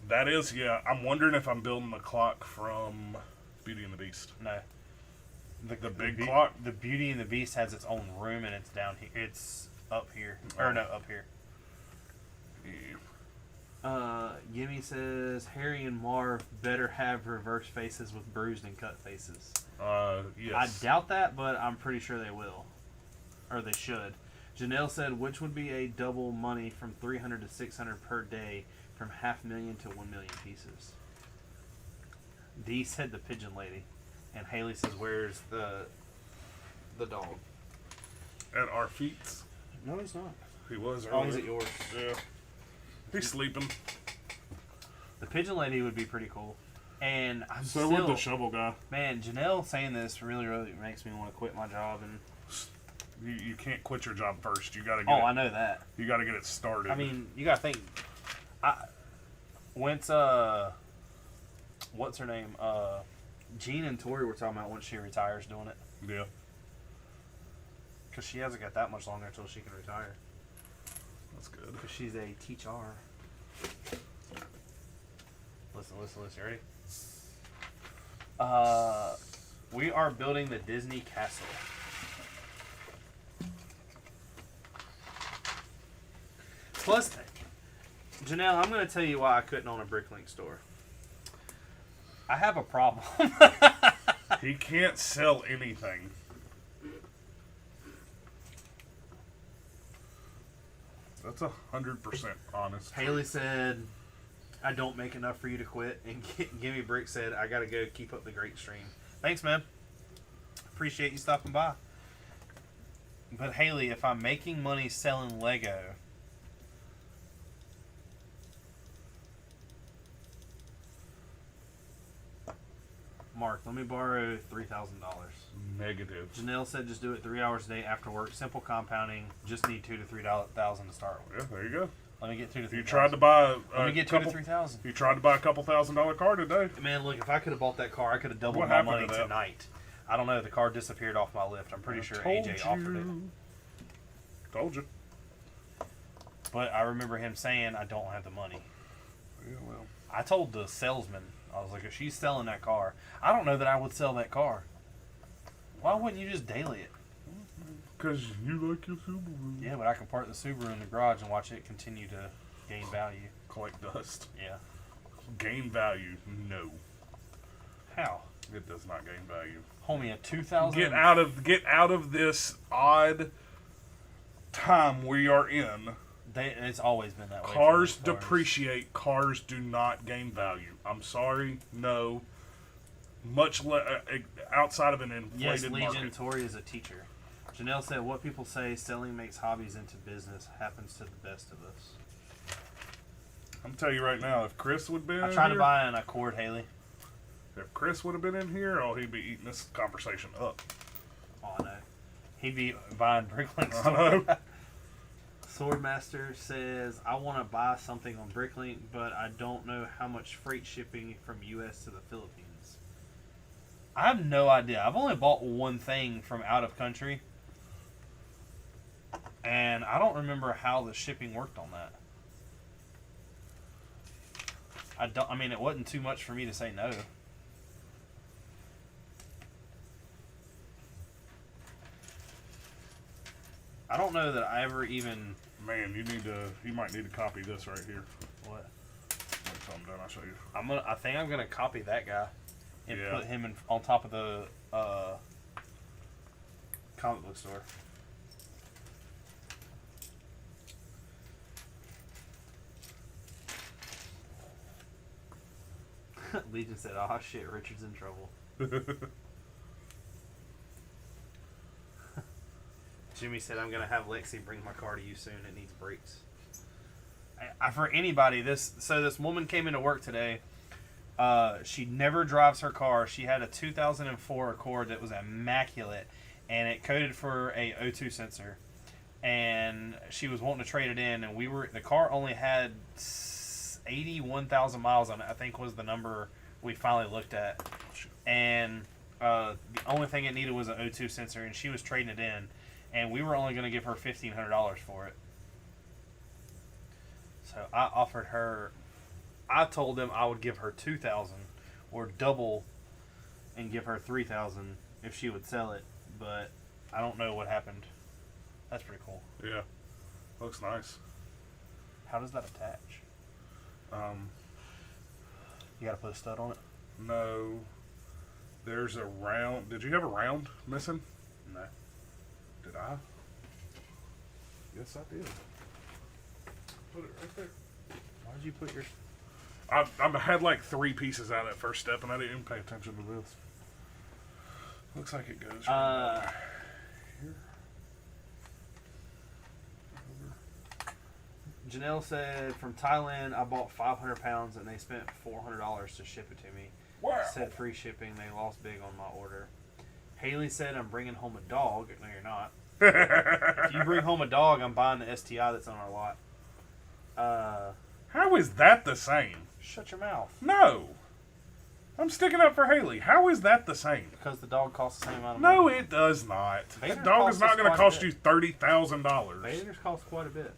That is, yeah. I'm wondering if I'm building the clock from Beauty and the Beast. No. The big clock? The Beauty and the Beast has its own room, and it's down here. It's up here. Or no, up here. Yeah. Gimme says Harry and Marv better have reverse faces with bruised and cut faces. Yes. I doubt that, but I'm pretty sure they will. Or they should. Janelle said, which would be a double money from 300 to 600 per day, from 500,000 to 1 million pieces. D said the pigeon lady. And Haley says, where's the dog? At our feet. No, he's not. He was Oh, earlier. he's at yours. Yeah. He's sleeping. The pigeon lady would be pretty cool. And I'm So still... would the shovel guy. Man, Janelle saying this really, really makes me want to quit my job. And You can't quit your job first. You gotta get I know that. You gotta get it started. I mean, you gotta think. What's her name? Jean and Tori were talking about when she retires doing it. Yeah. Because she hasn't got that much longer until she can retire. That's good. Because she's a teacher. Listen. Ready? We are building the Disney castle. Plus, Janelle, I'm going to tell you why I couldn't own a Bricklink store. I have a problem. He can't sell anything. That's 100% honest. Haley said, I don't make enough for you to quit. And Gimme Brick said, I got to go keep up the great stream. Thanks, man. Appreciate you stopping by. But Haley, if I'm making money selling Lego... Mark, let me borrow $3,000. Negative. Janelle said just do it 3 hours a day after work. Simple compounding. Just need $2,000 to $3,000 to start with. Yeah, there you go. Let me get $2,000 to $3,000. You tried to buy Let me get $2,000 to $3,000. You tried to buy a couple $1,000 car today. Man, look, if I could have bought that car, I could have doubled What my happened money to that? tonight. I don't know. The car disappeared off my lift. I'm pretty sure AJ offered it. Told you. But I remember him saying, I don't have the money. Yeah, well. I told the salesman, I was like, if she's selling that car, I don't know that I would sell that car. Why wouldn't you just daily it? Because you like your Subaru. Yeah, but I can park the Subaru in the garage and watch it continue to gain value. Collect dust. Yeah. Gain value. No. How? It does not gain value. Homie, a 2000... Get out of this odd time we are in. It's always been that way. Cars for those depreciate. Cars do not gain value. I'm sorry. No. Much outside of an inflated Yes, Legion market. Tori is a teacher. Janelle said, what people say, selling makes hobbies into business, happens to the best of us. I'm telling you right now, if Chris would have been I in tried here, to buy an Accord, Haley. if Chris would have been in here, oh, he'd be eating this conversation up. Oh, I know. He'd be buying Bricklink I store. know. Swordmaster says, I want to buy something on Bricklink, but I don't know how much freight shipping from U.S. to the Philippines. I have no idea. I've only bought one thing from out of country. And I don't remember how the shipping worked on that. I mean, it wasn't too much for me to say no. I don't know that I ever even... Man, you might need to copy this right here. What? Once I'm done, I'll show you. I think I'm gonna copy that guy and Yeah. put him on top of the comic book store. Legion said, "Oh shit, Richard's in trouble." Jimmy said, I'm going to have Lexi bring my car to you soon. It needs brakes. For anybody, this woman came into work today. She never drives her car. She had a 2004 Accord that was immaculate, and it coded for a O2 sensor. And she was wanting to trade it in, and the car only had 81,000 miles on it, I think was the number we finally looked at. And the only thing it needed was an O2 sensor, and she was trading it in, and we were only going to give her $1,500 for it. So I told them I would give her $2,000 or double and give her $3,000 if she would sell it, but I don't know what happened. That's pretty cool. Yeah. Looks nice. How does that attach? You gotta put a stud on it? No. There's a round. Did you have a round missing? No. Did I? Yes, I did. Put it right there. Why did you put your... I had like 3 pieces out of that first step, and I didn't even pay attention to this. Looks like it goes right here. Janelle said, from Thailand, I bought 500 pounds and they spent $400 to ship it to me. Wow. Said free shipping. They lost big on my order. Haley said, I'm bringing home a dog. No, you're not. If you bring home a dog, I'm buying the STI that's on our lot. How is that the same? Shut your mouth. No. I'm sticking up for Haley. How is that the same? Because the dog costs the same amount of money. No, it does not. Vader That dog is costs not us going to quite a cost bit. you $30,000. Vaders cost quite a bit.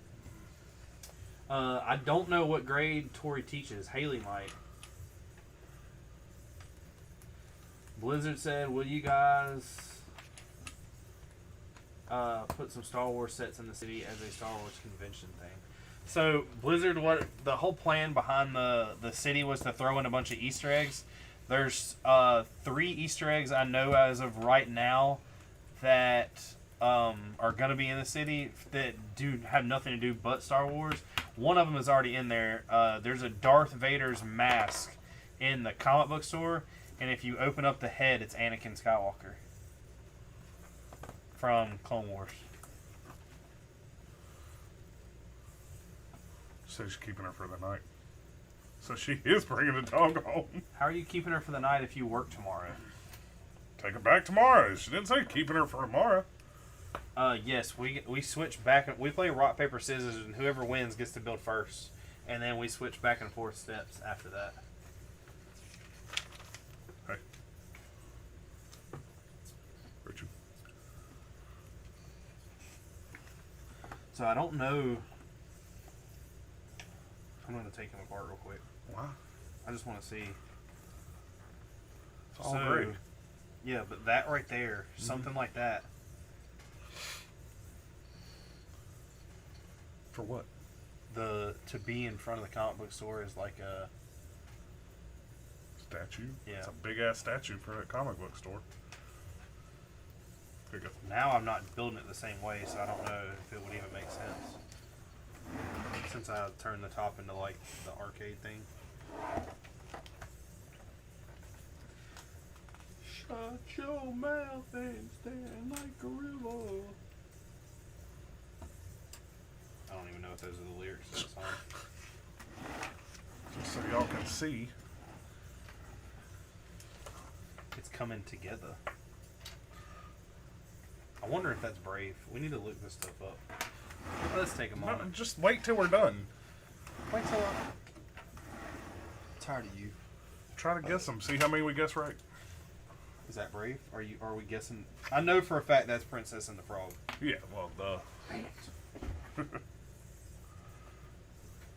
I don't know what grade Tori teaches. Haley might. Blizzard said, will you guys put some Star Wars sets in the city as a Star Wars convention thing? So, Blizzard, what the whole plan behind the city was to throw in a bunch of Easter eggs. There's 3 Easter eggs I know as of right now that are going to be in the city that do have nothing to do but Star Wars. One of them is already in there. There's a Darth Vader's mask in the comic book store, and if you open up the head, it's Anakin Skywalker from Clone Wars. So she's keeping her for the night. So she is bringing the dog home. How are you keeping her for the night if you work tomorrow? Take her back tomorrow. She didn't say keeping her for tomorrow. Yes, we switch back. We play rock, paper, scissors, and whoever wins gets to build first. And then we switch back and forth steps after that. Hey. Richard. So I don't know. I'm going to take him apart real quick. Why? I just want to see. It's all great. Yeah, but that right there, something like that. For what? To be in front of the comic book store is like a statue? Yeah. It's a big ass statue for a comic book store. Here you go. Now I'm not building it the same way, so I don't know if it would even make sense. Since I turned the top into like the arcade thing. Shut your mouth and stand like gorilla. I don't even know if those are the lyrics to that song. Just so y'all can see. It's coming together. I wonder if that's Brave. We need to look this stuff up. Let's take a No, moment. just wait till we're done. Wait till I'm tired of you. Try to guess them. See how many we guess right. Is that Brave? Are we guessing? I know for a fact that's Princess and the Frog. Yeah, well,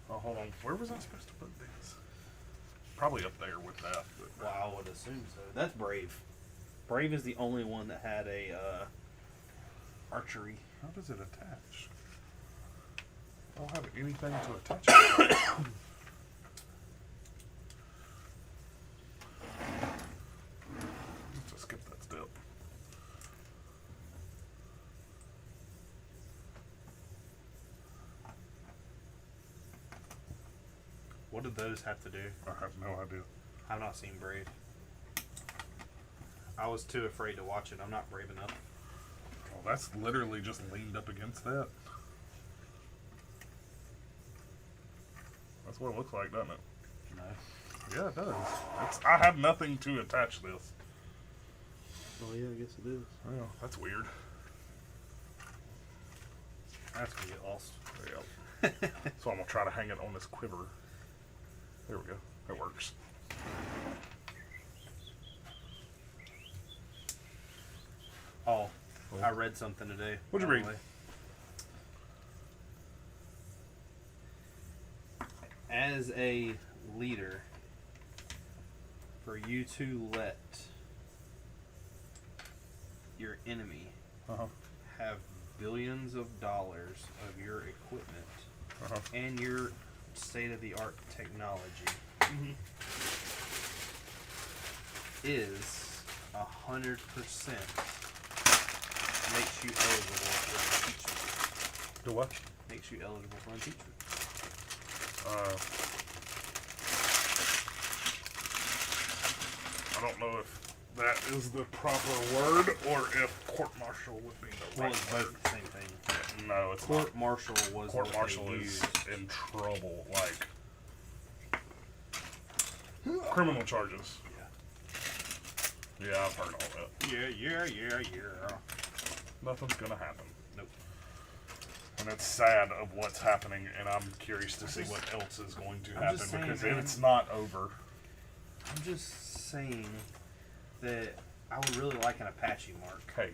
oh, hold on. Where was I supposed to put this? Probably up there with that. But Well, I would assume so. That's Brave. Brave is the only one that had a archery. how does it attach? I don't have anything to attach it to. Let's just skip that step. What did those have to do? I have no idea. I've not seen Brave. I was too afraid to watch it. I'm not brave enough. Well, that's literally just leaned up against that. That's what it looks like, doesn't it? No. Yeah, it does. I have nothing to attach this. Oh yeah, I guess it is. Well, that's weird. That's gonna get lost. Yeah. So I'm gonna try to hang it on this quiver. There we go. That works. Oh, I read something today. What'd you by read? the way. As a leader, for you to let your enemy Uh-huh. have billions of dollars of your equipment Uh-huh. and your state-of-the-art technology is 100% makes you eligible for impeachment. Do what? Makes you eligible for impeachment. I don't know if that is the proper word or if court-martial would be the Well, right it's word. both the same thing. No, it's Court not. martial was what Court-martial they is used. in trouble, like criminal charges. Yeah, I've heard all that. Yeah. Nothing's gonna happen. Nope. And it's sad of what's happening, and I'm curious to see what else is going to I'm happen just saying, because man. it's not over. I'm just saying that I would really like an Apache mark. Hey,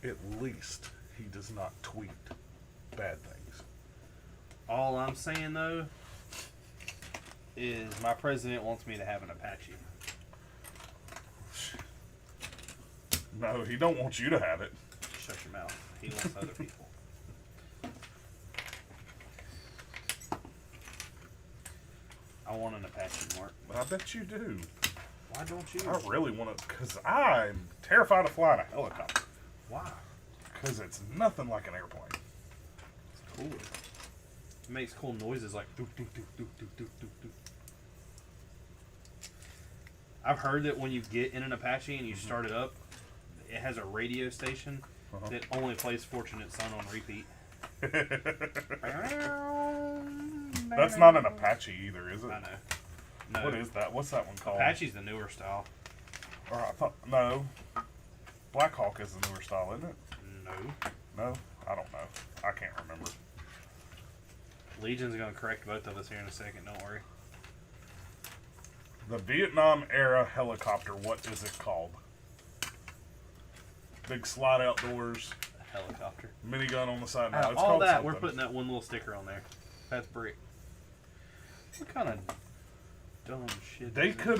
at least he does not tweet bad things. All I'm saying though is my president wants me to have an Apache. No, he don't want you to have it. Shut your mouth. He wants other people. I want an Apache mark. I bet you do. Why don't you? I really want to, because I'm terrified of flying a helicopter. Why? Because it's nothing like an airplane. It's cool. It makes cool noises like doop doop doop doop doop doop doop doop. I've heard that when you get in an Apache and you start it up, it has a radio station that only plays Fortunate Son on repeat. That's not an Apache either, is it? I know. No. What is that? What's that one called? Apache's the newer style. Or I thought, no. Black Hawk is the newer style, isn't it? No. No? I don't know. I can't remember. Legion's gonna correct both of us here in a second, don't worry. The Vietnam era helicopter, what is it called? Big slide out doors, Helicopter. minigun on the side. No, Out of it's all called that, something. we're putting that one little sticker on there. That's brick. What kind of dumb shit? They is could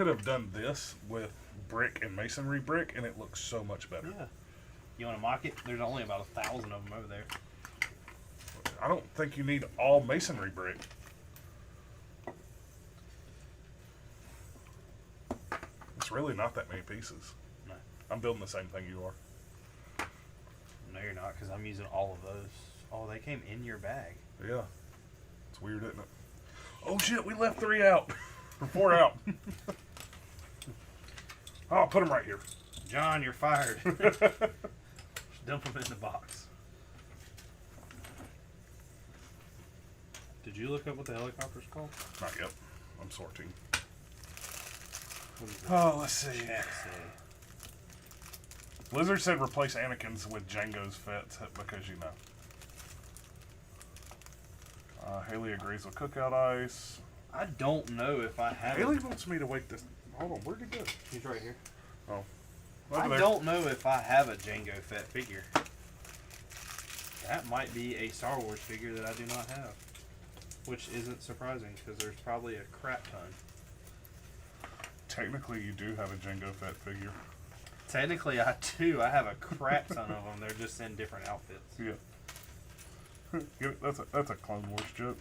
have done this with brick and masonry brick, and it looks so much better. Yeah. You want to mock it? There's only about 1,000 of them over there. I don't think you need all masonry brick. It's really not that many pieces. No. I'm building the same thing you are. No, you're not, because I'm using all of those. Oh, they came in your bag. Yeah. It's weird, isn't it? Oh shit, we left 3 out. Or 4 out. Oh, I'll put them right here. John, you're fired. Dump them in the box. Did you look up what the helicopter's called? Not yet. I'm sorting. What does Oh, let's see. the chat say? Blizzard said replace Anakin's with Django's Fett because you know. Haley agrees with Cookout Ice. I don't know if I have Haley it. wants me to wait this. Hold on, where'd he go? He's right here. Oh. I Over there. don't know if I have a Django Fett figure. That might be a Star Wars figure that I do not have. Which isn't surprising, because there's probably a crap ton. Technically, you do have a Django Fett figure. Technically, I do. I have a crap ton of them. They're just in different outfits. Yeah. Get it? That's a Clone Wars joke.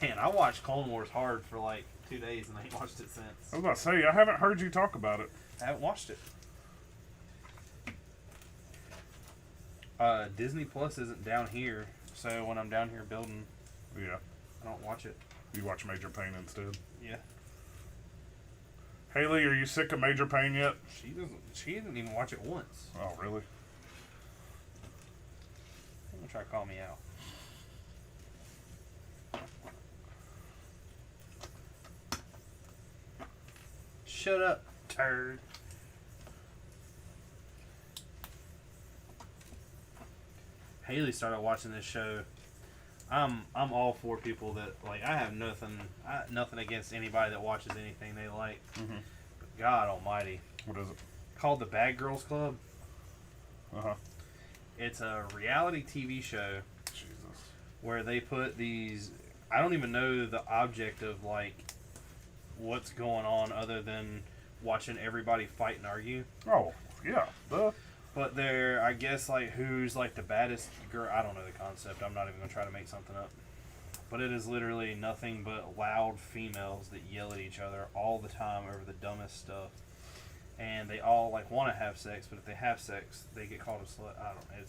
Man, I watched Clone Wars hard for like 2 days and I ain't watched it since. I was about to say, I haven't heard you talk about it. I haven't watched it. Disney Plus isn't down here, so when I'm down here building, Yeah. I don't watch it. You watch Major Payne instead. Yeah. Haley, are you sick of Major Payne yet? She doesn't. She didn't even watch it once. Oh, really? I'm gonna try to call me out. Shut up, turd. Haley started watching this show. I'm all for people that like. I have nothing against anybody that watches anything they like. Mm-hmm. But God Almighty, What is it? called the Bad Girls Club. Uh-huh. It's a reality TV show Jesus. where they put these. I don't even know the object of like what's going on other than watching everybody fight and argue. Oh, yeah. Duh. But they're, I guess, like, who's, like, the baddest girl. I don't know the concept. I'm not even going to try to make something up. But it is literally nothing but loud females that yell at each other all the time over the dumbest stuff. And they all, like, want to have sex, but if they have sex, they get called a slut. I don't know.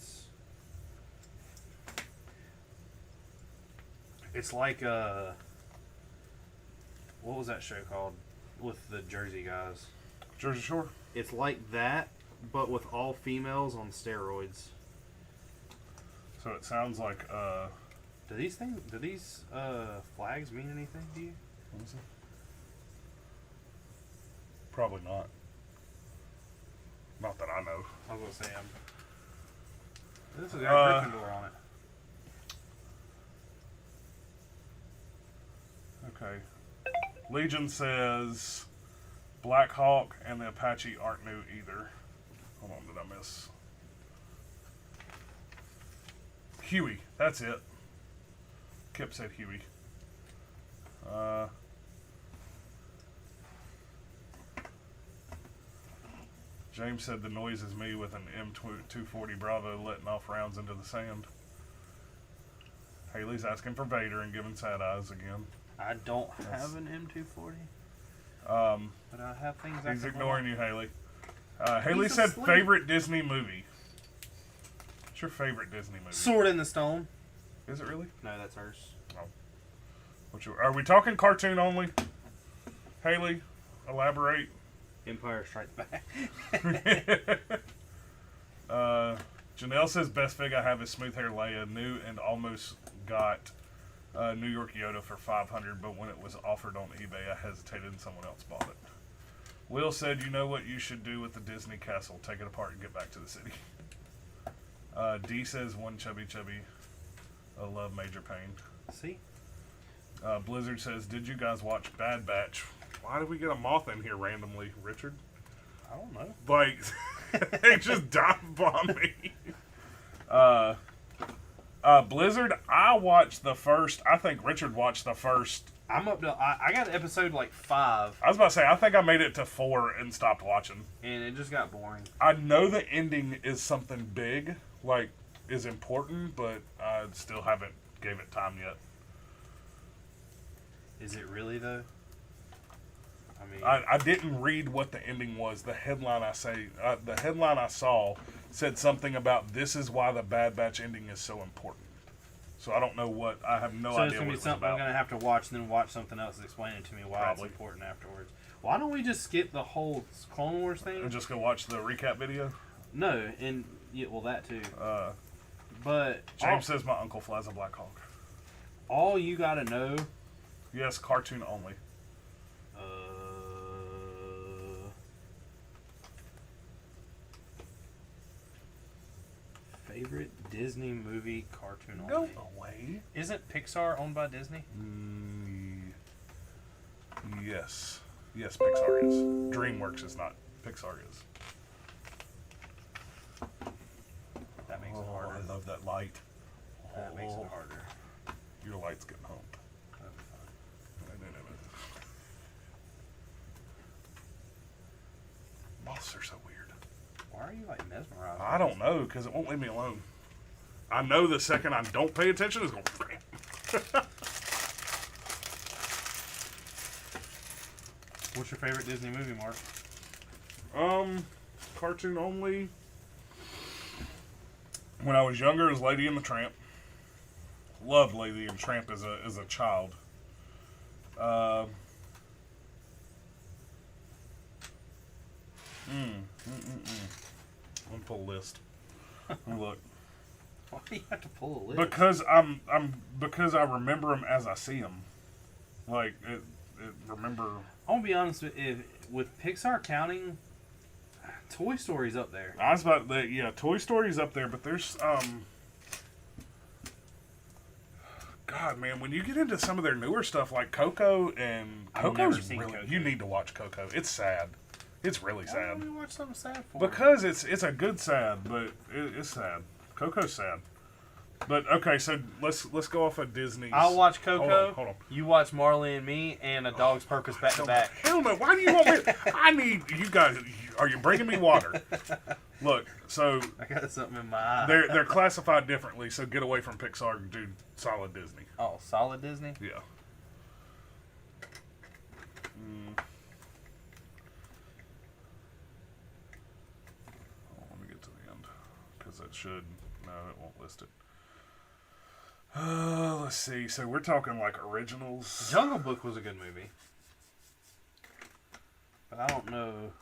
It's like, what was that show called with the Jersey guys? Jersey Shore? It's like that, but with all females on steroids. So it sounds like, Do these flags mean anything to you? what is it? Probably not. Not that I know. I was gonna say, this has got Gryffindor on it. Okay. Legion says Black Hawk and the Apache aren't new either. Hold on, did I miss? Huey, that's it. Kip said Huey. James said the noise is me with an M240 Bravo letting off rounds into the sand. Haley's asking for Vader and giving sad eyes again. I don't have an M240, but I have things. He's ignoring you, Haley. Haley He's said asleep. favorite Disney movie. What's your favorite Disney movie? Sword in the Stone. Is it really? No, that's hers. Are we talking cartoon only? Haley, elaborate. Empire Strikes Back. Janelle says best fig I have is Smooth Hair Leia. New and almost got New York Yoda for $500, but when it was offered on eBay, I hesitated and someone else bought it. Will said, you know what you should do with the Disney castle? Take it apart and get back to the city. D says one chubby. I love Major Payne. See? Blizzard says, did you guys watch Bad Batch? Why did we get a moth in here randomly, Richard? I don't know. Like, they just dive bomb me. Blizzard, I watched the first. I think Richard watched the first. I'm up to. I got episode like 5, I was about to say, I think I made it to 4 and stopped watching. and it just got boring. I know the ending is something big, like, is important, but I still haven't gave it time yet. Is it really though? I mean, I didn't read what the ending was. The headline I saw said something about this is why the Bad Batch ending is so important. So I don't know what. I have no so idea it's gonna what be it was something about. I'm gonna have to watch, and then watch something else explaining to me why Probably. it's important afterwards. Why don't we just skip the whole Clone Wars thing? And just go watch the recap video. No, and yeah, well that too. Uh, But James says my uncle flies a Black Hawk. all you gotta know. Yes, cartoon only. Favorite Disney movie cartoon Go only. away. Isn't Pixar owned by Disney? Yes. Yes, Pixar is. DreamWorks is not. Pixar is. That makes it Oh, harder. I love that light. That makes it harder. Your light's getting humped. That'd be fine. Moths are so weird. Why are you like mesmerized? I don't know, because it won't leave me alone. I know the second I don't pay attention, it's going to... What's your favorite Disney movie, Mark? Cartoon only. When I was younger, it was Lady and the Tramp. Loved Lady and the Tramp as a child. list. Look, Why do you have to pull a list? because because I remember them as I see them. Like remember. I'm gonna be honest with Pixar counting, Toy Story's up there. I was about that. Yeah, Toy Story's up there, but there's God, man, when you get into some of their newer stuff like Coco and I've never Coco's seen really, Coco. you need to watch Coco. It's sad. It's really Why sad. don't we watch something sad for Because it's a good sad, but it's sad. Coco's sad. But okay, so let's go off of Disney's. I'll watch Coco. Hold on. You watch Marley and Me and A Dog's Purpose back to back. Hell no! Why do you want me? I need you guys. Are you bringing me water? Look, so I got something in my eye. they're classified differently. So get away from Pixar and do solid Disney. Oh, solid Disney? Yeah. Let me get to the end because that should. No, it won't list it. Let's see. So we're talking like originals. Jungle Book was a good movie. But I don't know.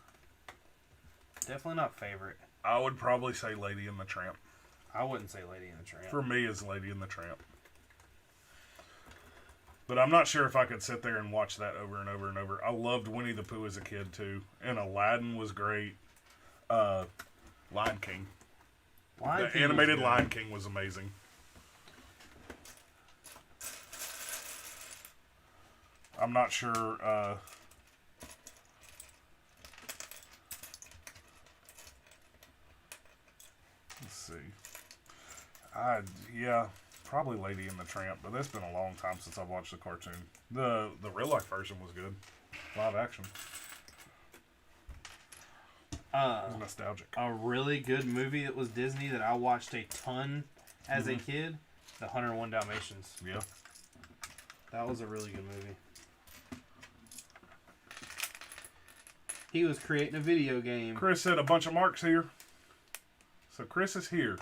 Definitely not favorite. I would probably say Lady and the Tramp. I wouldn't say Lady and the Tramp. For me, is Lady and the Tramp. But I'm not sure if I could sit there and watch that over and over and over. I loved Winnie the Pooh as a kid too, and Aladdin was great. Lion King. Lion The King animated was good. Lion King was amazing. I'm not sure. Let's see. Yeah, probably Lady and the Tramp, but that's been a long time since I've watched the cartoon. The real life version was good, live action. It was nostalgic. A really good movie that was Disney that I watched a ton as a kid, The 101 Dalmatians. Yeah. That was a really good movie. He was creating a video game. Chris said a bunch of marks here. So Chris is here.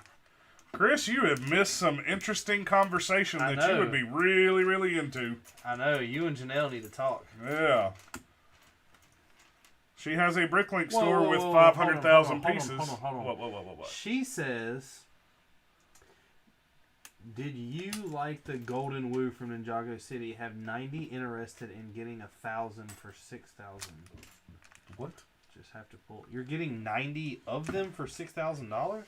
Chris, you have missed some interesting conversation I that you know. would be really, really into. I know, you and Janelle need to talk. Yeah. She has a Bricklink Whoa, store whoa, with whoa, 500,000 hold on, pieces. hold on. What? She says, did you, like the Golden Woo from Ninjago City, have 90 interested in getting 1,000 for 6,000? What? Just have to pull. You're getting 90 of them for $6,000?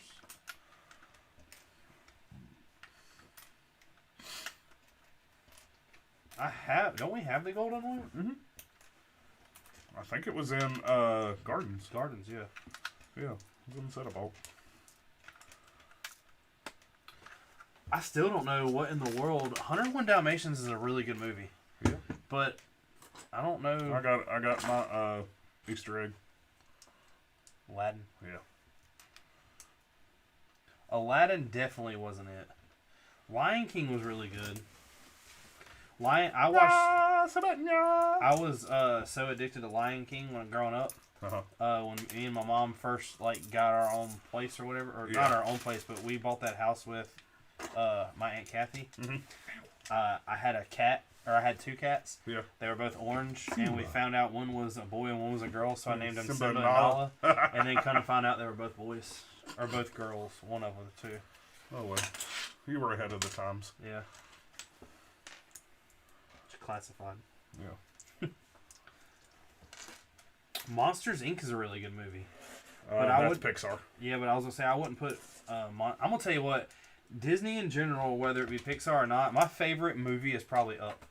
Don't we have the Golden Woo? Mm-hmm. I think it was in Gardens. Gardens, yeah. Yeah, it was in Set Vault. I still don't know what in the world. 101 Dalmatians is a really good movie. Yeah. But I don't know. I got my Easter egg. Aladdin. Yeah. Aladdin definitely wasn't it. Lion King was really good. I was so addicted to Lion King when growing up. When me and my mom first got our own place or whatever, or not our own place, but we bought that house with my Aunt Kathy. Mm-hmm. I had a cat, or I had two cats. Yeah. They were both orange, and we found out one was a boy and one was a girl, so I named them Simba Simba and and Nala. And then kind of found out they were both boys, or both girls. One of them, two. Oh well, you were ahead of the times. Yeah. Classified. Yeah. Monsters Inc. is a really good movie. But that's Pixar. Yeah, but I was gonna say I wouldn't put. I'm gonna tell you what, Disney in general, whether it be Pixar or not, my favorite movie is probably Up.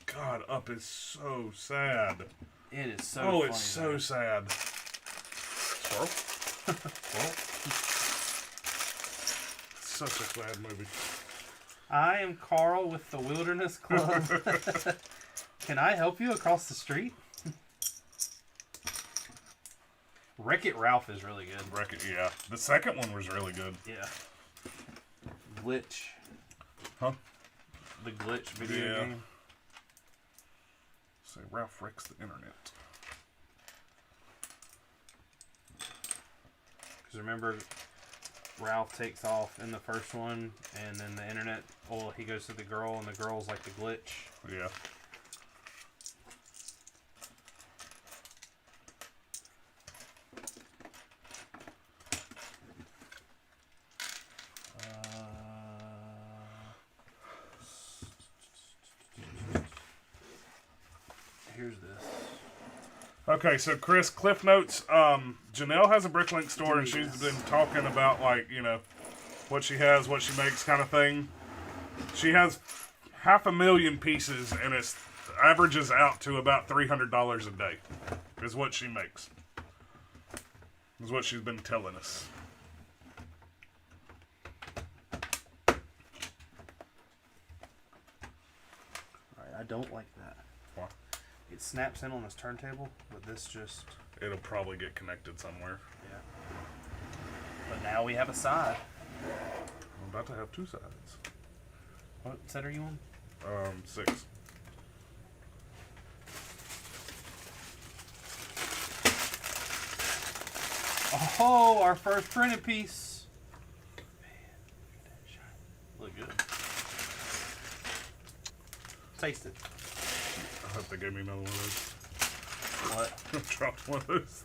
God, Up is so sad. It is so. Oh, funny, it's so though. sad. Squirrel. Well, Such a sad movie. I am Carl with the Wilderness Club. Can I help you across the street? Wreck-It Ralph is really good. Wreck-It, yeah. The second one was really good. Yeah. Glitch. Huh? The Glitch video game. Say Ralph wrecks the internet. Because remember, Ralph takes off in the first one, and then the internet, he goes to the girl, and the girl's like the glitch. Yeah. here's this. Okay, so Chris, Cliff Notes. Janelle has a Bricklink store, and she's been talking about, like, you know, what she has, what she makes, kind of thing. She has 500,000 pieces, and it averages out to about $300 a day, is what she makes. Is what she's been telling us. Alright, I don't like that. Why? It snaps in on this turntable, but this just... It'll probably get connected somewhere. Yeah. But now we have a side. I'm about to have two sides. What set are you on? 6. Oh, our first printed piece. Man, look good. Taste it. I hope they gave me another one of those. What? I dropped one of those.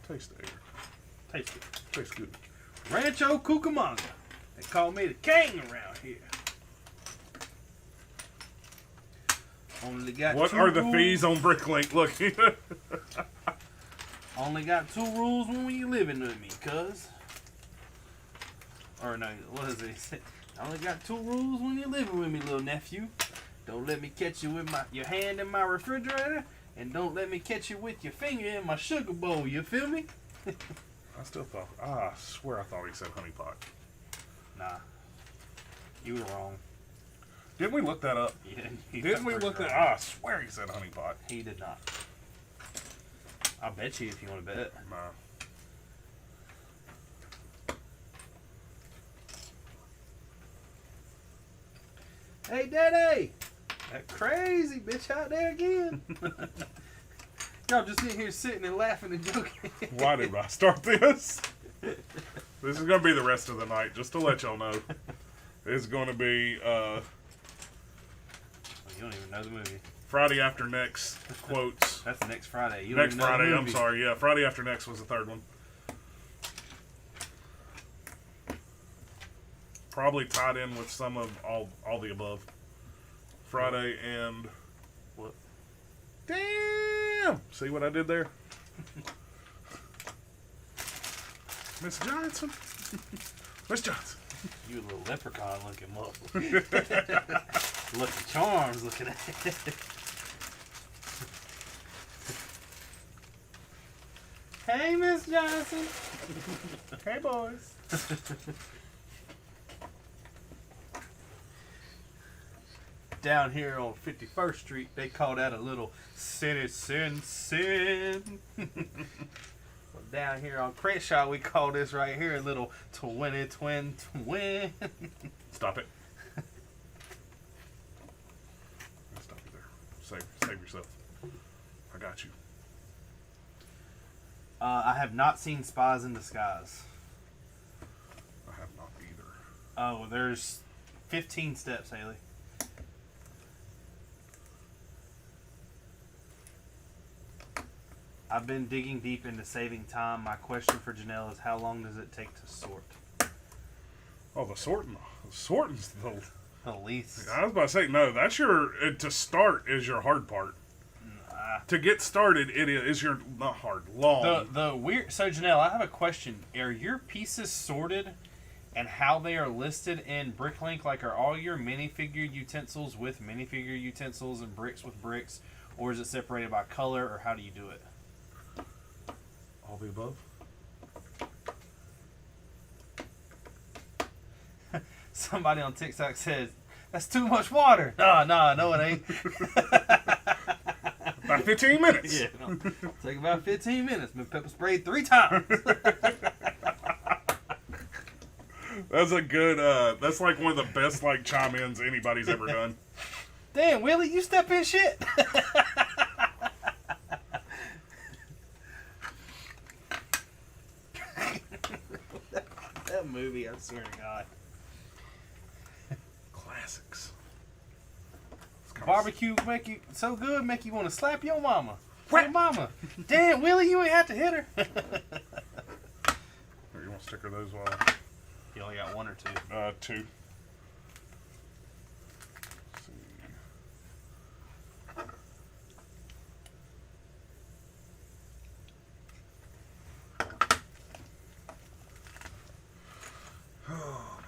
Taste the air. Taste it. Tastes good. Rancho Cucamonga. They call me the king around here. Only got What two are the rules. fees on Bricklink? Look. Only got 2 rules when you living with me, cuz. Or no, what is it? He said, only got 2 rules when you living with me, little nephew. Don't let me catch you with your hand in my refrigerator, and don't let me catch you with your finger in my sugar bowl. You feel me? I still thought. I swear I thought he said honey pot. Nah, you were wrong. Didn't we look that up? Didn't we look that? I swear he said honey pot. He did not. I'll bet you if you want to bet. Nah. Hey, Daddy! That crazy bitch out there again. Y'all just in here sitting and laughing and joking. Why did I start this? This is going to be the rest of the night, just to let y'all know. It's going to be You don't even know the movie. Friday after next quotes. That's next Friday. You don't Next even know the Friday, I'm movie. sorry. Yeah, Friday after next was the third one. Probably tied in with some of all the above. Friday and... What? Damn! See what I did there? Miss Johnson. Miss Johnson. You a little leprechaun looking muscle. Lucky Charms looking at it. Hey, Miss Johnson. Hey, boys. Down here on 51st Street, they call that a little sin. Well, down here on Crenshaw, we call this right here a little twin. Stop it. Stop it there. Save yourself. I got you. I have not seen Spies in Disguise. I have not either. Oh, there's 15 steps, Haley. I've been digging deep into saving time. My question for Janelle is, how long does it take to sort? Oh, the sorting. The sorting's the... The least. I was about to say, no, that's your... to start is your hard part. To get started, it is your... Not hard, long. The weird... So, Janelle, I have a question. Are your pieces sorted and how they are listed in Bricklink? Like, are all your minifigure utensils with minifigure utensils and bricks with bricks? Or is it separated by color, or how do you do it? All the above? Somebody on TikTok says, that's too much water. No, it ain't. About 15 minutes. Yeah, no. Take about 15 minutes. Been pepper sprayed 3 times. That's a good, that's like one of the best, like, chime-ins anybody's ever done. Damn, Willie, you step in shit. That movie, I swear to God. Classics. Barbecue make you so good, make you want to slap your mama. Hey, mama. Damn, Willie, you ain't have to hit her. Here, you want sticker those while. You only got one or two. Two. Let's see. Oh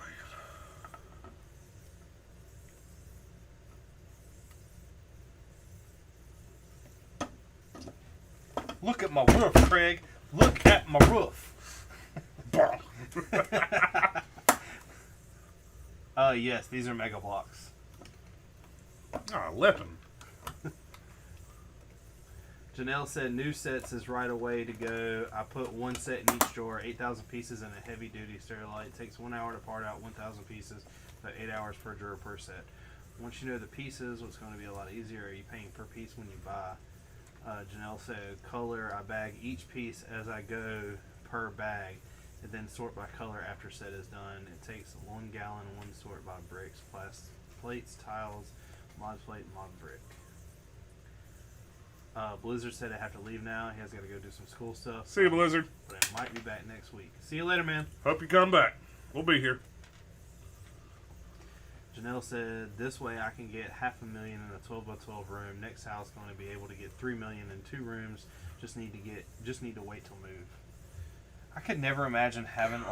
man. Look at my roof, Craig. Look at my roof. Yes, these are Mega Blocks. Ah, Leppin. Janelle said new sets is right away to go. I put one set in each drawer, 8,000 pieces in a heavy duty Sterilite. Takes 1 hour to part out 1,000 pieces, about 8 hours per drawer per set. Once you know the pieces, what's going to be a lot easier. Are you paying per piece when you buy? Janelle said color. I bag each piece as I go per bag, and then sort by color after set is done. It takes 1 gallon, one sort by bricks, plates, tiles, mod plate, mod brick. Blizzard said I have to leave now. He has got to go do some school stuff. See you, Blizzard. But I might be back next week. See you later, man. Hope you come back. We'll be here. Janelle said, this way I can get $500,000 in a 12 by 12 room. Next house going to be able to get $3 million in 2 rooms. Just need to wait till move. I could never imagine having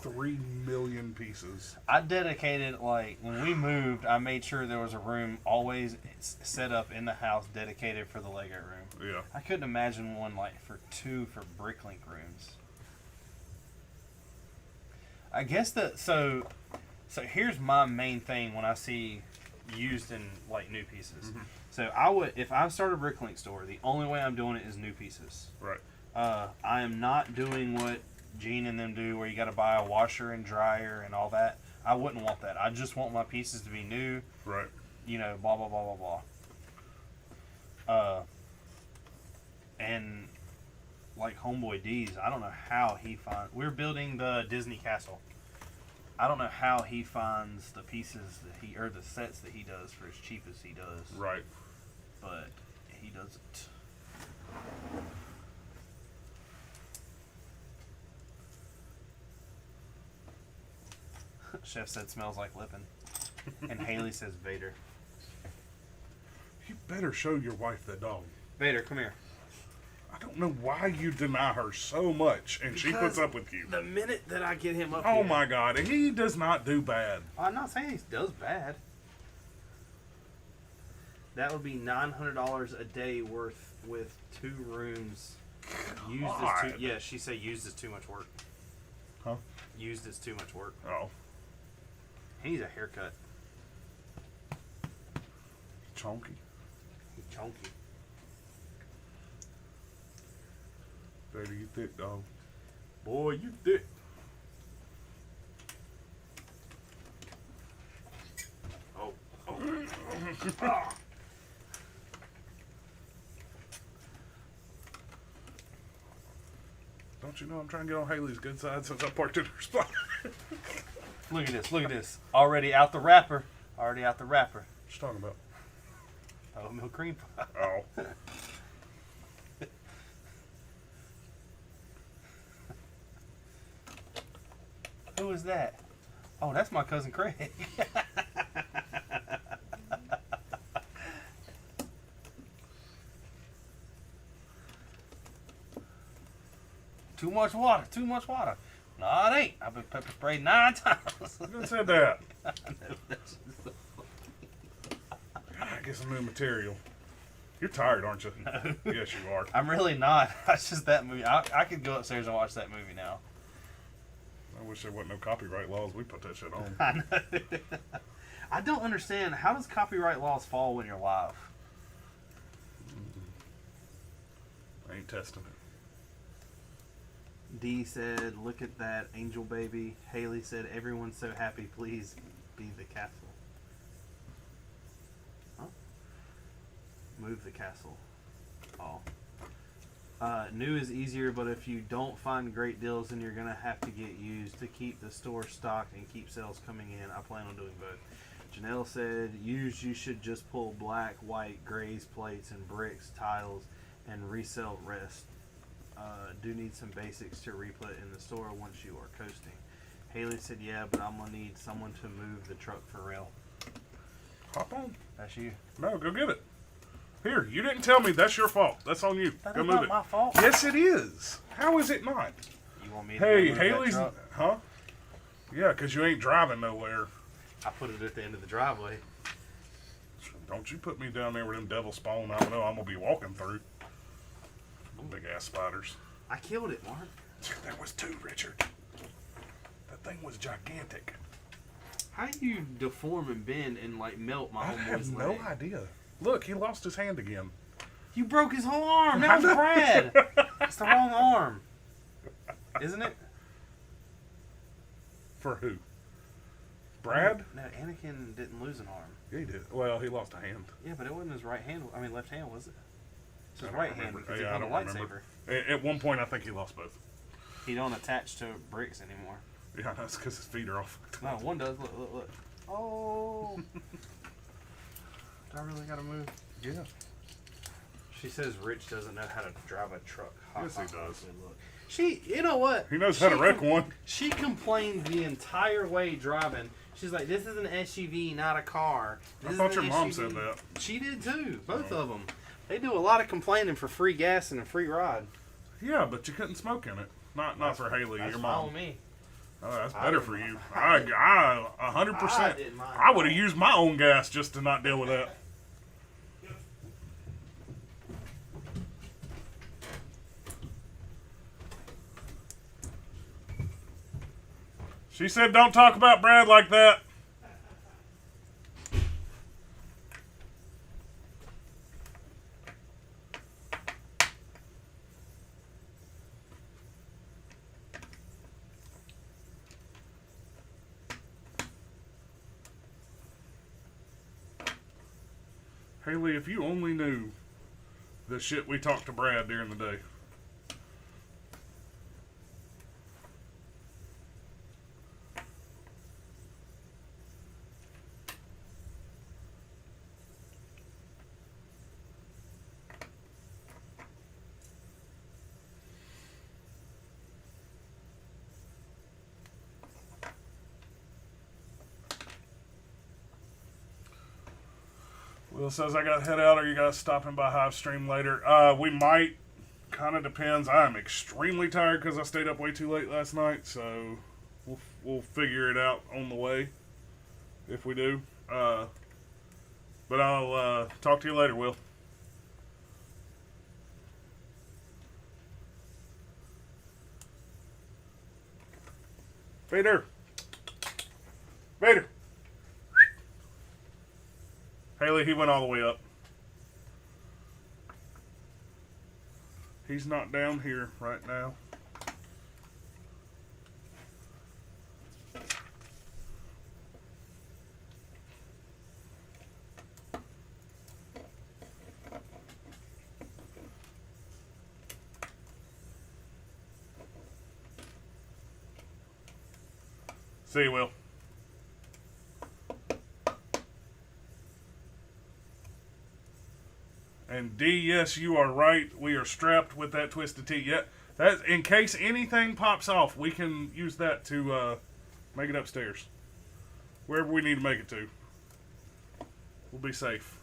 3 million pieces. I dedicated when we moved, I made sure there was a room always set up in the house dedicated for the Lego room. Yeah. I couldn't imagine one for 2 for Bricklink rooms. I guess so here's my main thing when I see used in new pieces. Mm-hmm. So I would, if I start a Bricklink store, the only way I'm doing it is new pieces. Right. I am not doing what Gene and them do, where you got to buy a washer and dryer and all that. I wouldn't want that. I just want my pieces to be new. Right. Blah blah blah blah blah. And Homeboy D's, I don't know how he finds. We're building the Disney Castle. I don't know how he finds the pieces or the sets that he does for as cheap as he does. Right. But he does it. Chef said smells like Lippin. And Haley says Vader. You better show your wife that dog. Vader, come here. I don't know why you deny her so much, and she puts up with you. The minute that I get him up Oh here, my God, he does not do bad. I'm not saying he does bad. That would be $900 a day worth with 2 rooms. Used as too, yeah, she said used is too much work. Huh? Used is too much work. Oh. He needs a haircut. Chonky. He's chunky. Baby, you thick, dog. Boy, you thick. Oh. Ah. Don't you know I'm trying to get on Haley's good side since I parked in her spot? Look at this, look at this. Already out the wrapper. Already out the wrapper. What you talking about? Oatmeal cream pie. Oh. Who is that? Oh, that's my cousin Craig. Too much water, too much water. No, it ain't. I've been pepper sprayed 9 times. Who said that? I know, that's just so Get some new material. You're tired, aren't you? No. Yes, you are. I'm really not. It's just that movie. I could go upstairs and watch that movie now. I wish there wasn't no copyright laws. We put that shit on. I know. I don't understand. How does copyright laws fall when you're live? I ain't testing it. D said, look at that angel baby. Haley said, everyone's so happy. Please be the castle. Huh? Move the castle. Oh. New is easier, but if you don't find great deals, then you're going to have to get used to keep the store stocked and keep sales coming in. I plan on doing both. Janelle said, used, you should just pull black, white, grays, plates, and bricks, tiles, and resell rest. Do need some basics to reput in the store once you are coasting. Haley said, yeah, but I'm going to need someone to move the truck for real. Hop on. That's you. No, go get it. Here, you didn't tell me. That's your fault. That's on you. That Go is move not it. my fault. Yes, it is. How is it not? You want me to Hey, go move Haley's... that truck? Huh? Yeah, because you ain't driving nowhere. I put it at the end of the driveway. Don't you put me down there with them devil spawn. I don't know. I'm going to be walking through. Big ass spiders. I killed it, Mark. There was two, Richard. That thing was gigantic. How do you deform and bend and like melt my I homeboy's have no leg? idea. Look, he lost his hand again. You broke his whole arm. That was Brad. It's the wrong arm, isn't it? For who? Brad? No, Anakin didn't lose an arm. Yeah, he did. Well, he lost a hand. Yeah, but it wasn't his right hand. I mean, left hand, was it? It's his I don't right hand remember. because Yeah, he I held a don't lightsaber. remember. At one point, I think he lost both. He don't attach to bricks anymore. Yeah, that's because his feet are off. No, one does. Look, look, look. Oh. Do I really gotta move? Yeah. She says Rich doesn't know how to drive a truck. Yes, he does. Good look. She, you know what? He knows how to wreck one. She complained the entire way driving. She's like, "This is an SUV, not a car." I This thought is your an mom SUV." said that. She did too. Both of them. They do a lot of complaining for free gas and a free ride. Yeah, but you couldn't smoke in it. Not for Haley, That's your fine mom. with me. Oh, that's I better didn't for mind. you. I 100%. didn't mind. I would have used my own gas just to not deal with that. She said, "Don't talk about Brad like that." Haley, if you only knew the shit we talked to Brad during the day. Will says, "I got to head out. Are you guys stopping by Livestream later?" We might. Kind of depends. I am extremely tired because I stayed up way too late last night. So we'll figure it out on the way if we do. But I'll talk to you later, Will. Vader. Vader. Haley, he went all the way up. He's not down here right now. See you, Will. And D, yes, you are right. We are strapped with that twisted T. Yeah, that in case anything pops off, we can use that to make it upstairs, wherever we need to make it to. We'll be safe.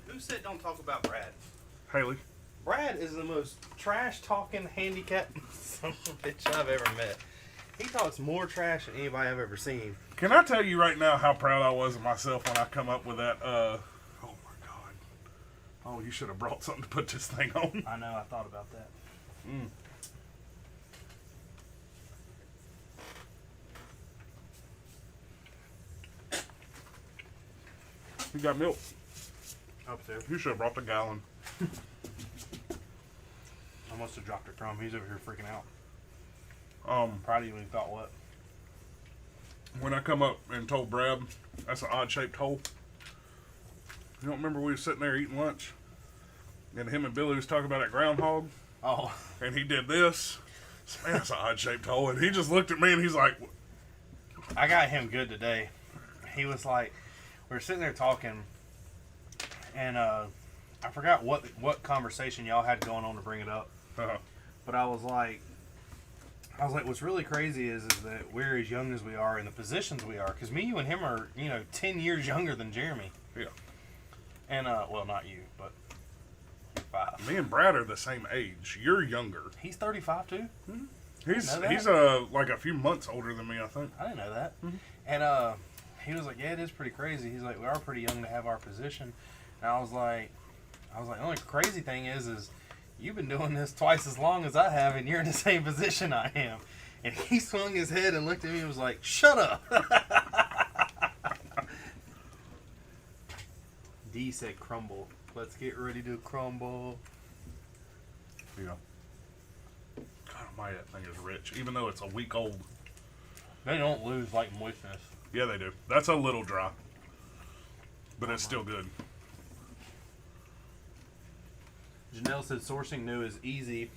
Who said don't talk about Brad? Haley. Brad is the most trash-talking, handicapped son of a bitch I've ever met. He talks more trash than anybody I've ever seen. Can I tell you right now how proud I was of myself when I come up with that, oh my God. Oh, you should have brought something to put this thing on. I know, I thought about that. Mm. You got milk? Upstairs. You should have brought the gallon. I must have dropped a crumb. He's over here freaking out. Um, Probably when he thought what? when I come up and told Brad that's an odd shaped hole. You don't remember we were sitting there eating lunch, and him and Billy was talking about that groundhog, Oh. and he did this. Man, that's an odd shaped hole, and he just looked at me and he's like, I got him good today. He was like, we were sitting there talking, and I forgot what conversation y'all had going on to bring it up. But I was like, what's really crazy is that we're as young as we are in the positions we are. Because me, you, and him are, 10 years younger than Jeremy. Yeah. And, well, not you, but 5. Me and Brad are the same age. You're younger. He's 35 too? He's know that. he's like a few months older than me, I think. I didn't know that. And he was like, yeah, it is pretty crazy. He's like, we are pretty young to have our position. And I was like, the only crazy thing is you've been doing this twice as long as I have, and you're in the same position I am. And he swung his head and looked at me and was like, shut up. D said crumble. Let's get ready to crumble. Yeah. God almighty, that thing is rich, even though it's a week old. They don't lose like moistness. Yeah, they do. That's a little dry, but it's still good. Janelle said sourcing new is easy.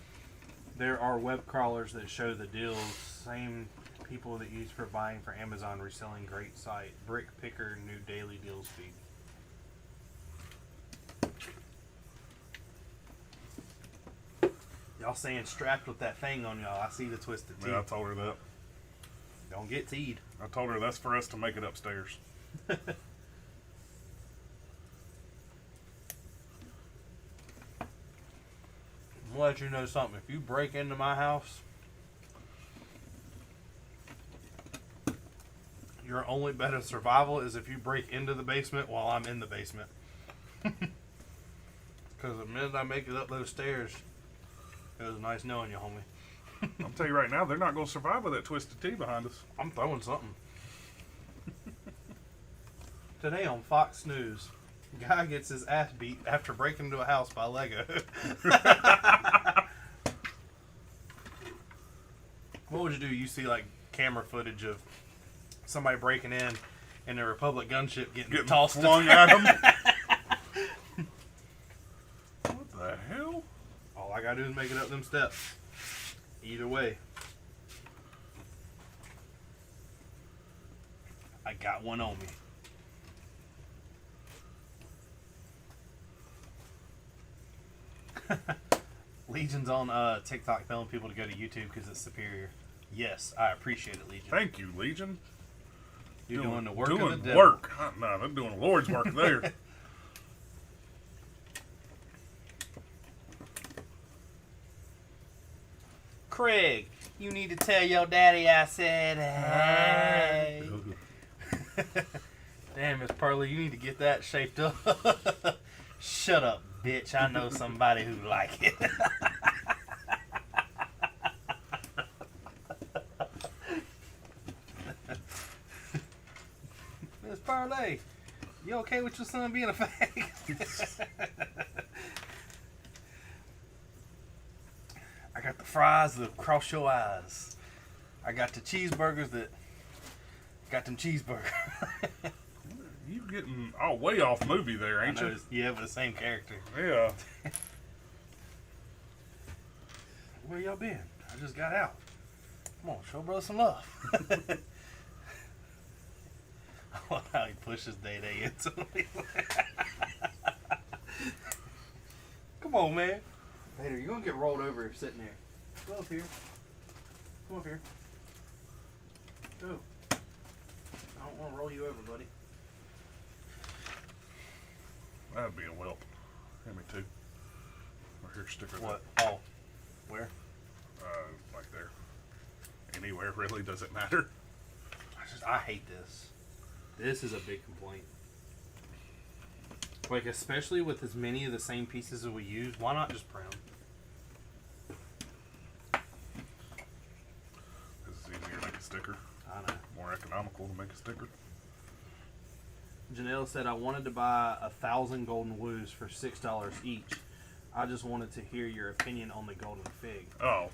There are web crawlers that show the deals. Same people that use for buying for Amazon, reselling. Great site. Brick Picker, new daily deals feed. Y'all saying strapped with that thing on y'all. I see the twisted teeth. Yeah, I told her that. Don't get teed. I told her that's for us to make it upstairs. I'm gonna let you know something. If you break into my house, your only bet of survival is if you break into the basement while I'm in the basement. Because the minute I make it up those stairs, it was nice knowing you, homie. I'll tell you right now, they're not going to survive with that twisted T behind us. I'm throwing something. Today on Fox News, guy gets his ass beat after breaking into a house by Lego. What would you do? You see like camera footage of somebody breaking in and the Republic gunship getting tossed flung at them. What the hell? All I gotta do is make it up them steps. Either way. I got one on me. Legion's on TikTok telling people to go to YouTube because it's superior. Yes, I appreciate it, Legion. Thank you, Legion. You're doing the work doing of the devil. work. No, they're doing the Lord's work there. Craig, you need to tell your daddy I said hey. Damn, Miss Pearly, you need to get that shaped up. Shut up, bitch. I know somebody who like it. Miss Pearly, you okay with your son being a fag? I got the fries that cross your eyes. I got the cheeseburgers that got them cheeseburgers. You getting way off movie there, ain't you? Yeah, but the same character. Yeah. Where y'all been? I just got out. Come on, show brother some love. I love how he pushes Day Day into me. Come on, man. Vader, you're gonna get rolled over if sitting there. Go up here. Come up here. Go. I don't want to roll you over, buddy. That'd be a whelp. Hand me two. Or here, stick her What? Oh. Where? like there. Anywhere really doesn't matter. I hate this. This is a big complaint. Like, especially with as many of the same pieces as we use, why not just print them? This is easier to make a sticker. I know. More economical to make a sticker. Janelle said, I wanted to buy 1,000 golden woos for $6 each. I just wanted to hear your opinion on the golden fig. Oh.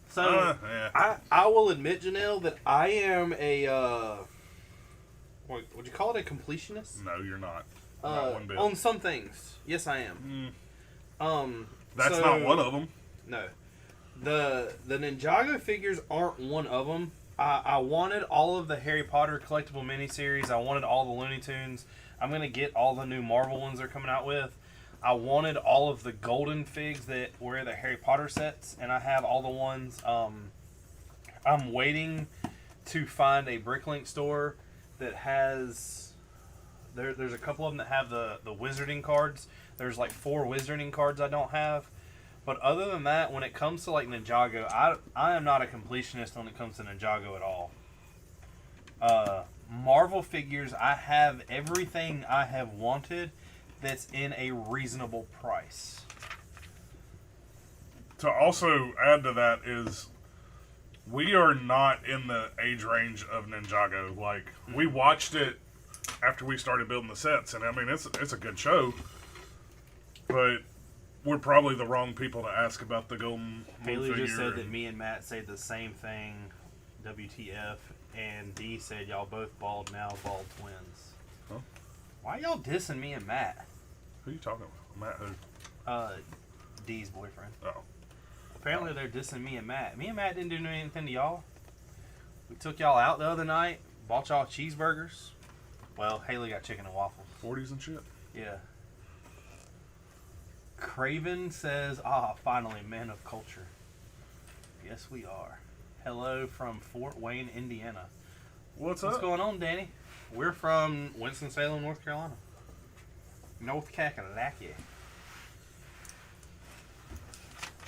So, Yeah. I will admit, Janelle, that I am a, what would you call it, a completionist? No, you're not. Not one bit. On some things. Yes, I am. That's so- not one of them. No. The Ninjago figures aren't one of them. I wanted all of the Harry Potter collectible miniseries. I wanted all the Looney Tunes. I'm going to get all the new Marvel ones they're coming out with. I wanted all of the golden figs that were the Harry Potter sets, and I have all the ones. I'm waiting to find a Bricklink store that has... There's a couple of them that have the wizarding cards. There's like 4 wizarding cards I don't have. But other than that, when it comes to like Ninjago, I am not a completionist when it comes to Ninjago at all. Marvel figures, I have everything I have wanted that's in a reasonable price. To also add to that is, we are not in the age range of Ninjago. Like, we watched it after we started building the sets, and I mean, it's a good show, but we're probably the wrong people to ask about the golden Haley figure. just said that me and Matt say the same thing, WTF, and D said y'all both bald now, bald twins. Huh? Why y'all dissing me and Matt? Who are you talking about? Matt who? D's boyfriend. Oh. Apparently they're dissing me and Matt. Me and Matt didn't do anything to y'all. We took y'all out the other night, bought y'all cheeseburgers. Well, Haley got chicken and waffles. 40s and shit? Yeah. Craven says, finally, men of culture. Yes, we are. Hello from Fort Wayne, Indiana. What's What's up? going on, Danny? We're from Winston-Salem, North Carolina. North Kakalaki.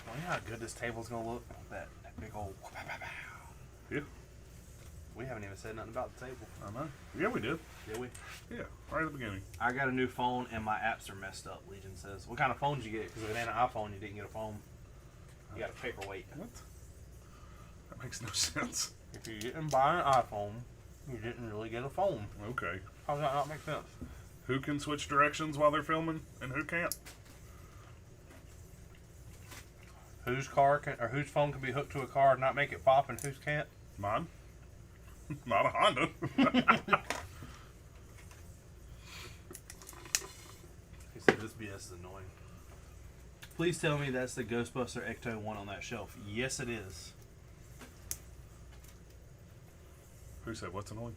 Well, you know how good this table's going to look? That big old... Yeah, We haven't even said nothing about the table. I know. Yeah, we did. Did we? Yeah, right at the beginning. I got a new phone and my apps are messed up, Legion says. What kind of phone did you get? Because if it ain't an iPhone, you didn't get a phone. You got a paperweight. What? That makes no sense. If you didn't buy an iPhone, you didn't really get a phone. Okay. How does that not make sense? Who can switch directions while they're filming, and who can't? Whose car can, or whose phone can be hooked to a car and not make it pop, and whose can't? Mine. Not a Honda. He said this BS is annoying. Please tell me that's the Ghostbuster Ecto one on that shelf. Yes, it is. Who said what's annoying?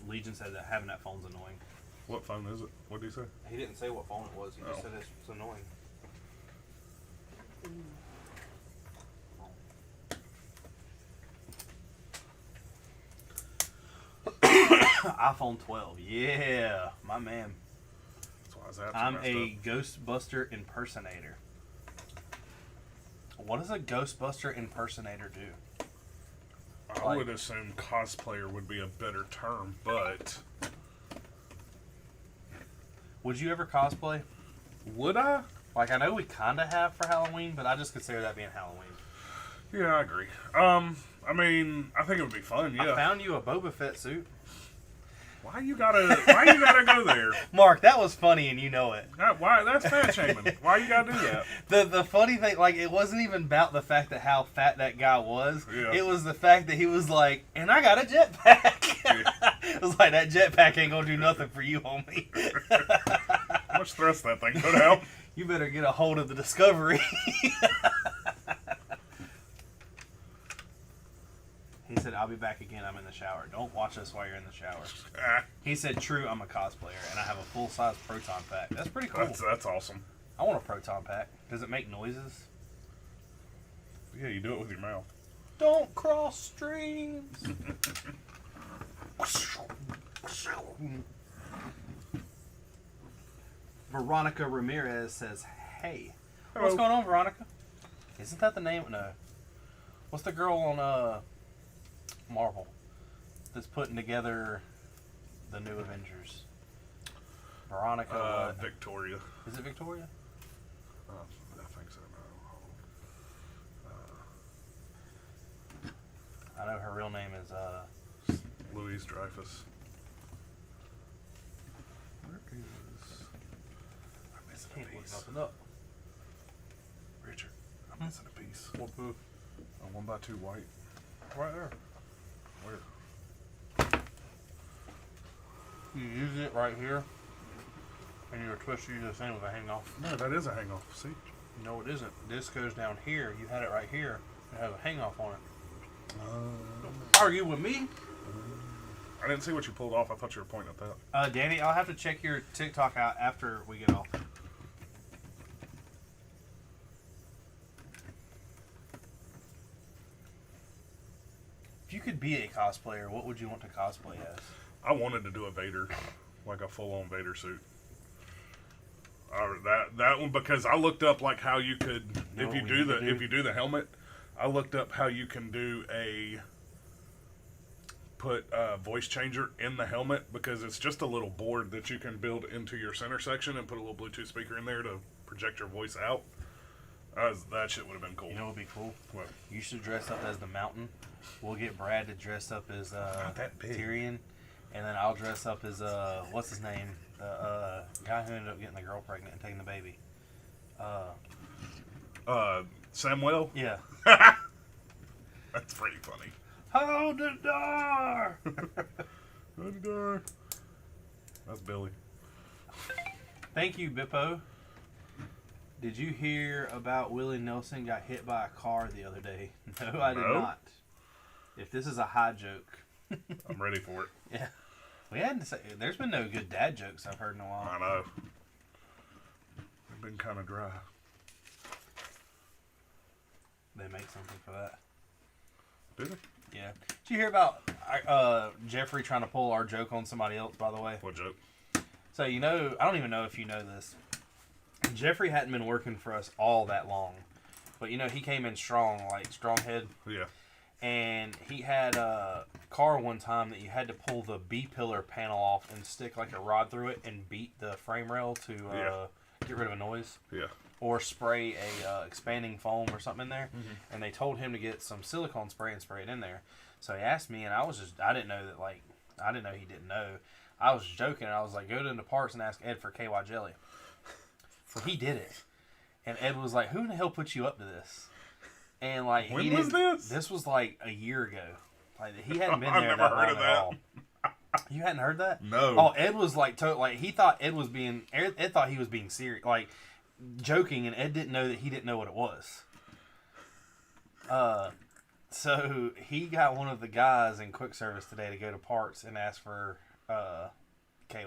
Legion said that having that phone's annoying. What phone is it? What did he say? He didn't say what phone it was. He just Oh. said it's annoying. iPhone 12. Yeah, my man. That's why his apps are I'm messed a Ghostbuster impersonator. What does a Ghostbuster impersonator do? up. I would assume cosplayer would be a better term, but Would you ever cosplay? would I? Like, I know we kind of have for Halloween, but I just consider that being Halloween. Yeah, I agree. I mean, I think it would be fun. I Yeah. found you a Boba Fett suit. Why you gotta go there? Mark, that was funny, and you know it. Why? That's fat shaming. Why you gotta do that? The funny thing, like, it wasn't even about the fact that how fat that guy was. Yeah. It was the fact that he was like, and I got a jetpack. Yeah. It was like, that jetpack ain't gonna do nothing for you, homie. How much thrust that thing put out? You better get a hold of the Discovery. He said, I'll be back again. I'm in the shower. Don't watch us while you're in the shower. Ah, He said, true, I'm a cosplayer, and I have a full-size proton pack. That's pretty cool. that's awesome. I want a proton pack. Does it make noises? Yeah, you do it with your mouth. Don't cross streams. Veronica Ramirez says, hey. What's Hello. going on, Veronica? Isn't that the name? No. What's the girl on Marvel that's putting together the new Avengers? Veronica. Victoria. Is it Victoria? I think so. No. I know her real name is Louise Dreyfus. Where is? I'm missing can't a look piece. nothing up. Richard, I'm missing a piece. What boo? A 1x2 white. Right there. Where? You use it right here, and you're twist use the same with a hang off. No, that is a hang off. See? No, it isn't. This goes down here. You had it right here. It has a hang off on it. Argue with me? I didn't see what you pulled off. I thought you were pointing at that. Danny, I'll have to check your TikTok out after we get off. If you could be a cosplayer, what would you want to cosplay as? I wanted to do a Vader, like a full-on Vader suit. That one, because I looked up like how you could, Know if what you we do need the to do? if you do the helmet, I looked up how you can do put a voice changer in the helmet, because it's just a little board that you can build into your center section and put a little Bluetooth speaker in there to project your voice out. That shit would have been cool. You know what would be cool? What? You should dress up as the Mountain. We'll get Brad to dress up as Not that big. Tyrion, and then I'll dress up as what's his name? The guy who ended up getting the girl pregnant and taking the baby. Samuel? Yeah. That's pretty funny. Hold the door. Hold the door. That's Billy. Thank you, Bippo. Did you hear about Willie Nelson got hit by a car the other day? No, I did No. not. If this is a high joke. I'm ready for it. Yeah. We hadn't to say, there's been no good dad jokes I've heard in a while. I know. They've been kind of dry. They make something for that. Did they? Yeah. Did you hear about Jeffrey trying to pull our joke on somebody else, by the way? What joke? So, you know, I don't even know if you know this. Jeffrey hadn't been working for us all that long. But, you know, he came in strong, like strong head. Yeah. And he had a car one time that you had to pull the B-pillar panel off and stick like a rod through it and beat the frame rail to get rid of a noise. Yeah. Or spray a expanding foam or something in there. Mm-hmm. And they told him to get some silicone spray and spray it in there. So he asked me, and I didn't know he didn't know. I was joking, and I was like, go to the parts and ask Ed for KY jelly. So he did it. And Ed was like, who in the hell put you up to this? And like, When was this? This was like a year ago. Like he hadn't been I've there never that heard long of at that. all. You hadn't heard that? No. Oh, Ed was like, he thought Ed was being, Ed thought he was being serious, like joking, and Ed didn't know that he didn't know what it was. So he got one of the guys in quick service today to go to parts and ask for KY.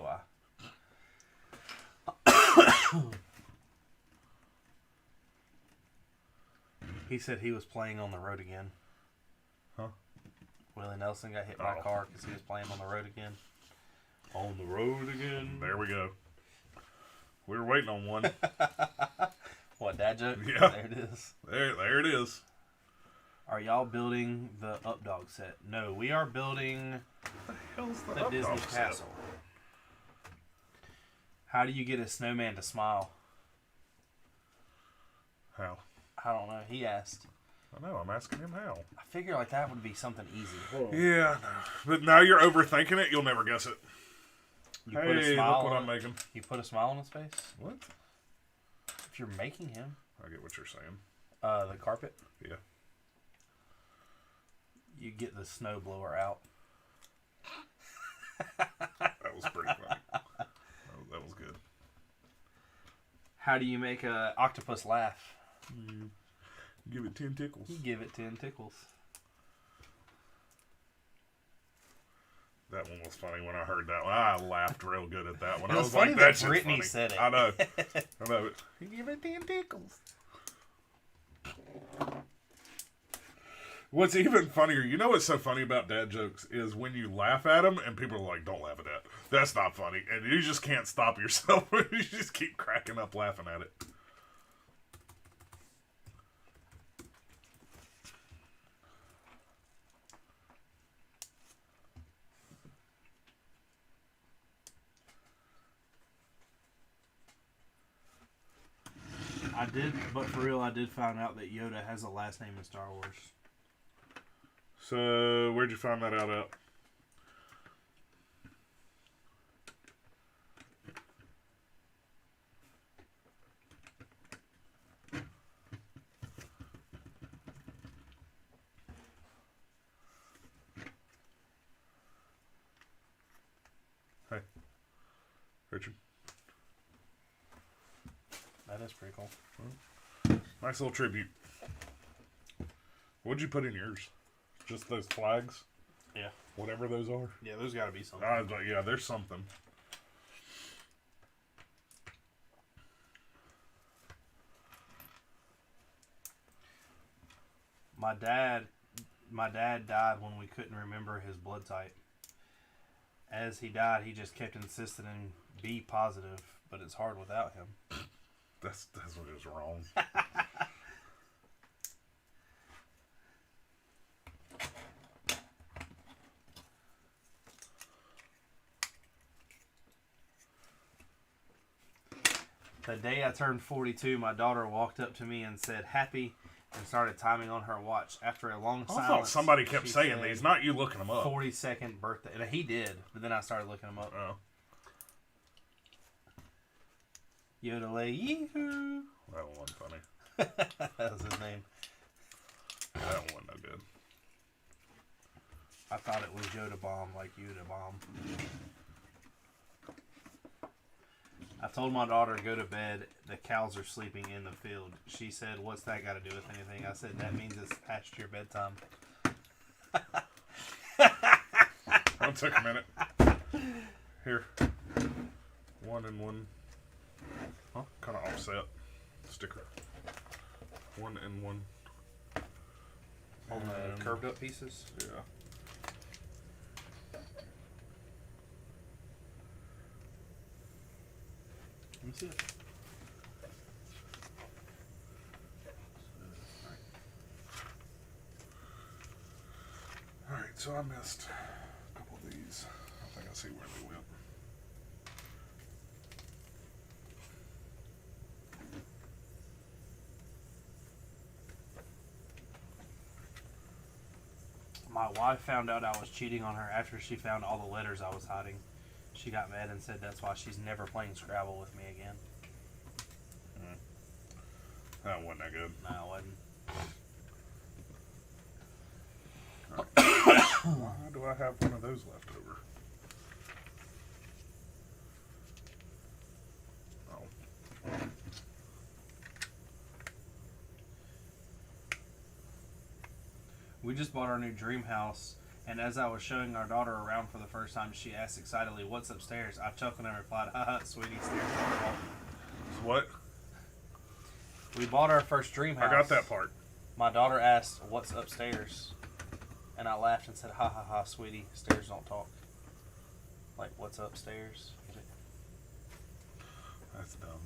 He said he was playing on the road again. Huh? Willie Nelson got hit by a Oh. car because he was playing on the road again. On the road again. There we go. We were waiting on one. What, dad joke? Yeah. There it is. There it is. Are y'all building the Updog set? No, we are building Hell's the Disney Updog set? Castle. How do you get a snowman to smile? How? I don't know. He asked. I know. I'm asking him how. I figure like that would be something easy. Yeah, I know. But now you're overthinking it. You'll never guess it. You put a Hey, smile look what on I'm making. You put a smile on his face? What? If you're making him. I get what you're saying. The carpet. Yeah. You get the snow blower out. That was pretty funny. That was good. How do you make a octopus laugh? Give it 10 tickles. You give it 10 tickles. That one was funny when I heard that one. I laughed real good at that one. It I was was funny like, that that's Brittany funny. said it. I know. I know. You give it 10 tickles. What's even funnier, you know what's so funny about dad jokes is when you laugh at them and people are like, don't laugh at that. That's not funny. And you just can't stop yourself. You just keep cracking up laughing at it. I did, but for real, I did find out that Yoda has a last name in Star Wars. So, where'd you find that out at? Hey, Richard. That is pretty cool. Nice little tribute. What'd you put in yours? Just those flags? Yeah. Whatever those are? Yeah, there's got to be something. Yeah, there's something. My dad died when we couldn't remember his blood type. As he died, he just kept insisting on B positive, but it's hard without him. That's what is wrong. The day I turned 42, my daughter walked up to me and said, "Happy," and started timing on her watch. After a long silence, I thought somebody kept she saying said, these, not you looking them up. 42nd birthday. And he did, but then I started looking them up. Oh. Yodelay, yee-hoo. That one wasn't funny. That was his name. That one wasn't no good. I thought it was Yoda Bomb, like Yoda Bomb. I told my daughter to go to bed. The cows are sleeping in the field. She said, "What's that got to do with anything?" I said, "That means it's past your bedtime." That took a minute. Here. 1 and 1. Huh? Kind of offset. Sticker. 1 and 1. On the curved up pieces? Yeah. Let me see it. Alright, so I missed a couple of these. I think I see where they went. My wife found out I was cheating on her after she found all the letters I was hiding. She got mad and said that's why she's never playing Scrabble with me again. That wasn't that good. No, it wasn't. Why do I have one of those left over? Oh. We just bought our new dream house, and as I was showing our daughter around for the first time, she asked excitedly, "What's upstairs?" I chuckled and replied, "Haha, sweetie, stairs don't talk." What? We bought our first dream house. I got that part. My daughter asked, "What's upstairs?" And I laughed and said, "Ha ha ha, sweetie, stairs don't talk." Like, what's upstairs? That's dumb.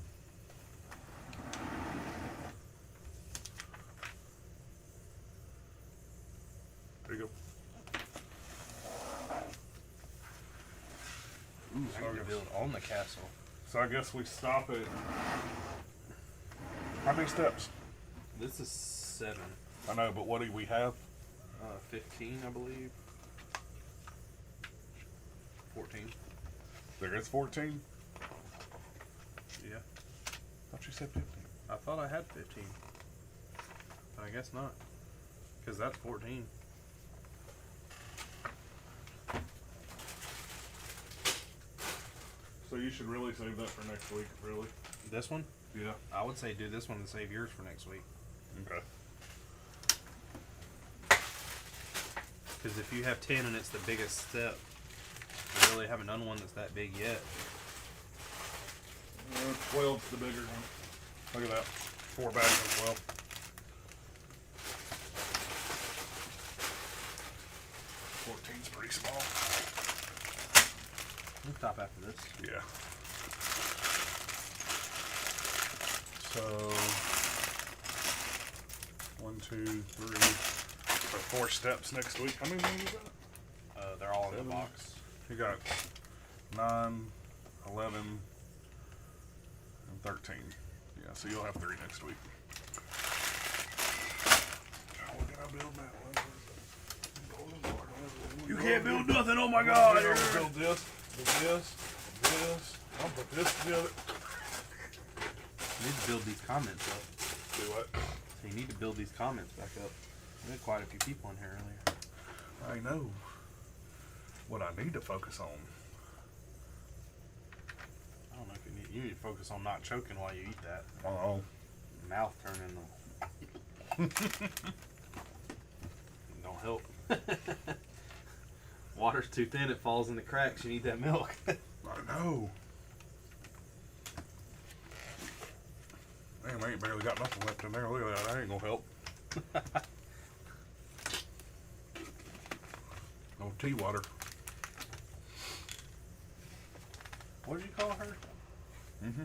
There you go. Ooh, I need to build on the castle. So I guess we stop at... How many steps? This is 7. I know, but what do we have? 15, I believe. 14. There is 14? Yeah. I thought you said 15. I thought I had 15. But I guess not. Because that's 14. So you should really save that for next week, really? This one? Yeah. I would say do this one and save yours for next week. Okay. Because if you have 10 and it's the biggest step, you really haven't done one that's that big yet. 12's the bigger one. Look at that. 4 bags of 12. Fourteen's pretty small. We'll stop after this. Yeah. So 1, 2, 3. So 4 steps next week. How many you got? They're all in 7. the box. You got 9, 11, and 13. Yeah. Yeah, so you'll have 3 next week. What can I build now? You can't build nothing. Oh my God! I'm gonna build this. I'll put this together. You need to build these comments up. Do what? So you need to build these comments back up. We had quite a few people in here earlier. I know what I need to focus on. I don't know if you need to focus on not choking while you eat that. Oh. Mouth turning. Don't help. Water's too thin, it falls in the cracks. You need that milk. I know. Damn, I ain't barely got nothing left in there. Look at that. That ain't gonna help. No tea water. What did you call her? Mm-hmm.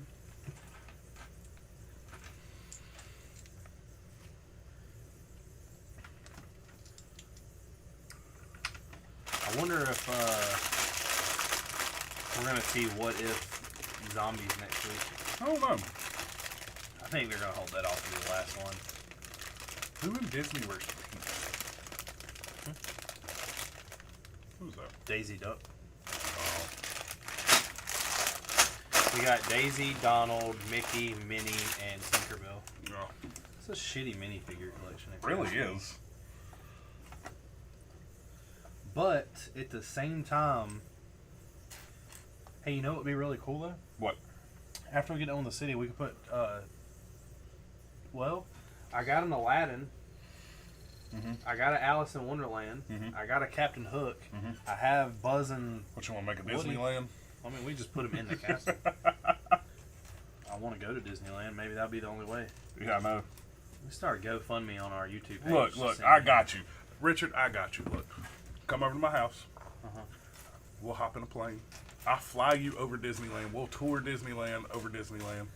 I wonder if we're gonna see What If Zombies next week. I don't know. I think they're gonna hold that off to the last one. Who in Disney wears pink? Who's that? Daisy Duck. Oh. We got Daisy, Donald, Mickey, Minnie, and Tinkerbell. Yeah. It's a shitty minifigure collection. It really is. But at the same time, hey, you know what would be really cool though? What? After we get done with the city, we could put. Well, I got an Aladdin. Mm-hmm. I got an Alice in Wonderland. Mhm. I got a Captain Hook. Mhm. I have Buzz and. What, you want to make a Woody. Disneyland? I mean, we just put them in the castle. I want to go to Disneyland. Maybe that'll be the only way. Yeah, I know. We start GoFundMe on our YouTube page. Look, I got you. Richard, I got you. Look, come over to my house. Uh-huh. We'll hop in a plane. I'll fly you over Disneyland. We'll tour Disneyland over Disneyland.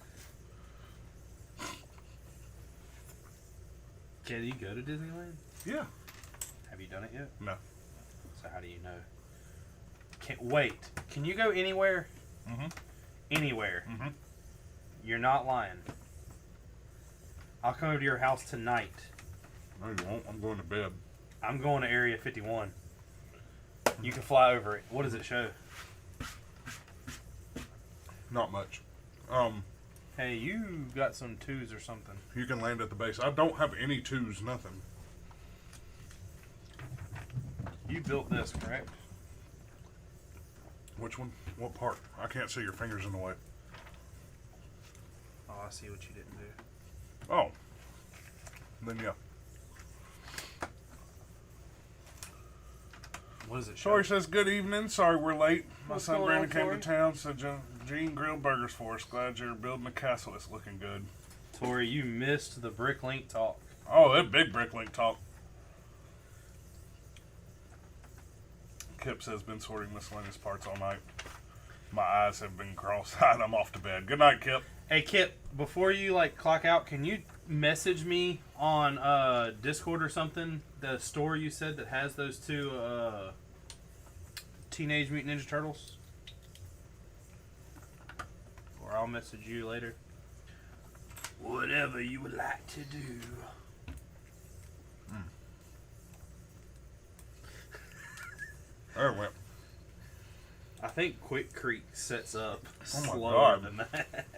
Can you go to Disneyland? Yeah. Have you done it yet? No. So how do you know? Wait. Can you go anywhere? Mm-hmm. Anywhere. Mm-hmm. You're not lying. I'll come over to your house tonight. No, you won't. I'm going to bed. I'm going to Area 51. You can fly over it. What does it show? Not much. Hey, you got some twos or something. You can land at the base. I don't have any twos, nothing. You built this, correct? Which one? What part? I can't see your fingers in the way. Oh, I see what you didn't do. Oh. Then yeah. What does it show? Tori says, good evening. Sorry we're late. My What's son going Brandon on, came Tori? to town, said Gene grilled burgers for us. Glad you're building a castle. It's looking good. Tori, you missed the Bricklink talk. Oh, that big Bricklink talk. Kip says, been sorting miscellaneous parts all night. My eyes have been cross-eyed. I'm off to bed. Good night, Kip. Hey, Kip, before you, clock out, can you message me on Discord or something the store you said that has those two Teenage Mutant Ninja Turtles? Or I'll message you later. Whatever you would like to do. There it went. I think Quick Creek sets up Oh my slower God. than that.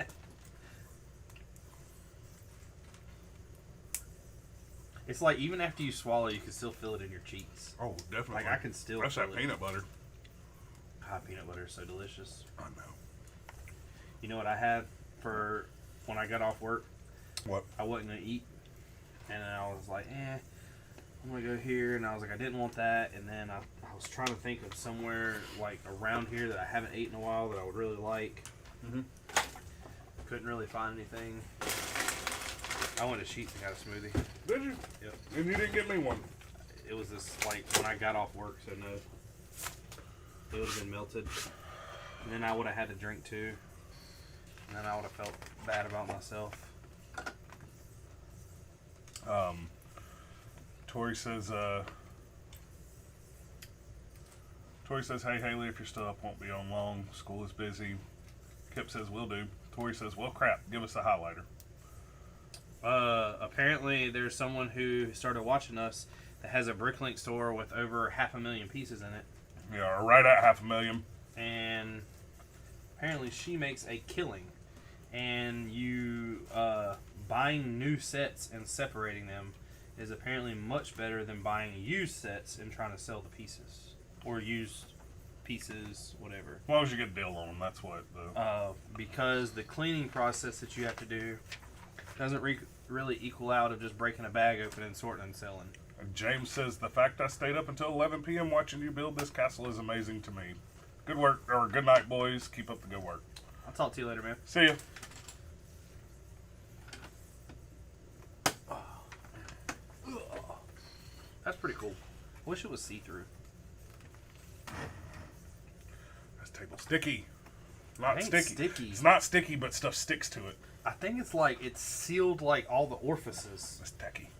It's like even after you swallow, you can still feel it in your cheeks. Oh, definitely. Like I can still That's feel that it. peanut butter. God, peanut butter is so delicious. I know. You know what I had for when I got off work? What? I wasn't gonna eat, and then I was like, I'm gonna go here, and I was like, I didn't want that, and then I was trying to think of somewhere like around here that I haven't eaten in a while that I would really like. Mm-hmm. Couldn't really find anything. I went to Sheetz and got a smoothie. Did you? Yep. And you didn't get me one. It was this like when I got off work, so no, it would have been melted. And then I would have had to drink too, and then I would have felt bad about myself. Tori says, hey, Haley, if you're still up, won't be on long. School is busy. Kip says, will do. Tori says, well, crap, give us a highlighter. Apparently, there's someone who started watching us that has a Bricklink store with over 500,000 pieces in it. Yeah, right at 500,000. And apparently she makes a killing. And you buying new sets and separating them is apparently much better than buying used sets and trying to sell the pieces. Or used pieces, whatever. As long as you get a deal on them, that's what. Because the cleaning process that you have to do doesn't really equal out of just breaking a bag open and sorting and selling. James says, the fact I stayed up until 11 p.m. watching you build this castle is amazing to me. Good work, or good night, boys. Keep up the good work. I'll talk to you later, man. See ya. That's pretty cool. I wish it was see-through. This table's sticky. Not It sticky. ain't sticky. It's not sticky, but stuff sticks to it. I think it's like it's sealed like all the orifices. It's tacky.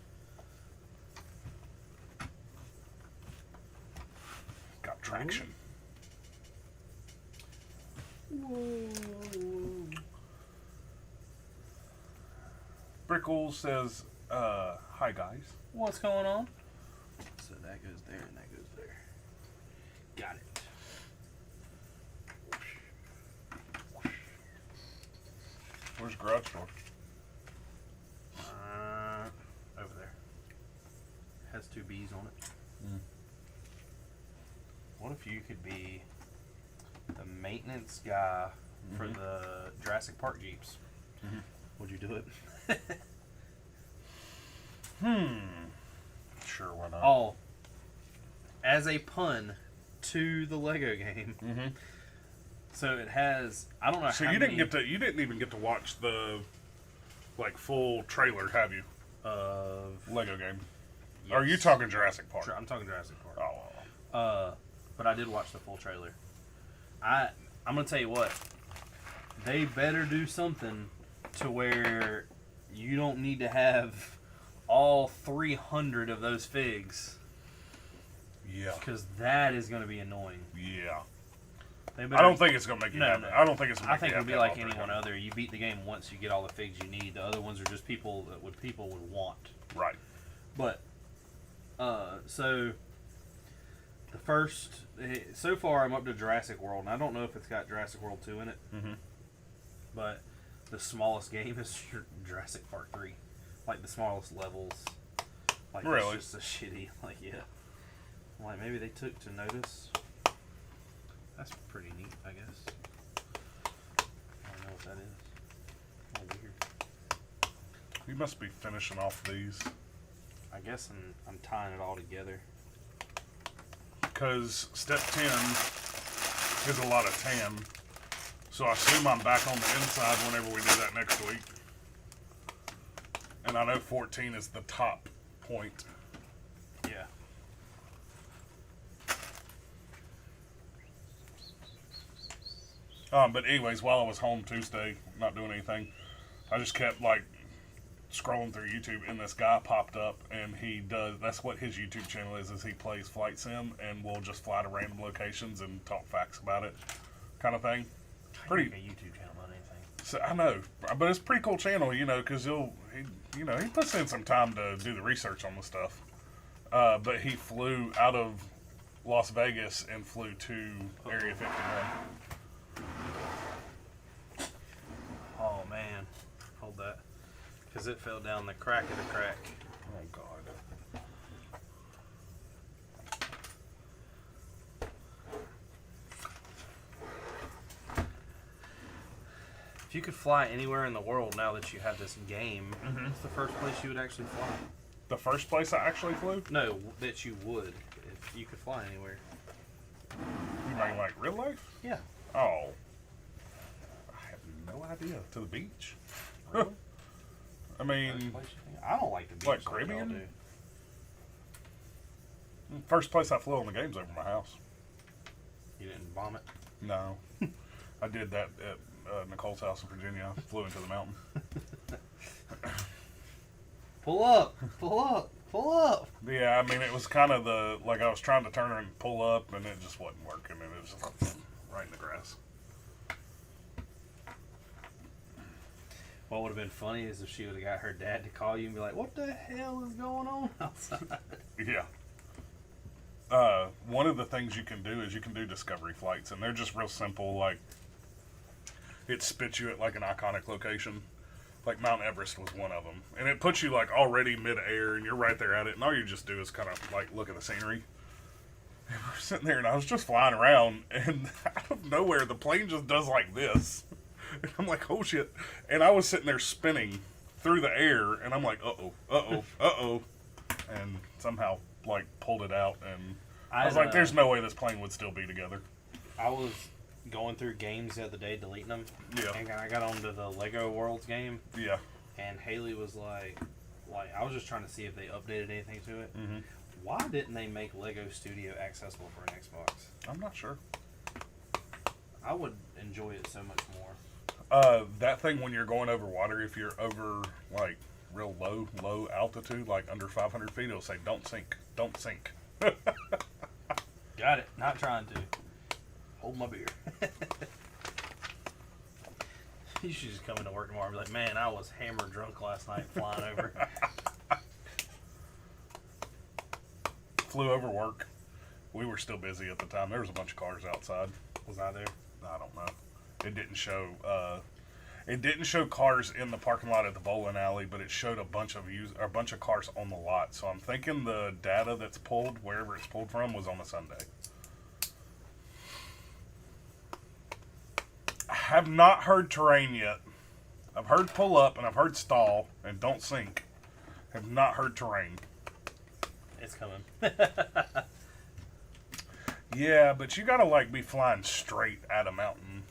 Got traction. Brickles says, hi guys. What's going on? So that goes there and that goes there. Got it. Where's the garage door? Over there. Has two B's on it. Mm. What if you could be the maintenance guy for the Jurassic Park Jeeps? Mhm. Would you do it? Sure, why not? Oh, as a pun to the Lego game. Mm-hmm. So it has, I don't know So how you many... you didn't even get to watch the full trailer, have you? Of... Lego game. Yes. Or are you talking Jurassic Park? I'm talking Jurassic Park. Oh. But I did watch the full trailer. I'm gonna tell you what. They better do something to where you don't need to have all 300 of those figs, Yeah. because that is gonna be annoying. Yeah. They I better, don't think it's gonna make you No, happy. no. I don't think it's gonna I make think you it'll be happy like all any one 300. other. You beat the game once, you get all the figs you need. The other ones are just people would want. Right. But so the first, so far I'm up to Jurassic World, and I don't know if it's got Jurassic World 2 in it. Mm-hmm. But the smallest game is Jurassic Park 3. Like the smallest levels. Like Really? it's just a shitty, like, yeah. Like maybe they took to notice. That's pretty neat, I guess. I don't know what that is. Oh, weird. You must be finishing off these. I guess I'm tying it all together. Because step 10 is a lot of tan. So I assume I'm back on the inside whenever we do that next week. And I know 14 is the top point. Yeah. But anyways, while I was home Tuesday, not doing anything, I just kept like scrolling through YouTube, and this guy popped up, and that's what his YouTube channel is he plays Flight Sim, and we'll just fly to random locations and talk facts about it, kind of thing. Pretty. Make a YouTube channel about anything. So, I know, but it's a pretty cool channel, because he puts in some time to do the research on the stuff. But he flew out of Las Vegas and flew to Area 51. Oh man, hold that, because it fell down the crack of the crack. Oh God. If you could fly anywhere in the world now that you have this game, what's the first place you would actually fly? The first place I actually flew? No, that you would, if you could fly anywhere. You mean like real life? Yeah. Oh. I have no idea. To the beach? Really? I mean, I don't like the beach. Like y'all Caribbean? do. first place I flew on the game's over my house. You didn't vomit? No. I did that at Nicole's house in Virginia. I flew into the mountain. Pull up! Pull up! Pull up! Yeah, I mean, it was kind of I was trying to turn her and pull up, and it just wasn't working, and it was just right in the grass. What would have been funny is if she would have got her dad to call you and be like, "What the hell is going on outside?" Yeah. One of the things you can do is you can do discovery flights, and they're just real simple. Like, it spits you at like an iconic location. Like Mount Everest was one of them, and it puts you like already mid-air, and you're right there at it, and all you just do is kind of like look at the scenery. And we're sitting there, and I was just flying around, and out of nowhere, the plane just does like this. And I'm like, oh shit. And I was sitting there spinning through the air, and I'm like, uh-oh. And somehow, like, pulled it out, and I was like, there's no way this plane would still be together. I was going through games the other day, deleting them. Yeah. And I got onto the Lego Worlds game. Yeah. And Haley was like, I was just trying to see if they updated anything to it. Mm-hmm. Why didn't they make Lego Studio accessible for an Xbox? I'm not sure. I would enjoy it so much more. That thing when you're going over water, if you're over, like, real low altitude, like under 500 feet, it'll say, don't sink. Got it. Not trying to. Hold my beer. You should just come into work tomorrow and be like, man, I was hammered drunk last night flying over. Flew over work. We were still busy at the time. There was a bunch of cars outside. Was I there? I don't know. It didn't show. It didn't show cars in the parking lot at the bowling alley, but it showed a bunch of cars on the lot. So I'm thinking the data that's pulled, wherever it's pulled from, was on a Sunday. I have not heard terrain yet. I've heard pull up and I've heard stall and don't sink. Have not heard terrain. It's coming. Yeah, but you gotta like be flying straight at a mountain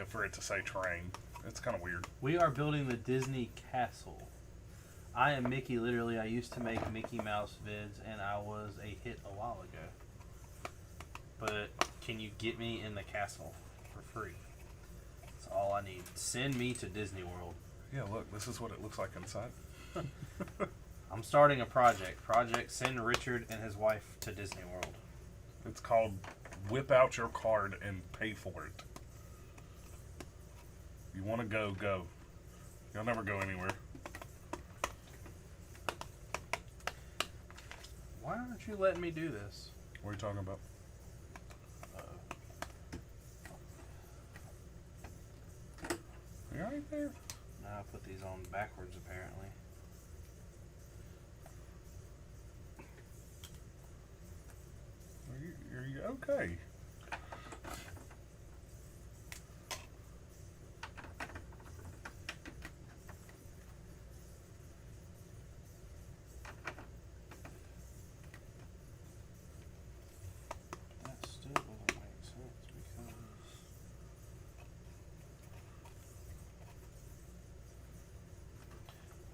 for it to say terrain. It's kind of weird. We are building the Disney Castle. I am Mickey. Literally, I used to make Mickey Mouse vids, and I was a hit a while ago. But can you get me in the castle for free? That's all I need. Send me to Disney World. Yeah, look, this is what it looks like inside. I'm starting a project. Send Richard and his wife to Disney World. It's called Whip Out Your Card and Pay for It. You want to go, go. You'll never go anywhere. Why aren't you letting me do this? What are you talking about? You right there? No, I put these on backwards apparently. Are you okay? That still doesn't make sense because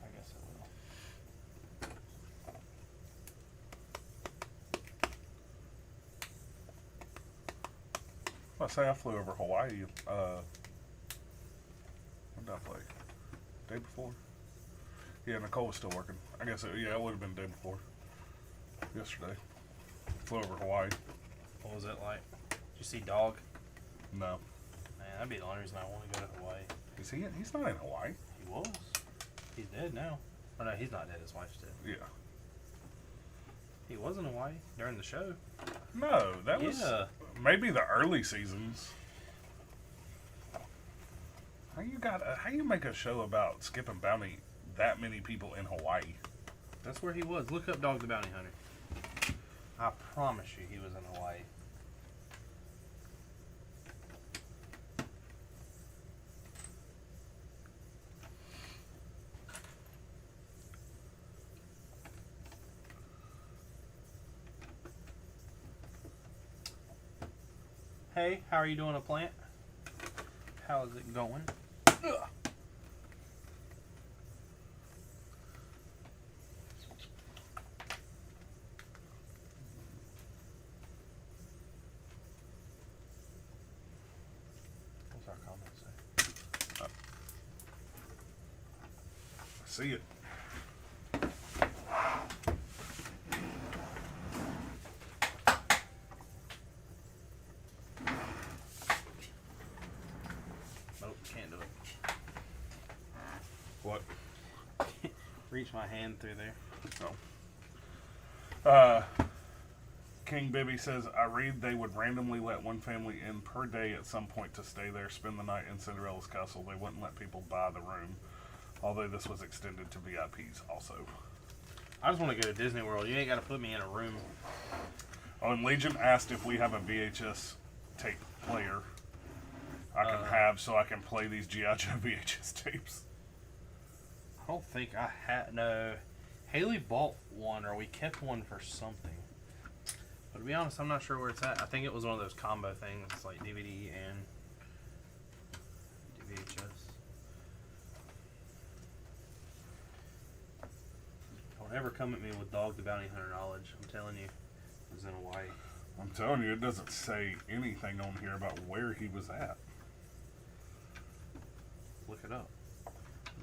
I guess it will. I say I flew over Hawaii. When did I play? Day before? Yeah, Nicole was still working. I guess it would have been the day before. Yesterday. Flew over Hawaii. What was it like? Did you see Dog? No. Man, that'd be the only reason I want to go to Hawaii. Is he? He's not in Hawaii. He was. He's dead now. Oh no, he's not dead. His wife's dead. Yeah. He was in Hawaii during the show. No, that was maybe the early seasons. How you make a show about Skip and Bounty that many people in Hawaii? That's where he was. Look up Dog the Bounty Hunter. I promise you he was in Hawaii. Hey, how are you doing a plant? How is it going? Ugh. What's our comment say? See it. Nope, can't do it. reach my hand through there. So, King Bibby says, I read they would randomly let one family in per day at some point to stay there, spend the night in Cinderella's castle. They wouldn't let people buy the room, although this was extended to VIPs also. I just want to go to Disney World. You ain't got to put me in a room. Oh, and Legion asked if we have a VHS tape player I can have so I can play these G.I. Joe VHS tapes. I don't think I had. No. Haley bought one, or we kept one for something. But to be honest, I'm not sure where it's at. I think it was one of those combo things, like DVD and VHS. Don't ever come at me with Dog the Bounty Hunter knowledge. I'm telling you, it was in Hawaii. I'm telling you, it doesn't say anything on here about where he was at. Look it up.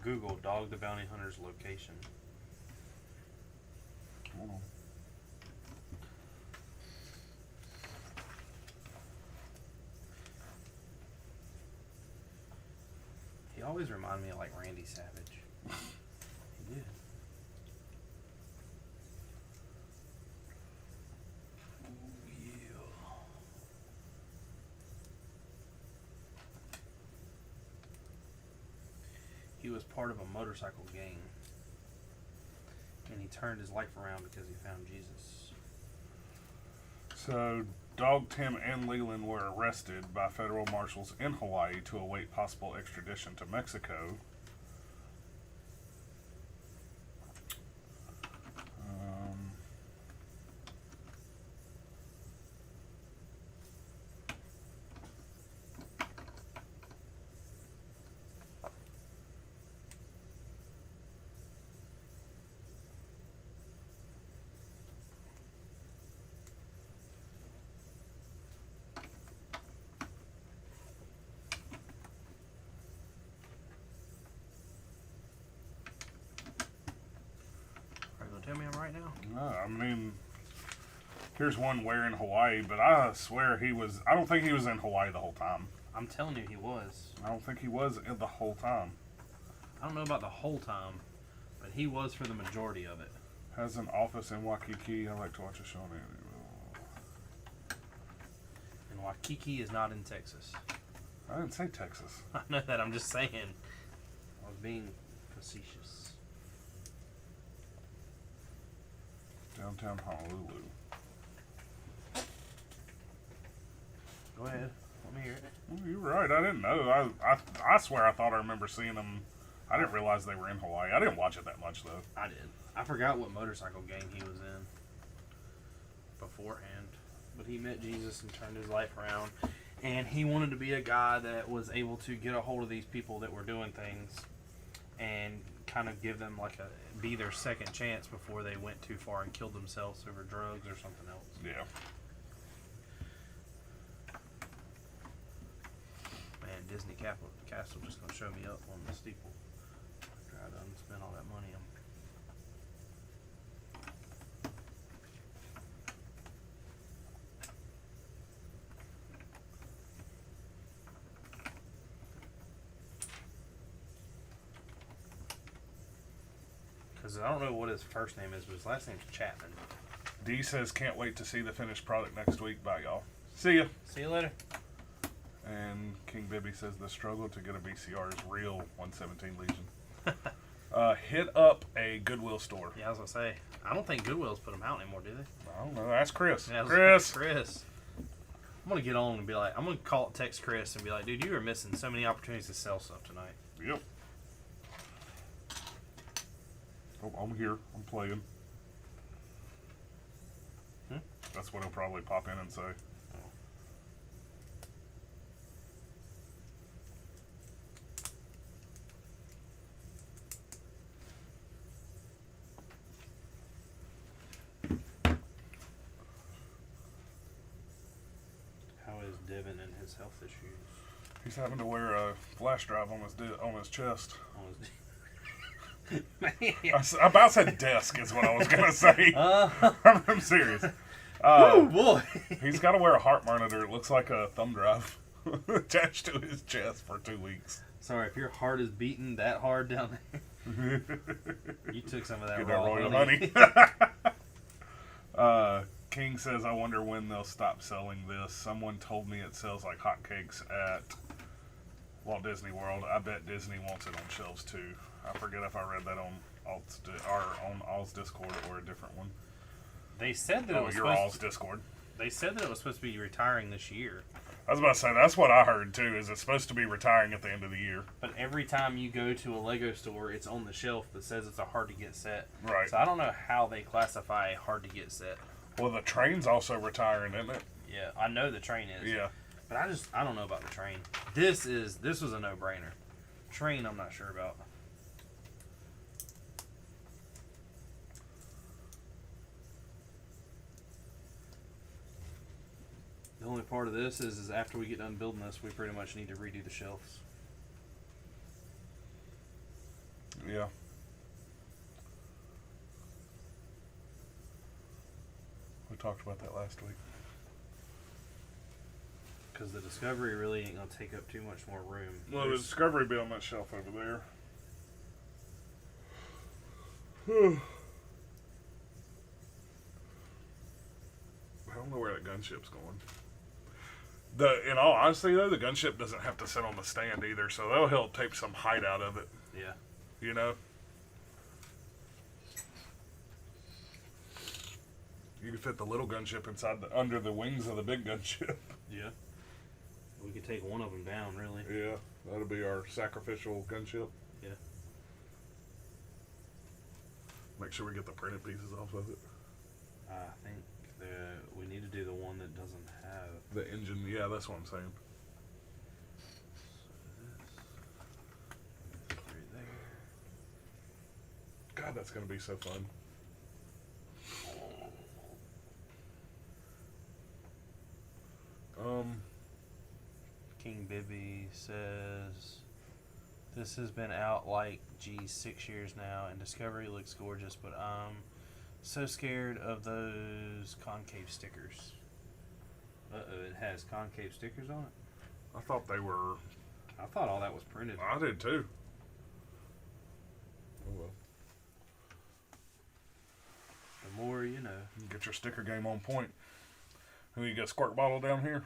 Google Dog the Bounty Hunter's location. Hold on. He always reminded me of like Randy Savage. He did. He was part of a motorcycle gang, and he turned his life around because he found Jesus. So, Dog, Tim, and Leland were arrested by federal marshals in Hawaii to await possible extradition to Mexico. Are you gonna tell me I'm right now? I mean, here's one where in Hawaii, but I swear he was. I don't think he was in Hawaii the whole time. I'm telling you, he was. I don't think he was in the whole time. I don't know about the whole time, but he was for the majority of it. Has an office in Waikiki. I like to watch a show on it. And Waikiki is not in Texas. I didn't say Texas. I know that. I'm just saying. I was being facetious. Downtown Honolulu. Go ahead. Let me hear it. Well, you're right. I didn't know. I swear I thought I remember seeing them. I didn't realize they were in Hawaii. I didn't watch it that much though. I did. I forgot what motorcycle gang he was in beforehand. But he met Jesus and turned his life around. And he wanted to be a guy that was able to get a hold of these people that were doing things and kind of give them like be their second chance before they went too far and killed themselves over drugs or something else. Yeah. Man, Disney Castle just gonna show me up on the steeple after I done spent all that money on. Because I don't know what his first name is, but his last name's Chapman. D says can't wait to see the finished product next week. Bye y'all. See ya. See you later. And King Bibby says the struggle to get a VCR is real. 117 Legion. Hit up a Goodwill store. Yeah, I was gonna say, I don't think Goodwill's put them out anymore, do they? I don't know. Ask Chris. Yeah, Chris. I'm gonna get on and be like, I'm gonna text Chris and be like, dude, you are missing so many opportunities to sell stuff tonight. Yep. Oh, I'm here. I'm playing. That's what he'll probably pop in and say. How is Devin and his health issues? He's having to wear a flash drive on his chest. Man. I about said desk is what I was gonna say. I'm serious. Oh boy. He's got to wear a heart monitor. It looks like a thumb drive attached to his chest for 2 weeks. Sorry, if your heart is beating that hard down there, You took some of that Get that raw royal honey. honey. King says, I wonder when they'll stop selling this. Someone told me it sells like hotcakes at Walt Disney World. I bet Disney wants it on shelves too. I forget if I read that on All's Discord or a different one. They said that it was your supposed All's Discord. They said that it was supposed to be retiring this year. I was about to say, that's what I heard too, is it's supposed to be retiring at the end of the year. But every time you go to a Lego store, it's on the shelf that says it's a hard to get set. Right. So I don't know how they classify a hard to get set. Well, the train's also retiring, isn't it? Yeah, I know the train is. Yeah. But I don't know about the train. This was a no-brainer. Train, I'm not sure about. The only part of this is after we get done building this, we pretty much need to redo the shelves. Yeah. We talked about that last week. Because the Discovery really ain't going to take up too much more room. Well, the There's- Discovery be on that shelf over there. I don't know where that gunship's going. In all honesty, though, the gunship doesn't have to sit on the stand either, so that'll help take some height out of it. Yeah. You know? You can fit the little gunship under the wings of the big gunship. Yeah. We could take one of them down, really. Yeah, that'll be our sacrificial gunship. Yeah. Make sure we get the printed pieces off of it. I think we need to do the one that doesn't have. The engine, yeah, that's what I'm saying. This right there. God, that's going to be so fun. King Bibby says, this has been out like, 6 years now, and Discovery looks gorgeous, but I'm so scared of those concave stickers. Uh-oh, it has concave stickers on it? I thought they were. I thought all that was printed. I did too. Oh well. The more you know. Get your sticker game on point. Who you got a squirt bottle down here?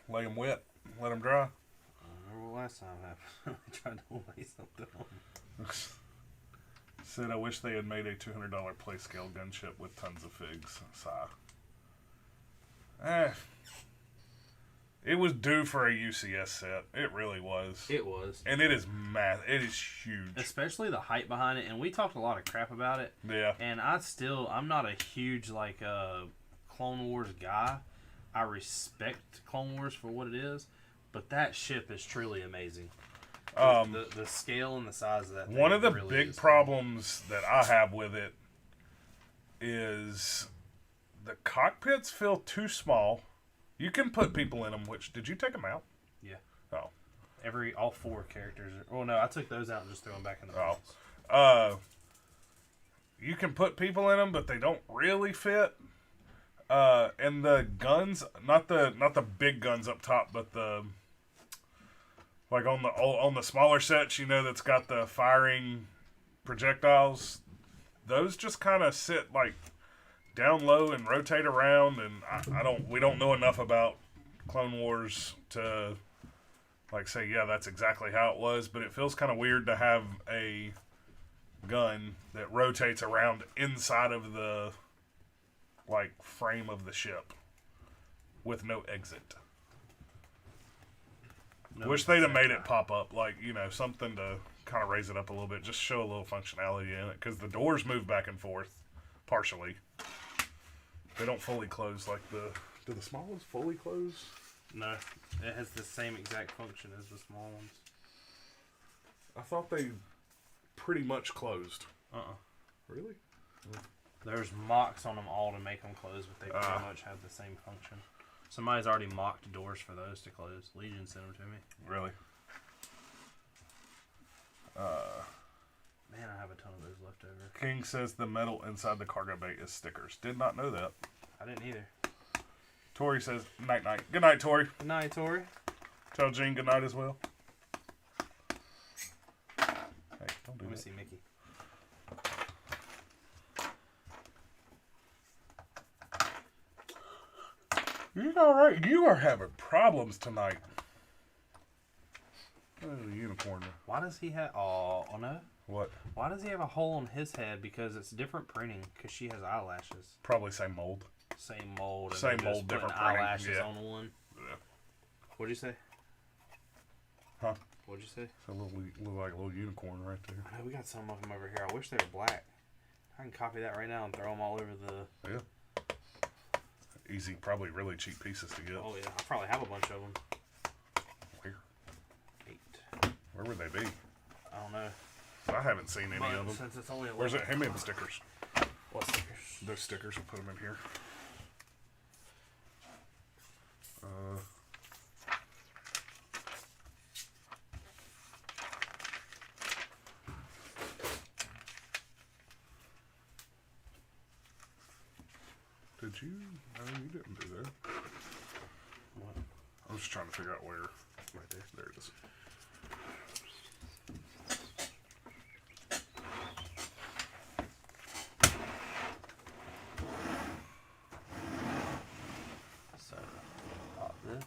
Lay them wet. Let them dry. I remember what last time happened. I tried to lay something on them. Said, I wish they had made a $200 play scale gunship with tons of figs. Sigh. It was due for a UCS set. It really was. It was. And it is it is huge. Especially the hype behind it. And we talked a lot of crap about it. Yeah. And I'm not a huge, Clone Wars guy. I respect Clone Wars for what it is. But that ship is truly amazing. The scale and the size of that thing. One of the really big is. problems that I have with it is the cockpits feel too small. You can put people in them, did you take them out? Yeah. Oh. All 4 characters. Well, no, I took those out and just threw them back in the Oh. box. You can put people in them, but they don't really fit. And the guns, not the big guns up top, but on the smaller sets, that's got the firing projectiles. Those just kind of sit down low and rotate around, and we don't know enough about Clone Wars to say, yeah, that's exactly how it was, but it feels kind of weird to have a gun that rotates around inside of the frame of the ship with no exit. No, Wish they'd have made it pop up, something to kind of raise it up a little bit, just show a little functionality in it, because the doors move back and forth partially. They don't fully close do the small ones fully close? No, it has the same exact function as the small ones. I thought they pretty much closed. Really? There's mocks on them all to make them close, but they pretty much have the same function. Somebody's already mocked doors for those to close. Legion sent them to me. Really? Man, I have a ton of those left over. King says the metal inside the cargo bay is stickers. Did not know that. I didn't either. Tori says, night night. Good night, Tori. Good night, Tori. Tell Jean good night as well. Hey, don't do me see Mickey. You all right? You are having problems tonight. Oh, unicorn. Why does he have? Oh no. What? Why does he have a hole on his head? Because it's different printing. Because she has eyelashes. Probably same mold. Same mold. And Same they're mold, just putting different printing. eyelashes Yeah. on one. Yeah. What'd you say? Huh? What'd you say? It's a little, look like a little unicorn right there. I know we got some of them over here. I wish they were black. I can copy that right now and throw them all over the. Yeah. Easy, probably really cheap pieces to get. Oh yeah, I probably have a bunch of them. Where? 8. Where would they be? I don't know. I haven't seen any But of them. since it's only 11. Where's it? Hand me the stickers. What stickers? Those stickers, we'll put them in here. Did you? No, you didn't do that. What? I'm just trying to figure out where. Right there. There it is. So, pop this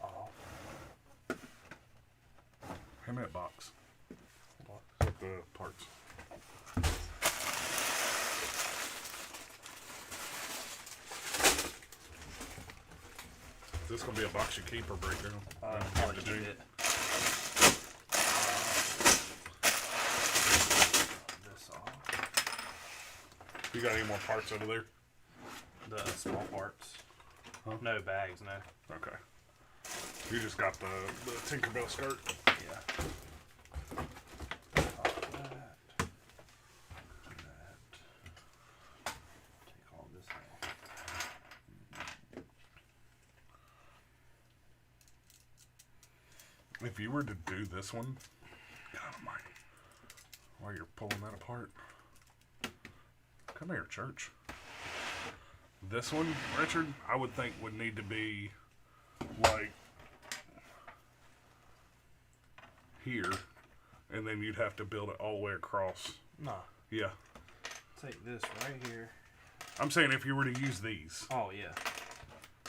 off. Hand me that box Box. with the parts. Is this gonna be a box you keep or break down? I'll Give keep to it. This off. You got any more parts over there? The small parts. Huh? No bags, no. Okay. You just got the Tinkerbell skirt. Yeah. Pop that. Do that. Take all this out. If you were to do this one, get out of my. While you're pulling that apart. Come here, church. This one, Richard, I would think would need to be like here, and then you'd have to build it all the way across. Nah. Yeah. Take this right here. I'm saying if you were to use these Oh, yeah.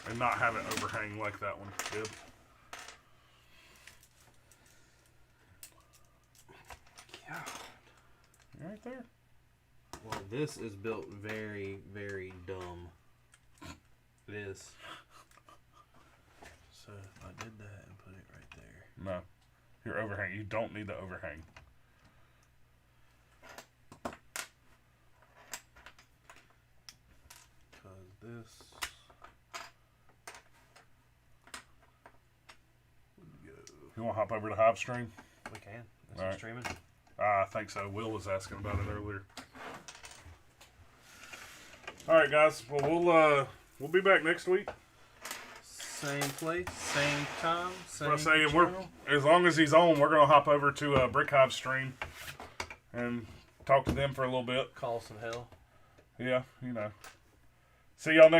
and not have it overhang like that one did. God. Right there. Well, this is built very, very dumb. It is. So, if I did that and put it right there. No. Your overhang. You don't need the overhang. Because this would go. You want to hop over to Livestream? We can. Is All it right. streaming? I think so. Will was asking about it earlier. All right, guys. Well, we'll be back next week. Same place, same time, same I'm saying channel. as long as he's on, we're gonna hop over to Brick Hive Stream and talk to them for a little bit. Call some hell. Yeah, you know. See y'all next.